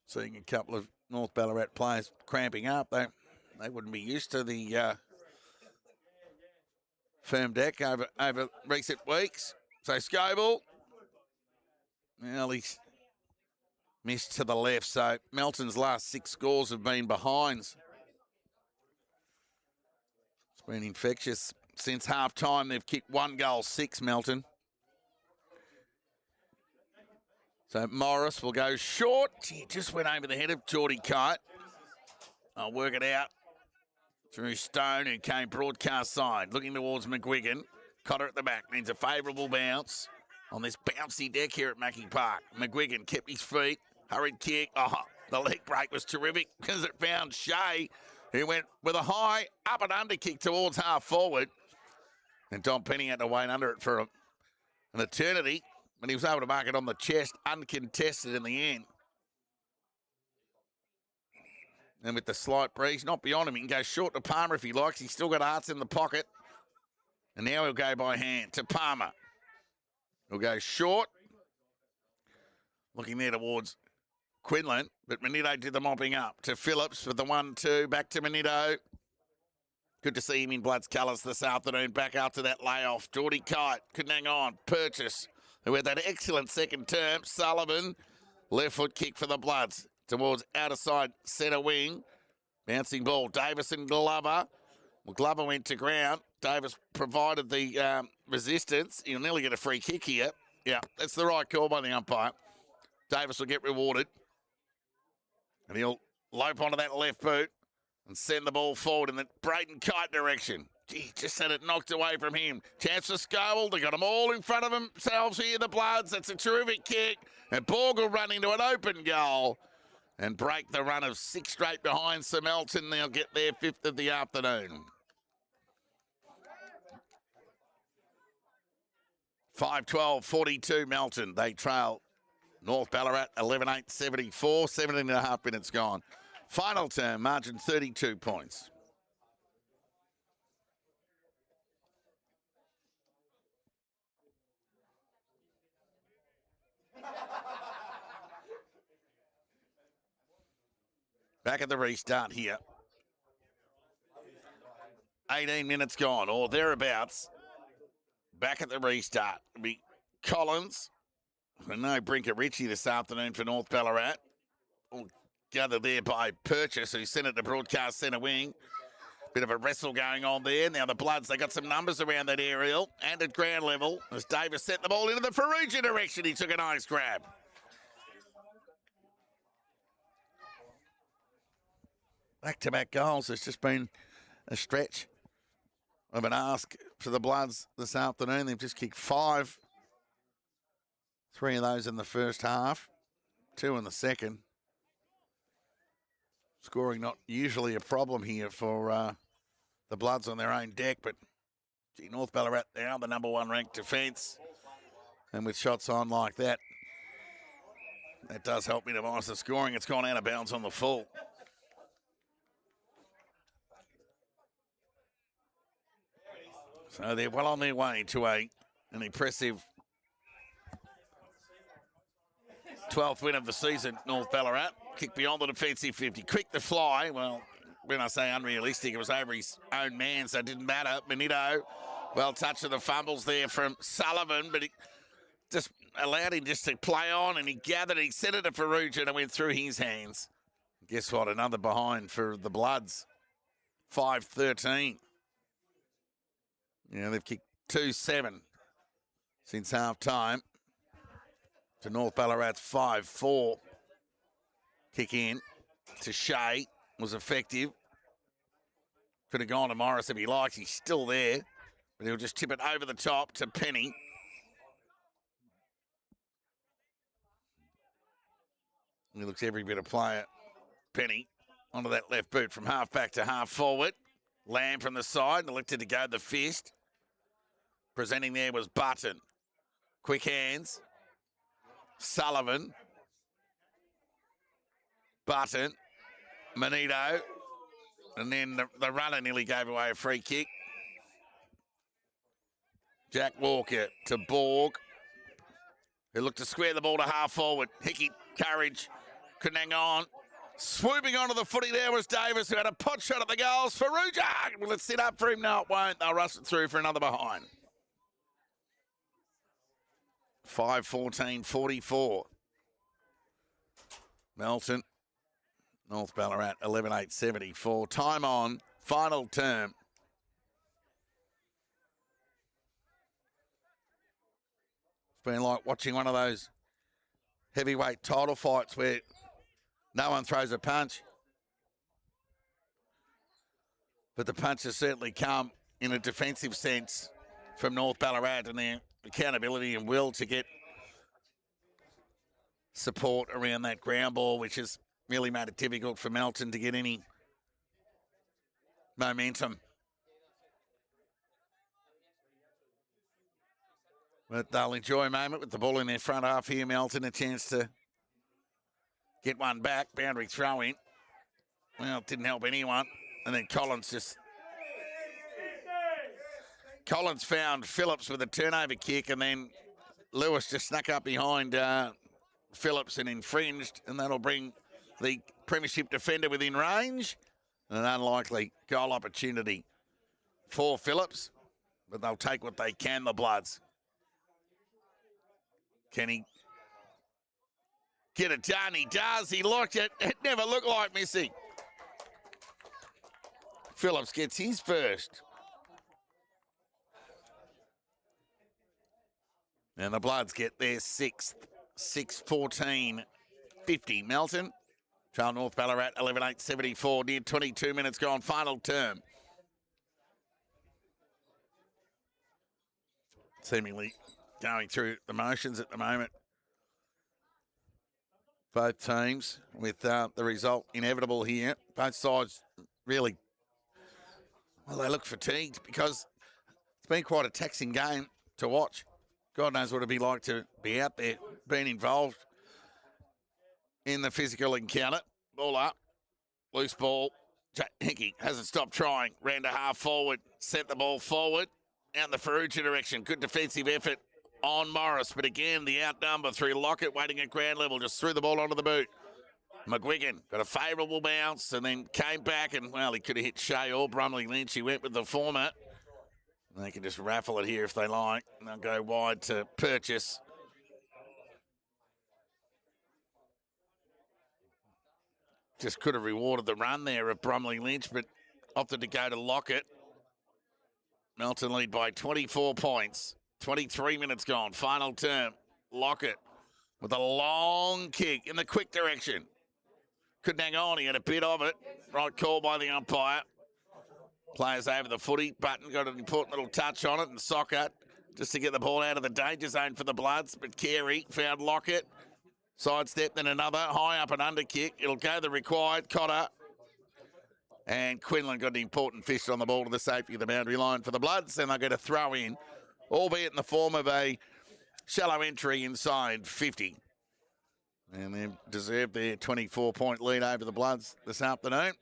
seeing a couple of North Ballarat players cramping up. They wouldn't be used to the firm deck over recent weeks. So Scoble, well, he's missed to the left. So Melton's last 6 scores have been behinds. It's been infectious. Since half-time, they've kicked 1 goal, 6, Melton. So Morris will go short. He just went over the head of Geordie Kite. I'll work it out through Stone, who came broadcast side. Looking towards McGuigan. Cotter at the back. Needs a favourable bounce on this bouncy deck here at Mackie Park. McGuigan kept his feet. Hurried kick. Oh, The leg break was terrific because it found Shea, who went with a high up and under kick towards half forward. And Don Penny had to wait under it for an eternity, but he was able to mark it on the chest, uncontested in the end. And with the slight breeze, not beyond him, he can go short to Palmer if he likes. He's still got Arts in the pocket. And now he'll go by hand to Palmer. He'll go short. Looking there towards Quinlan, but Manito did the mopping up to Phillips with the 1-2. Back to Manito. Good to see him in Blood's colours this afternoon. Back after that layoff. Geordie Kite couldn't hang on. Purchase, who had that excellent second term. Sullivan, left foot kick for the Bloods towards outer side centre wing. Bouncing ball. Davison Glover. Well, Glover went to ground. Davis provided the resistance. He'll nearly get a free kick here. Yeah, that's the right call by the umpire. Davis will get rewarded. And he'll lope onto that left boot and send the ball forward in the Braden Kite direction. Gee, just had it knocked away from him. Chance for Scoville. They got them all in front of themselves here, the Bloods. That's a terrific kick. And Borg will run into an open goal and break the run of 6 straight behind Sir Melton. They'll get their 5th of the afternoon. 5-12-42 Melton. They trail North Ballarat 11-8-74. 17.5 minutes gone. Final term, margin 32 points. Back at the restart here. 18 minutes gone, or thereabouts. Back at the restart. It'll be Collins. And no Brinker Ritchie this afternoon for North Ballarat. Gathered there by Purchase, who sent it to broadcast centre wing. Bit of a wrestle going on there. Now the Bloods, they got some numbers around that aerial and at ground level. As Davis sent the ball into the Faruja direction, he took a nice grab. Back-to-back goals. It's just been a stretch of an ask for the Bloods this afternoon. They've just kicked 5. 3 of those in the first half, 2 in the second. Scoring not usually a problem here for the Bloods on their own deck, but gee, North Ballarat now the number 1 ranked defence. And with shots on like that, that does help minimise the scoring. It's gone out of bounds on the full. So they're well on their way to an impressive 12th win of the season, North Ballarat. Kick beyond the defensive 50. Quick to fly. Well, when I say unrealistic, it was over his own man, so it didn't matter. Manito, well touch of the fumbles there from Sullivan, but it just allowed him just to play on, and he gathered, he sent it to Faruja and it went through his hands. Guess what? Another behind for the Bloods. 5-13. Yeah, they've kicked 2-7 since half-time. To North Ballarat's 5-4. Kick in to Shea was effective. Could have gone to Morris if he likes. He's still there. But he'll just tip it over the top to Penny. He looks every bit of player. Penny onto that left boot from half back to half forward. Lamb from the side, elected to go the fist. Presenting there was Button. Quick hands. Sullivan. Button. Manito. And then the runner nearly gave away a free kick. Jack Walker to Borg, who looked to square the ball to half forward. Hickey, courage, couldn't hang on. Swooping onto the footy there was Davis, who had a pot shot at the goals. Faruja, will it sit up for him? No, it won't. They'll rush it through for another behind. 5-14-44. Melton, North Ballarat, 11-8-74. Time on, final term. It's been like watching one of those heavyweight title fights where no one throws a punch. But the punches certainly come in a defensive sense from North Ballarat and their accountability and will to get support around that ground ball, which has really made it difficult for Melton to get any momentum. But they'll enjoy a moment with the ball in their front half here. Melton, a chance to get one back. Boundary throw in. Well, it didn't help anyone. And then Collins found Phillips with a turnover kick, and then Lewis just snuck up behind Phillips and infringed, and that'll bring the premiership defender within range. An unlikely goal opportunity for Phillips, but they'll take what they can, the Bloods. Can he get it done? He does. He looked it. It never looked like missing. Phillips gets his first. And the Bloods get their sixth. 6-14-50. Melton. Trail North Ballarat 11-8-74. Near 22 minutes gone. Final term. Seemingly going through the motions at the moment. Both teams with the result inevitable here. Both sides really, well, they look fatigued because it's been quite a taxing game to watch. God knows what it'd be like to be out there, being involved in the physical encounter. Ball up, loose ball. Hickey hasn't stopped trying. Ran to half forward, sent the ball forward, out in the Ferrugia direction. Good defensive effort on Morris, but again, the outnumber through Lockett, waiting at ground level, just threw the ball onto the boot. McGuigan got a favourable bounce and then came back and, well, he could have hit Shea or Brumley Lynch. He went with the former. They can just raffle it here if they like. And they'll go wide to Purchase. Just could have rewarded the run there of Brumley Lynch, but opted to go to Lockett. Melton lead by 24 points. 23 minutes gone. Final term. Lockett with a long kick in the quick direction. Couldn't hang on. He had a bit of it. Right call by the umpire. Players over the footy. Button got an important little touch on it, and Soccer just to get the ball out of the danger zone for the Bloods. But Carey found Lockett. Sidestep, then another. High up and under kick. It'll go the required. Cotter. And Quinlan got an important fist on the ball to the safety of the boundary line for the Bloods. And they'll get a throw in, albeit in the form of a shallow entry inside 50. And they've deserved their 24-point lead over the Bloods this afternoon.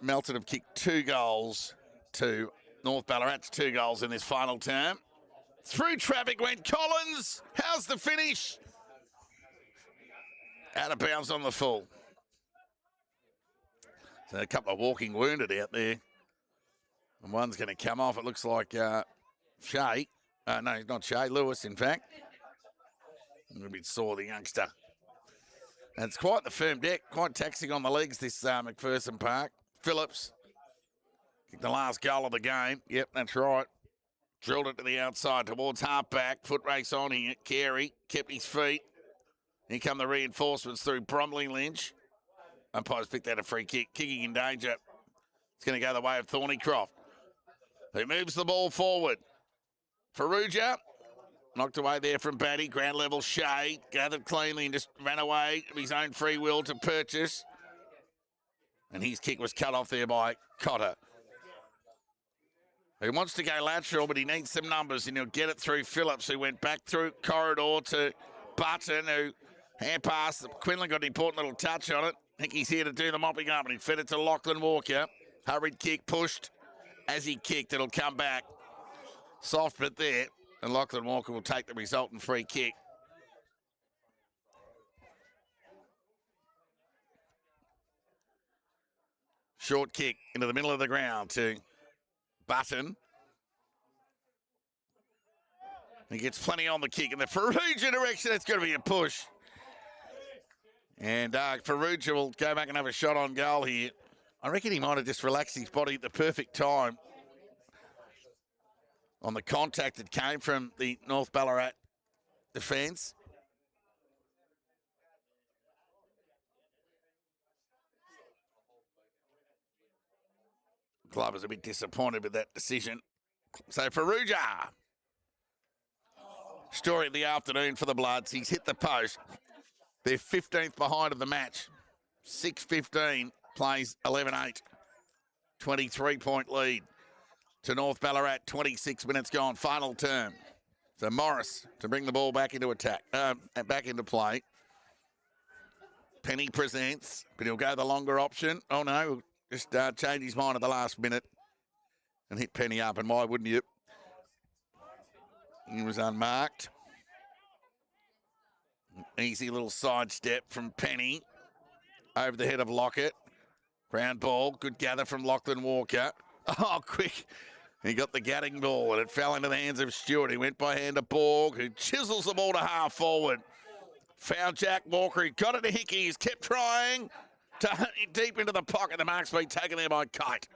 Melton have kicked 2 goals to North Ballarat's 2 goals in this final term. Through traffic went Collins. How's the finish? Out of bounds on the full. So a couple of walking wounded out there. And one's going to come off. It looks like Shea. No, he's not Shea. Lewis, in fact. A bit sore, the youngster. And it's quite the firm deck. Quite taxing on the legs, this McPherson Park. Phillips kicked the last goal of the game. Yep, that's right. Drilled it to the outside towards half-back. Foot race on here. Carey kept his feet. Here come the reinforcements through Bromley Lynch. Umpires picked out a free kick. Kicking in danger. It's going to go the way of Thornycroft, who moves the ball forward. Ferrugia knocked away there from Batty. Ground level Shea. Gathered cleanly and just ran away of his own free will to Purchase. And his kick was cut off there by Cotter. He wants to go lateral, but he needs some numbers, and he'll get it through Phillips, who went back through corridor to Button, who hand passed. Quinlan got an important little touch on it. I think he's here to do the mopping up, and he fed it to Lachlan Walker. Hurried kick, pushed. As he kicked, it'll come back. Soft but there, and Lachlan Walker will take the resultant free kick. Short kick into the middle of the ground to Button. He gets plenty on the kick in the Ferrugia direction. It's going to be a push. And Ferrugia will go back and have a shot on goal here. I reckon he might have just relaxed his body at the perfect time on the contact that came from the North Ballarat defence. Club is a bit disappointed with that decision. So Ferrugia story of the afternoon for the Bloods. He's hit the post. They're 15th behind of the match. 6:15, plays 11-8. 23-point lead to North Ballarat. 26 minutes gone, final term. So Morris to bring the ball back into attack, back into play. Penny presents, but he'll go the longer option. Oh no, just change his mind at the last minute and hit Penny up, and why wouldn't you? He was unmarked. Easy little sidestep from Penny over the head of Lockett. Ground ball, good gather from Lachlan Walker. Oh, quick. He got the gadding ball and it fell into the hands of Stewart. He went by hand to Borg, who chisels the ball to half forward. Found Jack Walker. He got it to Hickey. He's kept trying to deep into the pocket. The mark's been taken there by Kite.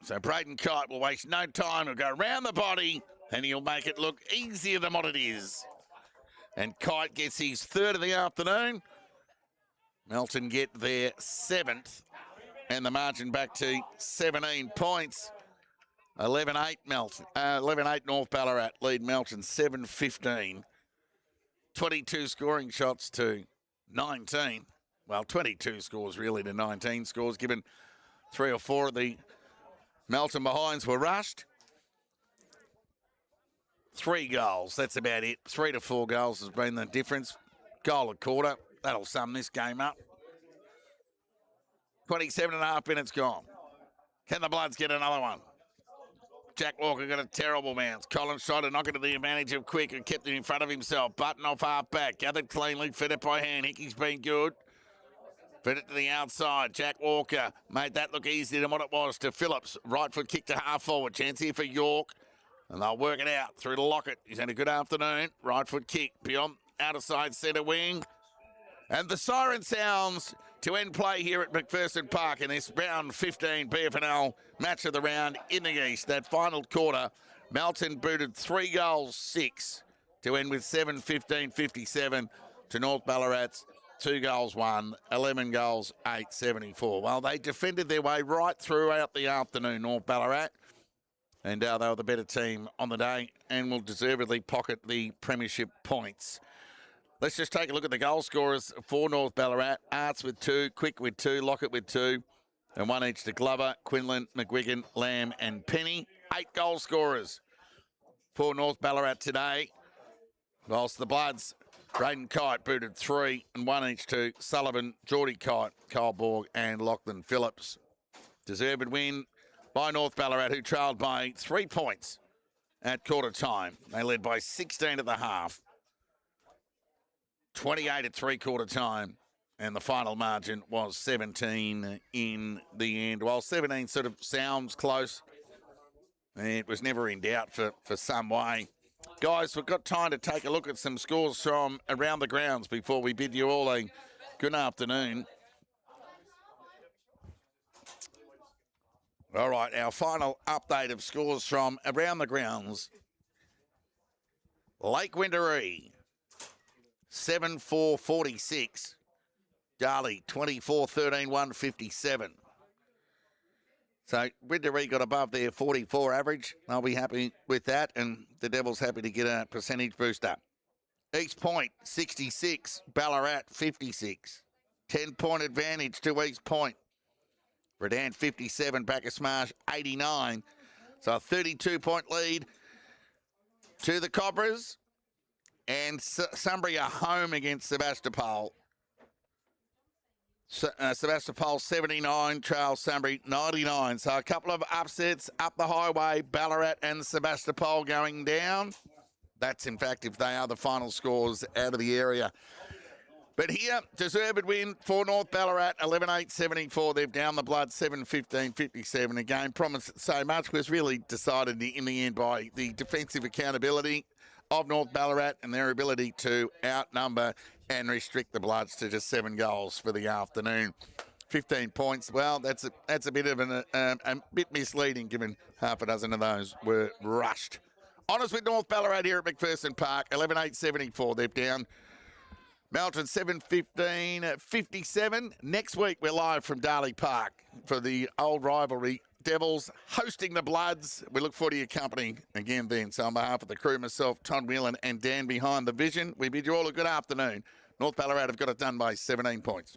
So Braden Kite will waste no time. He'll go round the body and he'll make it look easier than what it is. And Kite gets his third of the afternoon. Melton get their 7th. And the margin back to 17 points. 11-8 Melton. 11-8 North Ballarat lead Melton 7-15. 22 scoring shots to 19. Well, 22 scores really to 19 scores, given 3 or 4 of the Melton behinds were rushed. 3 goals, that's about it. 3 to 4 goals has been the difference. Goal a quarter, that'll sum this game up. 27.5 minutes gone. Can the Bloods get another one? Jack Walker got a terrible bounce. Collins tried to knock it to the advantage of Quick and kept it in front of himself. Button off half back. Gathered cleanly. Fed it by hand. Hickey's been good. Fed it to the outside. Jack Walker made that look easier than what it was to Phillips. Right foot kick to half forward. Chance here for York. And they'll work it out through to Lockett. He's had a good afternoon. Right foot kick beyond outer side centre wing. And the siren sounds to end play here at McPherson Park in this round 15 BFNL match of the round in the East. That final quarter, Melton booted 3 goals, 6 to end with 7-15-57 to North Ballarat's 2 goals, 1, 11 goals, 8-74. Well, they defended their way right throughout the afternoon, North Ballarat. And they were the better team on the day and will deservedly pocket the premiership points. Let's just take a look at the goal scorers for North Ballarat. Arts with 2, Quick with 2, Lockett with 2, and 1 each to Glover, Quinlan, McGuigan, Lamb and Penny. 8 goal scorers for North Ballarat today. Whilst the Bloods, Braden Kite booted 3 and 1 each to Sullivan, Geordie Kite, Kyle Borg and Lachlan Phillips. Deserved win by North Ballarat, who trailed by 3 points at quarter time. They led by 16 at the half. 28 at 3/4 time, and the final margin was 17 in the end. While 17 sort of sounds close, it was never in doubt for some way. Guys, we've got time to take a look at some scores from around the grounds before we bid you all a good afternoon. All right, our final update of scores from around the grounds. Lake Windaree, 7-4-46. Darley, 24-13, 157. So Windaree got above their 44 average. They'll be happy with that, and the Devils happy to get a percentage booster. East Point, 66. Ballarat, 56. 10-point advantage to East Point. Redan, 57. Bacchus Marsh, 89. So a 32-point lead to the Cobras. And Sunbury are home against Sebastopol. Sebastopol 79, Charles Sunbury 99. So a couple of upsets up the highway, Ballarat and Sebastopol going down. That's, in fact, if they are the final scores out of the area. But here, deserved win for North Ballarat, 11-8-74. They've down the blood, 7-15-57. Again, promised so much, was really decided in the end by the defensive accountability of North Ballarat and their ability to outnumber and restrict the Bloods to just 7 goals for the afternoon. 15 points, well, that's a bit of a bit misleading, given half a dozen of those were rushed. Honours with North Ballarat here at McPherson Park, 11-8-74. They've down Melton 7-15-57. Next week, we're live from Darley Park for the old rivalry Devils hosting the Bloods. We look forward to your company again then. So on behalf of the crew, myself, Todd Whelan and Dan behind the vision, we bid you all a good afternoon. North Ballarat have got it done by 17 points.